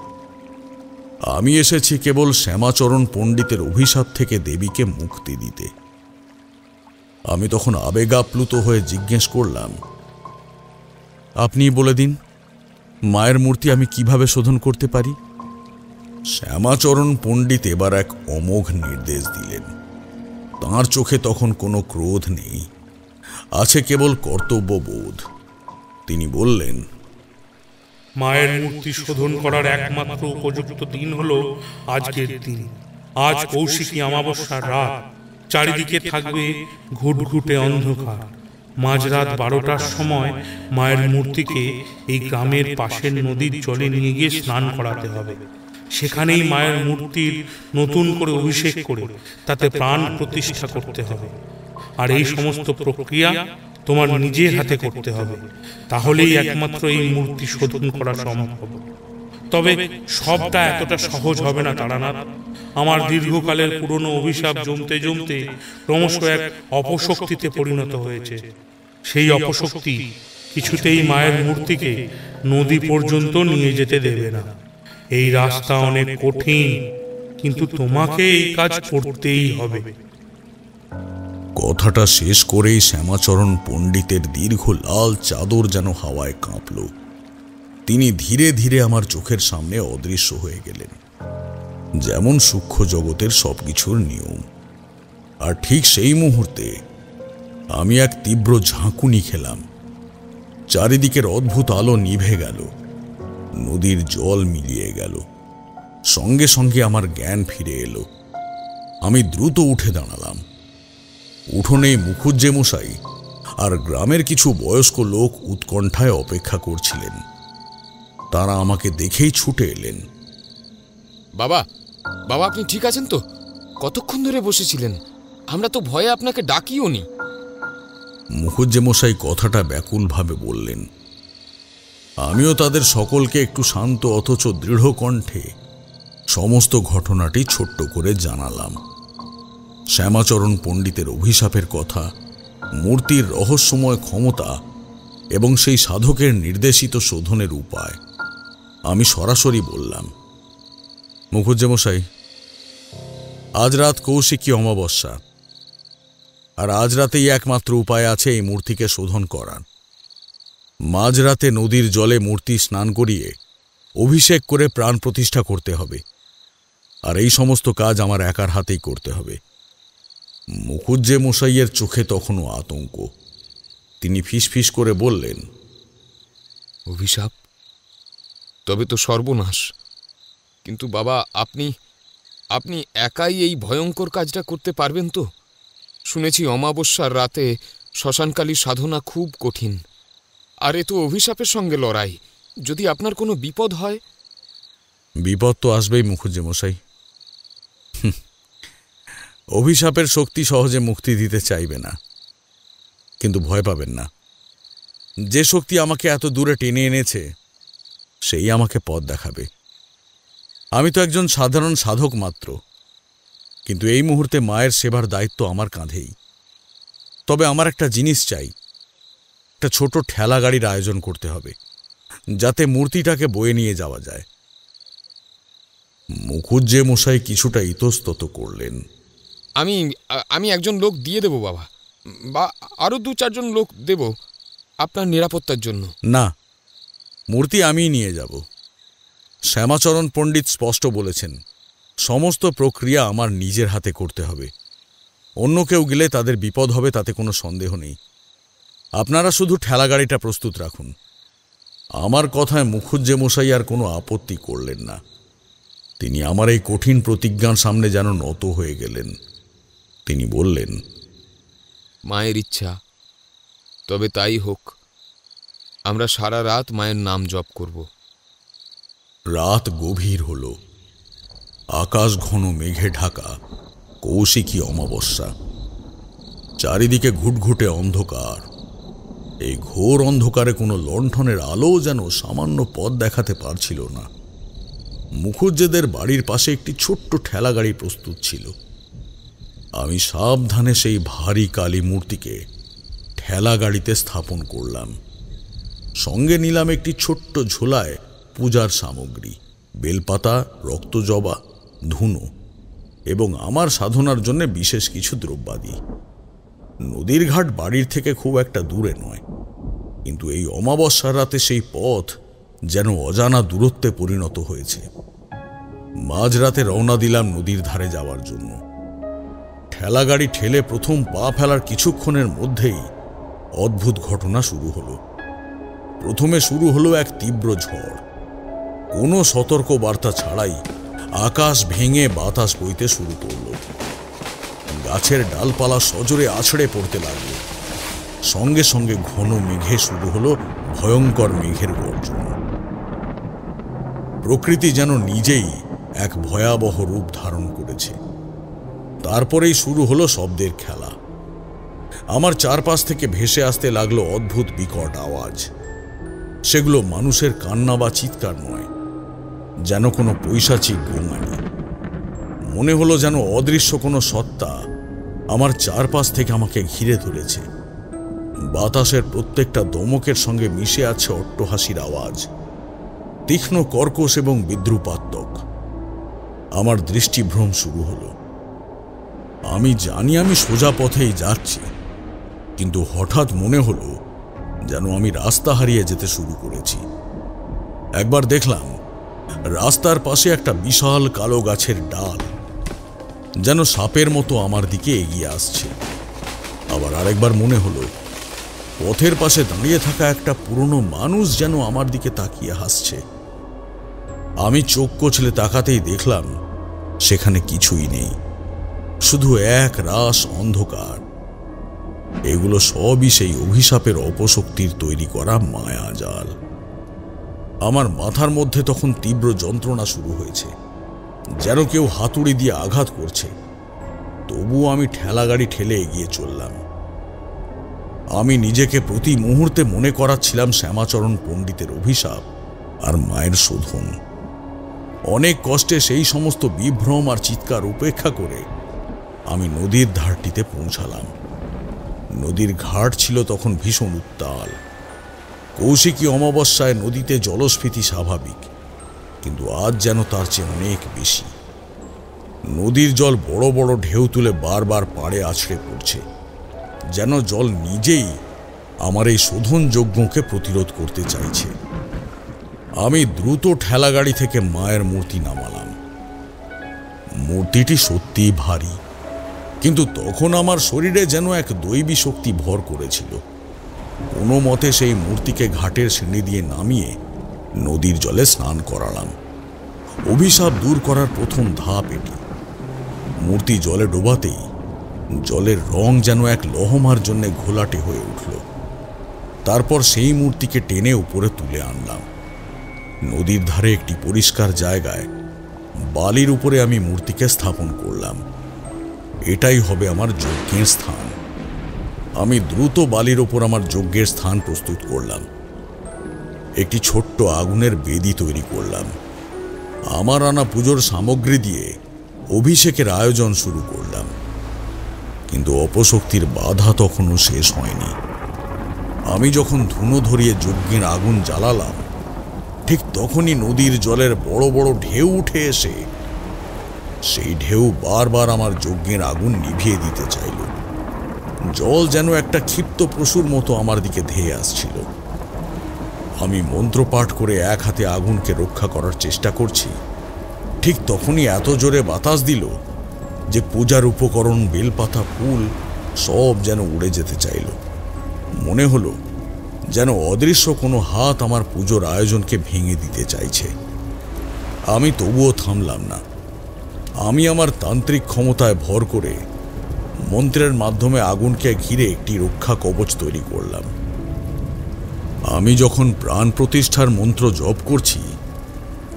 আমি এসেছি কেবল শ্যামাচরণ পণ্ডিতের অভিশাপ থেকে দেবীকে মুক্তি দিতে। আমি তখন আবেগাপ্লুত হয়ে জিজ্ঞেস করলাম, আপনি বলে দিন মায়ের মূর্তি আমি কিভাবে শোধন করতে পারি? শ্যামাচরণ পণ্ডিত এবার এক অমোঘ নির্দেশ দিলেন। তাঁর চোখে তখন কোনো ক্রোধ নেই, আছে কেবল কর্তব্যবোধ। তিনি বললেন, মায়ের মূর্তি শোধন করার একমাত্র উপযুক্ত দিন হলো আজকের দিন। আজ কৌশিকী অমাবস্যার রাত, চারিদিকে থাকবে ঘুটঘুটে অন্ধকার। মাঝরাত 12টার সময় মায়ের মূর্তিকে এই গ্রামের পাশের নদীর জলে নিয়ে গিয়ে স্নান করাতে হবে। সেখানেই মায়ের মূর্তির নতুন করে অভিষেক করে তাতে প্রাণ প্রতিষ্ঠা করতে হবে। আর এই সমস্ত প্রক্রিয়া তোমার নিজের হাতে করতে হবে, তাহলেই একমাত্র এই মূর্তি শোধন করা সম্ভব। তবে সবটা এতটা সহজ হবে না তারানাথ। আমার দীর্ঘকালের পুরনো অভিশাপ জমতে জমতে ক্রমশ এক অপশক্তিতে পরিণত হয়েছে। সেই অপশক্তি কিছুতেই মায়ের মূর্তিকে নদী পর্যন্ত নিয়ে যেতে দেবে না। এই রাস্তা অনেক কঠিন, কিন্তু তোমাকে এই কাজ করতেই হবে। কথাটা শেষ করেই শ্যামাচরণ পণ্ডিতের দীর্ঘ লাল চাদর যেন হাওয়ায় কাঁপল। তিনি ধীরে ধীরে আমার চোখের সামনে অদৃশ্য হয়ে গেলেন, যেমন সূক্ষ্ম জগতের সবকিছুর নিয়ম। আর ঠিক সেই মুহূর্তে আমি এক তীব্র ঝাঁকুনি খেলাম। চারিদিকের অদ্ভুত আলো নিভে গেল, নদীর জল মিলিয়ে গেল, সঙ্গে সঙ্গে আমার জ্ঞান ফিরে এলো। আমি দ্রুত উঠে দাঁড়ালাম। উঠোনেই মুখুজ্জে মশাই আর গ্রামের কিছু বয়স্ক লোক উৎকণ্ঠায় অপেক্ষা করছিলেন। তারা আমাকে দেখেই ছুটে এলেন। বাবা, বাবা আপনি ঠিক আছেন তো? কতক্ষণ ধরে বসেছিলেন? আমরা তো ভয়ে আপনাকে ডাকিও নি। মুখুজ্জে মশাই কথাটা ব্যাকুলভাবে বললেন। আমিও তাদের সকলকে একটু শান্ত অথচ দৃঢ় কণ্ঠে সমস্ত ঘটনাটি ছোট্ট করে জানালাম। শ্যামাচরণ পণ্ডিতের অভিশাপের কথা, মূর্তির রহস্যময় ক্ষমতা এবং সেই সাধকের নির্দেশিত শোধনের উপায়। আমি সরাসরি বললাম, মুখুজ্জে মশাই, আজ রাত কৌশিকী অমাবস্যা, আর আজ রাতেই একমাত্র উপায় আছে এই মূর্তিকে শোধন করার। মাঝরাতে নদীর জলে মূর্তি স্নান করিয়ে অভিষেক করে প্রাণ প্রতিষ্ঠা করতে হবে, আর এই সমস্ত কাজ আমার একার হাতেই করতে হবে। মুখুজ্জে মশাইয়ের চোখে তখনও আতঙ্ক। তিনি ফিসফিস করে বললেন, অভিশাপ? তবে তো সর্বনাশ। কিন্তু বাবা, আপনি আপনি একাই এই ভয়ঙ্কর কাজটা করতে পারবেন তো? শুনেছি অমাবস্যার রাতে শ্মশানকালীর সাধনা খুব কঠিন। আর এ তো অভিশাপের সঙ্গে লড়াই। যদি আপনার কোনো বিপদ হয়? বিপদ তো আসবেই মুখুজ্জে মশাই। অভিশাপের শক্তি সহজে মুক্তি দিতে চাইবে না, কিন্তু ভয় পাবেন না। যে শক্তি আমাকে এত দূরে টেনে এনেছে সেই আমাকে পথ দেখাবে। আমি তো একজন সাধারণ সাধক মাত্র, কিন্তু এই মুহূর্তে মায়ের সেবার দায়িত্ব আমার কাঁধেই। তবে আমার একটা জিনিস চাই, একটা ছোট ঠেলা গাড়ির আয়োজন করতে হবে, যাতে মূর্তিটাকে বয়ে নিয়ে যাওয়া যায়। মুখুজ্জে মশাই কিছুটা ইতস্তত করলেন। আমি একজন লোক দিয়ে দেব বাবা, বা আরো 2-4 জন লোক দেব আপনার নিরাপত্তার জন্য। না, মূর্তি আমিই নিয়ে যাব। শ্যামাচরণ পণ্ডিত স্পষ্ট বলেছেন, সমস্ত প্রক্রিয়া আমার নিজের হাতে করতে হবে। অন্য কেউ গেলে তাদের বিপদ হবে, তাতে কোনো সন্দেহ নেই। আপনারা শুধু ঠেলা গাড়িটা প্রস্তুত রাখুন। আমার কথায় মুখুজ্জে মশাই আর কোনো আপত্তি করলেন না। তিনি আমার এই কঠিন প্রতিজ্ঞার সামনে যেন নত হয়ে গেলেন। তিনি বললেন, মায়ের ইচ্ছা, তবে তাই হোক। আমরা সারা রাত মায়ের নাম জপ করব। রাত গভীর হল। আকাশ ঘন মেঘে ঢাকা, কৌশিকী অমাবস্যা। চারিদিকে ঘুটঘুটে অন্ধকার। এই ঘোর অন্ধকারে কোনো লণ্ঠনের আলো যেন সামান্য পথ দেখাতে পারছিল না। মুখুজ্জেদের বাড়ির পাশে একটি ছোট্ট ঠেলা গাড়ি প্রস্তুত ছিল। আমি সাবধানে সেই ভারী কালী মূর্তিকে ঠেলা গাড়িতে স্থাপন করলাম। সঙ্গে নিলাম একটি ছোট্ট ঝোলায় পূজার সামগ্রী, বেলপাতা, রক্তজবা, ধুনো এবং আমার সাধনার জন্য বিশেষ কিছু দ্রব্যাদি। নদীর ঘাট বাড়ির থেকে খুব একটা দূরে নয়, কিন্তু এই অমাবস্যার রাতে সেই পথ যেন অজানা দূরত্বে পরিণত হয়েছে। মাঝরাতে রওনা দিলাম নদীর ধারে যাওয়ার জন্য। ঠেলা গাড়ি ঠেলে প্রথম পা ফেলার কিছুক্ষণের মধ্যেই অদ্ভুত ঘটনা শুরু হলো। প্রথমে শুরু হলো এক তীব্র ঝড়। কোনো সতর্ক বার্তা ছাড়াই আকাশ ভেঙে বাতাস বইতে শুরু করল। গাছের ডালপালা সজোরে আছড়ে পড়তে লাগল। সঙ্গে সঙ্গে ঘন মেঘে শুরু হলো ভয়ঙ্কর মেঘের গর্জন। প্রকৃতি যেন নিজেই এক ভয়াবহ রূপ ধারণ করেছে। তারপরেই শুরু হলো শব্দের খেলা। আমার চারপাশ থেকে ভেসে আসতে লাগলো অদ্ভুত বিকট আওয়াজ। সেগুলো মানুষের কান্না বা চিৎকার নয়, যেন কোনো পৈশাচিক গোঙানি। মনে হলো যেন অদৃশ্য কোনো সত্তা আমার চারপাশ থেকে আমাকে ঘিরে ধরেছে। বাতাসের প্রত্যেকটা দমকের সঙ্গে মিশে আছে অট্টহাসির আওয়াজ, তীক্ষ্ণ কর্কশ এবং বিদ্রুপাত্মক। আমার দৃষ্টিভ্রম শুরু হলো। আমি জানি আমি সোজা পথেই যাচ্ছি, কিন্তু হঠাৎ মনে হলো যেন আমি রাস্তা হারিয়ে যেতে শুরু করেছি। একবার দেখলাম রাস্তার পাশে একটা বিশাল কালো গাছের ডাল যেন সাপের মতো আমার দিকে এগিয়ে আসছে। আবার আরেকবার মনে হলো পথের পাশে দাঁড়িয়ে থাকা একটা পুরনো মানুষ যেন আমার দিকে তাকিয়ে হাসছে। আমি চোখ কচলে তাকাতেই দেখলাম সেখানে কিছুই নেই, শুধু এক রাস অন্ধকার। এগুলো সবই সেই অভিশাপের অপশক্তির তৈরি করা মায়াজাল। আমার মাথার মধ্যে তখন তীব্র যন্ত্রণা শুরু হয়েছে, যেন কেউ হাতুড়ি দিয়ে আঘাত করছে। তবুও আমি ঠেলা গাড়ি ঠেলে এগিয়ে চললাম। আমি নিজেকে প্রতি মুহূর্তে মনে করাচ্ছিলাম শ্যামাচরণ পণ্ডিতের অভিশাপ আর মায়ের শোধন। অনেক কষ্টে সেই সমস্ত বিভ্রম আর চিৎকার উপেক্ষা করে আমি নদীর ধারটিতে পৌঁছালাম। নদীর ঘাট ছিল তখন ভীষণ উত্তাল। কৌশিকী অমাবস্যায় নদীতে জলস্ফীতি স্বাভাবিক, কিন্তু আজ যেন তার চেয়ে অনেক বেশি। নদীর জল বড় বড় ঢেউ তুলে বারবার পাড়ে আছড়ে পড়ছে, যেন জল নিজেই আমার এই শোধন যজ্ঞকে প্রতিরোধ করতে চাইছে। আমি দ্রুত ঠেলাগাড়ি থেকে মায়ের মূর্তি নামালাম। মূর্তিটি সত্যিই ভারী, কিন্তু তখন আমার শরীরে যেন এক দৈবী শক্তি ভর করেছিল। কোনো মতে সেই মূর্তিকে ঘাটের সিঁড়ি দিয়ে নামিয়ে নদীর জলে স্নান করালাম। অভিশাপ দূর করার প্রথম ধাপ এটি। মূর্তি জলে ডোবাতেই জলের রং যেন এক লহমার জন্য ঘোলাটে হয়ে উঠল। তারপর সেই মূর্তিকে টেনে উপরে তুলে আনলাম। নদীর ধারে একটি পরিষ্কার জায়গায় বালির উপরে আমি মূর্তিকে স্থাপন করলাম। এটাই হবে আমার যজ্ঞের স্থান। আমি দ্রুত বালির ওপর আমার যজ্ঞের স্থান প্রস্তুত করলাম। একটি ছোট্ট আগুনের বেদি তৈরি করলাম। আমার আনা পুজোর সামগ্রী দিয়ে অভিষেকের আয়োজন শুরু করলাম। কিন্তু অপশক্তির বাধা তখনও শেষ হয়নি। আমি যখন ধুনো ধরিয়ে যজ্ঞের আগুন জ্বালালাম, ঠিক তখনই নদীর জলের বড় বড় ঢেউ উঠে এসে সেই ঢেউ বারবার আমার যজ্ঞের আগুন নিভিয়ে দিতে চাইল। জল যেন একটা ক্ষিপ্ত পশুর মতো আমার দিকে ধেয়ে আসছিল। আমি মন্ত্রপাঠ করে এক হাতে আগুনকে রক্ষা করার চেষ্টা করছি, ঠিক তখনই এত জোরে বাতাস দিল যে পূজার উপকরণ, বেলপাতা, ফুল সব যেন উড়ে যেতে চাইল। মনে হলো যেন অদৃশ্য কোনো হাত আমার পুজোর আয়োজনকে ভেঙে দিতে চাইছে। আমি তবুও থামলাম না। আমি আমার তান্ত্রিক ক্ষমতায় ভর করে মন্ত্রের মাধ্যমে আগুনকে ঘিরে একটি রক্ষা কবচ তৈরি করলাম। আমি যখন প্রাণ প্রতিষ্ঠার মন্ত্র জপ করছি,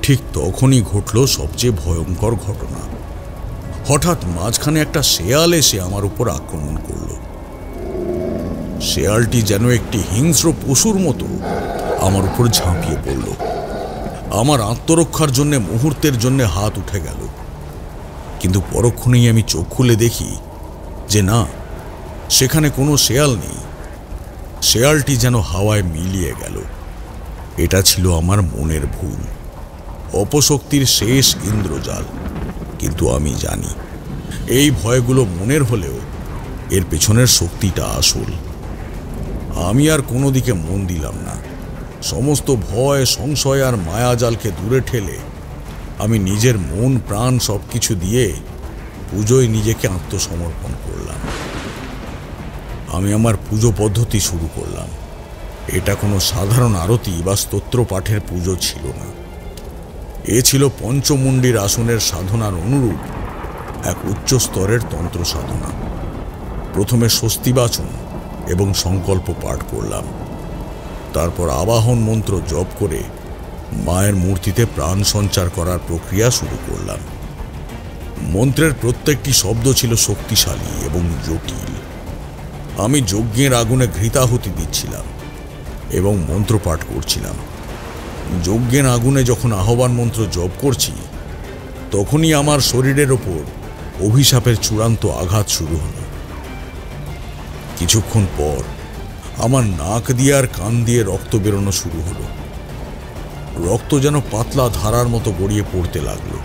ঠিক তখনই ঘটল সবচেয়ে ভয়ঙ্কর ঘটনা। হঠাৎ মাঝখানে একটা শেয়াল এসে আমার উপর আক্রমণ করল। শেয়ালটি যেন একটি হিংস্র পশুর মতো আমার উপর ঝাঁপিয়ে পড়ল। আমার আত্মরক্ষার জন্য মুহূর্তের জন্য হাত উঠে গেল, কিন্তু পরক্ষণেই আমি চোখ খুলে দেখি যে না, সেখানে কোনো শেয়াল নেই। শেয়ালটি যেন হাওয়ায় মিলিয়ে গেল। এটা ছিল আমার মনের ভুল, অপশক্তির শেষ ইন্দ্রজাল। কিন্তু আমি জানি এই ভয়গুলো মনের হলেও এর পেছনের শক্তিটা আসল। আমি আর কোনো দিকে মন দিলাম না। সমস্ত ভয়, সংশয় আর মায়াজালকে দূরে ঠেলে আমি নিজের মন, প্রাণ সবকিছু দিয়ে পুজোয় নিজেকে আত্মসমর্পণ করলাম। আমি আমার পুজো পদ্ধতি শুরু করলাম। এটা কোনো সাধারণ আরতি বা স্তোত্র পাঠের পুজো ছিল না। এ ছিল পঞ্চমুণ্ডির আসনের সাধনার অনুরূপ এক উচ্চ স্তরের তন্ত্র সাধনা। প্রথমে স্বস্তি বাচন এবং সংকল্প পাঠ করলাম। তারপর আবাহন মন্ত্র জপ করে মায়ের মূর্তিতে প্রাণ সঞ্চার করার প্রক্রিয়া শুরু করলাম। মন্ত্রের প্রত্যেকটি শব্দ ছিল শক্তিশালী এবং জটিল। আমি যজ্ঞের আগুনে ঘৃতাহুতি দিচ্ছিলাম এবং মন্ত্রপাঠ করছিলাম। যজ্ঞের আগুনে যখন আহ্বান মন্ত্র জপ করছি, তখনই আমার শরীরের ওপর অভিশাপের চূড়ান্ত আঘাত শুরু হলো। কিছুক্ষণ পর আমার নাক দিয়ে আর কান দিয়ে রক্ত বেরোনো শুরু হলো। রক্ত যেন পাতলা ধারার মতো গড়িয়ে পড়তে লাগলো।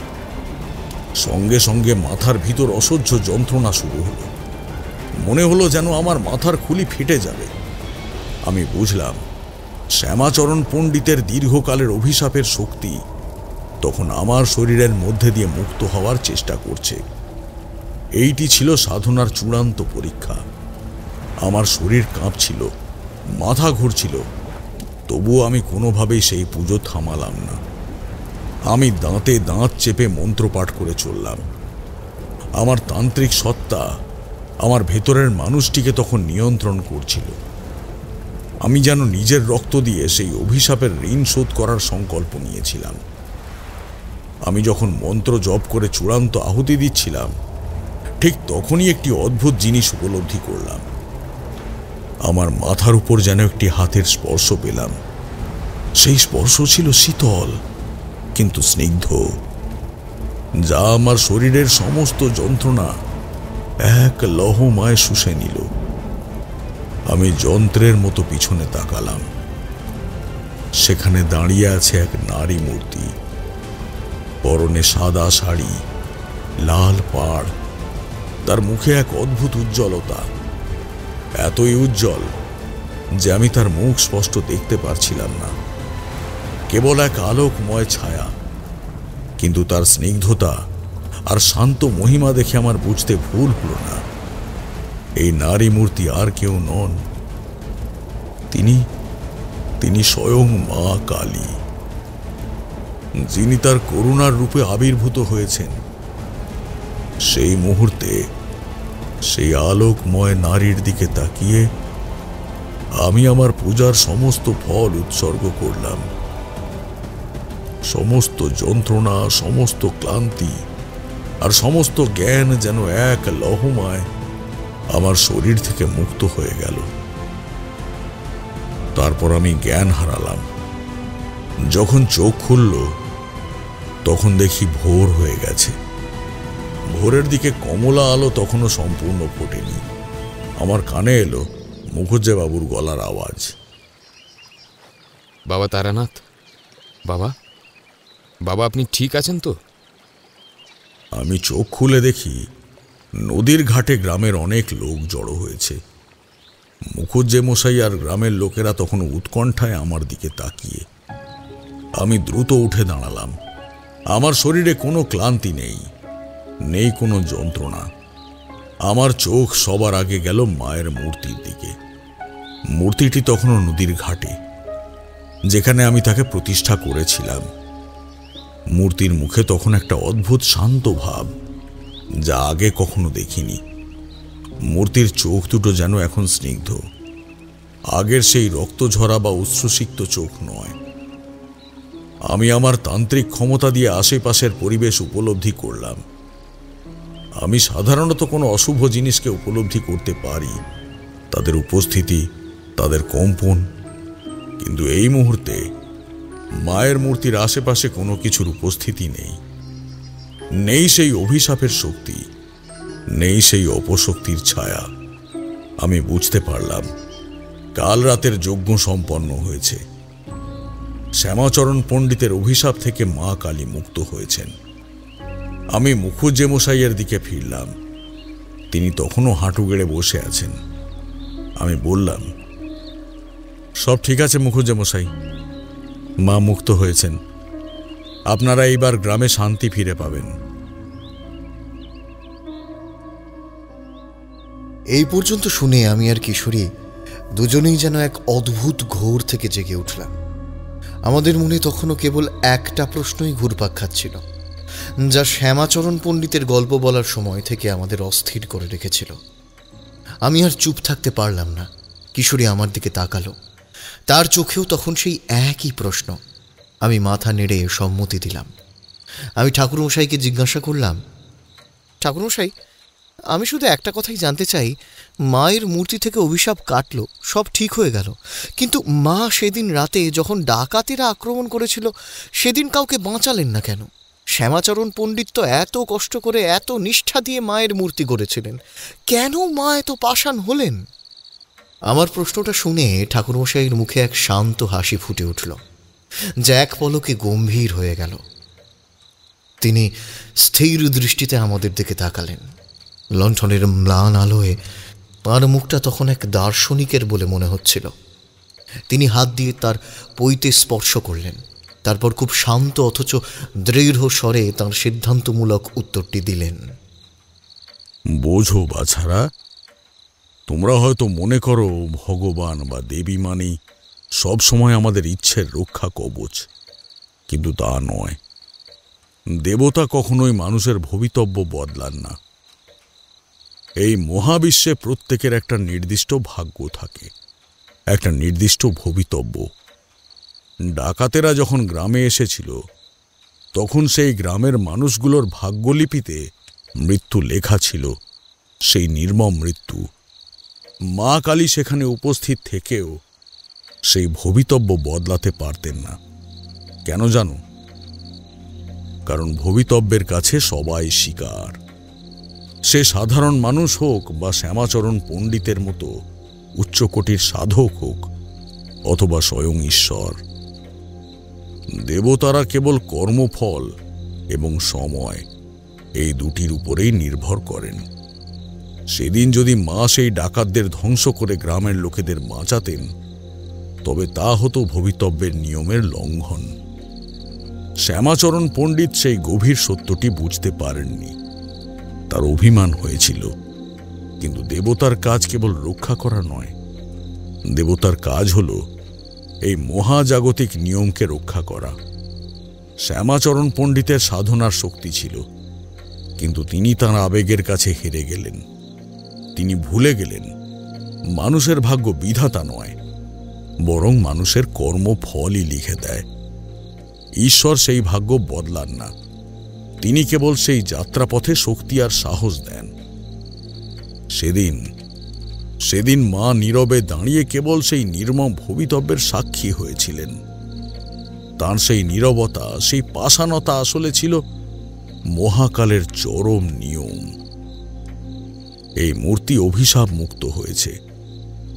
সঙ্গে সঙ্গে মাথার ভিতর অসহ্য যন্ত্রণা শুরু হলো। মনে হলো যেন আমার মাথার খুলি ফেটে যাবে। আমি বুঝলাম শ্যামাচরণ পণ্ডিতের দীর্ঘকালের অভিশাপের শক্তি তখন আমার শরীরের মধ্যে দিয়ে মুক্ত হওয়ার চেষ্টা করছে। এইটি ছিল সাধনার চূড়ান্ত পরীক্ষা। আমার শরীর কাঁপছিল, মাথা ঘুরছিল, তবুও আমি কোনোভাবেই সেই পুজো থামালাম না। আমি দাঁতে দাঁত চেপে মন্ত্রপাঠ করে চললাম। আমার তান্ত্রিক সত্তা আমার ভেতরের মানুষটিকে তখন নিয়ন্ত্রণ করছিল। আমি যেন নিজের রক্ত দিয়ে সেই অভিশাপের ঋণ শোধ করার সংকল্প নিয়েছিলাম। আমি যখন মন্ত্র জপ করে চূড়ান্ত আহুতি দিচ্ছিলাম, ঠিক তখনই একটি অদ্ভুত জিনিস উপলব্ধি করলাম। আমার মাথার উপর যেন একটি হাতের স্পর্শ পেলাম। সেই স্পর্শ ছিল শীতল কিন্তু স্নিগ্ধ, যা আমার শরীরের সমস্ত যন্ত্রণা এক লহমায় শুষে নিল। আমি যন্ত্রের মতো পিছনে তাকালাম। সেখানে দাঁড়িয়ে আছে এক নারী মূর্তি, পরনে সাদা শাড়ি, লাল পাড়, তার মুখে এক অদ্ভুত উজ্জ্বলতা, এতই উজ্জ্বল যে আমি তার মুখ স্পষ্ট দেখতে পারছিলাম না, কেবল এক আলোকময় ছায়া। কিন্তু তার স্নিগ্ধতা আর শান্ত মহিমা দেখে আমার বুঝতে ভুল হলো না, এই নারী মূর্তি আর কেউ নন, তিনি স্বয়ং মা কালী, যিনি তার করুণার রূপে আবির্ভূত হয়েছেন। সেই মুহূর্তে সেই আলোকময় নারীর দিকে তাকিয়ে আমি আমার পূজার সমস্ত ফল উৎসর্গ করলাম। সমস্ত যন্ত্রণা, সমস্ত ক্লান্তি আর সমস্ত জ্ঞান যেন এক লহমায় আমার শরীর থেকে মুক্ত হয়ে গেল। তারপর আমি জ্ঞান হারালাম। যখন চোখ খুলল তখন দেখি ভোর হয়ে গেছে। ভোরের দিকে কমলা আলো তখনও সম্পূর্ণ ফোটেনি। আমার কানে এলো মুখুজ্জেবাবুর গলার আওয়াজ। বাবা তারানাথ, বাবা বাবা আপনি ঠিক আছেন তো? আমি চোখ খুলে দেখি নদীর ঘাটে গ্রামের অনেক লোক জড়ো হয়েছে। মুখুজ্জে মশাই আর গ্রামের লোকেরা তখন উৎকণ্ঠায় আমার দিকে তাকিয়ে। আমি দ্রুত উঠে দাঁড়ালাম। আমার শরীরে কোনো ক্লান্তি নেই কোনো যন্ত্রণা। আমার চোখ সবার আগে গেল মায়ের মূর্তির দিকে। মূর্তিটি তখনও নদীর ঘাটে, যেখানে আমি তাকে প্রতিষ্ঠা করেছিলাম। মূর্তির মুখে তখন একটা অদ্ভুত শান্ত ভাব, যা আগে কখনো দেখিনি। মূর্তির চোখ দুটো যেন এখন স্নিগ্ধ, আগের সেই রক্তঝরা বা অশ্রুসিক্ত চোখ নয়। আমি আমার তান্ত্রিক ক্ষমতা দিয়ে আশেপাশের পরিবেশ উপলব্ধি করলাম। আমি সাধারণত কোনো অশুভ জিনিসকে উপলব্ধি করতে পারি, তাদের উপস্থিতি, তাদের কম্পন, কিন্তু এই মুহূর্তে মায়ের মূর্তির আশেপাশে কোনো কিছুর উপস্থিতি নেই সেই অভিশাপের শক্তি, নেই সেই অপশক্তির ছায়া। আমি বুঝতে পারলাম কাল রাতের যজ্ঞ সম্পন্ন হয়েছে। শ্যামাচরণ পণ্ডিতের অভিশাপ থেকে মা কালী মুক্ত হয়েছেন। আমি মুখুজ্জে মশাইয়ের দিকে ফিরলাম। তিনি তখনও হাঁটু গেড়ে বসে আছেন। আমি বললাম, সব ঠিক আছে মুখুজ্জে মশাই, মা মুক্ত হয়েছেন। আপনারা এইবার গ্রামে শান্তি ফিরে পাবেন। এই পর্যন্ত শুনে আমি আর কিশোরী দুজনেই যেন এক অদ্ভুত ঘোর থেকে জেগে উঠলাম। আমাদের মনে তখনও কেবল একটা প্রশ্নই ঘুরপাক খাচ্ছিল, যা শ্যামাচরণ পণ্ডিতের গল্প বলার সময় থেকে আমাদের অস্থির করে রেখেছিল। আমি আর চুপ থাকতে পারলাম না। কিশোরী আমার দিকে তাকালো, তার চোখেও তখন সেই একই প্রশ্ন। আমি মাথা নেড়ে সম্মতি দিলাম। আমি ঠাকুরমশাইকে জিজ্ঞাসা করলাম, ঠাকুরমশাই, আমি শুধু একটা কথাই জানতে চাই, মায়ের মূর্তি থেকে অভিশাপ কাটলো, সব ঠিক হয়ে গেল, কিন্তু মা সেদিন রাতে যখন ডাকাতেরা আক্রমণ করেছিল সেদিন কাউকে বাঁচালেন না কেন? শ্যামাচরণ পণ্ডিত তো এত কষ্ট করে এত নিষ্ঠা দিয়ে মায়ের মূর্তি গড়েছিলেন, কেন মা এত পাষাণ হলেন? আমার প্রশ্নটা শুনে ঠাকুরমশাইয়ের মুখে এক শান্ত হাসি ফুটে উঠল, যা এক পলকে গম্ভীর হয়ে গেল। তিনি স্থির দৃষ্টিতে আমাদের দিকে তাকালেন। লণ্ঠনের ম্লান আলোয় তাঁর মুখটা তখন এক দার্শনিকের বলে মনে হচ্ছিল। তিনি হাত দিয়ে তার পৈতে স্পর্শ করলেন, তারপর খুব শান্ত অথচ দৃঢ় স্বরে তাঁর সিদ্ধান্তমূলক উত্তরটি দিলেন। বোঝো বাছারা, তোমরা হয়তো মনে করো ভগবান বা দেবী মানেই সবসময় আমাদের ইচ্ছের রক্ষা কবচ, কিন্তু তা নয়। দেবতা কখনোই মানুষের ভবিতব্য বদলান না। এই মহাবিশ্বে প্রত্যেকের একটা নির্দিষ্ট ভাগ্য থাকে, একটা নির্দিষ্ট ভবিতব্য। ডাকাতেরা যখন গ্রামে এসেছিল তখন সেই গ্রামের মানুষগুলোর ভাগ্যলিপিতে মৃত্যু লেখা ছিল, সেই নির্মম মৃত্যু। মা কালী সেখানে উপস্থিত থেকেও সেই ভবিতব্য বদলাতে পারতেন না। কেন জানো? কারণ ভবিতব্যের কাছে সবাই শিকার। সে সাধারণ মানুষ হোক বা শ্যামাচরণ পণ্ডিতের মতো উচ্চকোটির সাধক হোক, অথবা স্বয়ং ঈশ্বর। দেবতারা কেবল কর্মফল এবং সময়, এই দুটির উপরেই নির্ভর করেন। সেদিন যদি মা সেই ডাকাতদের ধ্বংস করে গ্রামের লোকেদের বাঁচাতেন, তবে তা হতো ভবিতব্যের নিয়মের লঙ্ঘন। শ্যামাচরণ পণ্ডিত সেই গভীর সত্যটি বুঝতে পারেননি। তার অভিমান হয়েছিল, কিন্তু দেবতার কাজ কেবল রক্ষা করা নয়, দেবতার কাজ হল এই মহাজাগতিক নিয়মকে রক্ষা করা। শ্যামাচরণ পণ্ডিতের সাধনার শক্তি ছিল, কিন্তু তিনি তাঁর আবেগের কাছে হেরে গেলেন। তিনি ভুলে গেলেন মানুষের ভাগ্য বিধাতা নয়, বরং মানুষের কর্মফলই লিখে দেয়। ঈশ্বর সেই ভাগ্য বদলান না, তিনি কেবল সেই যাত্রাপথে শক্তি আর সাহস দেন। সেদিন মা নীরবে দাঁড়িয়ে কেবল সেই নির্মম ভবিতব্যের সাক্ষী হয়েছিলেন। তার সেই নীরবতা, সেই পাষাণতা আসলে ছিল মহাকালের চরম নিয়ম। এই মূর্তি অভিশাপ মুক্ত হয়েছে,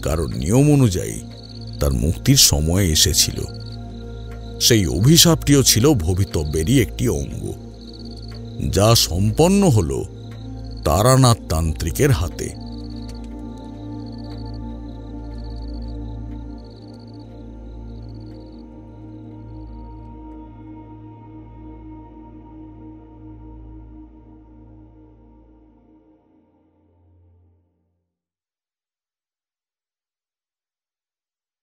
কারণ নিয়ম অনুযায়ী তার মুক্তির সময় এসেছিল। সেই অভিশাপটিও ছিল ভবিতব্যেরই একটি অঙ্গ, যা সম্পন্ন হল তারানাথ তান্ত্রিকের হাতে।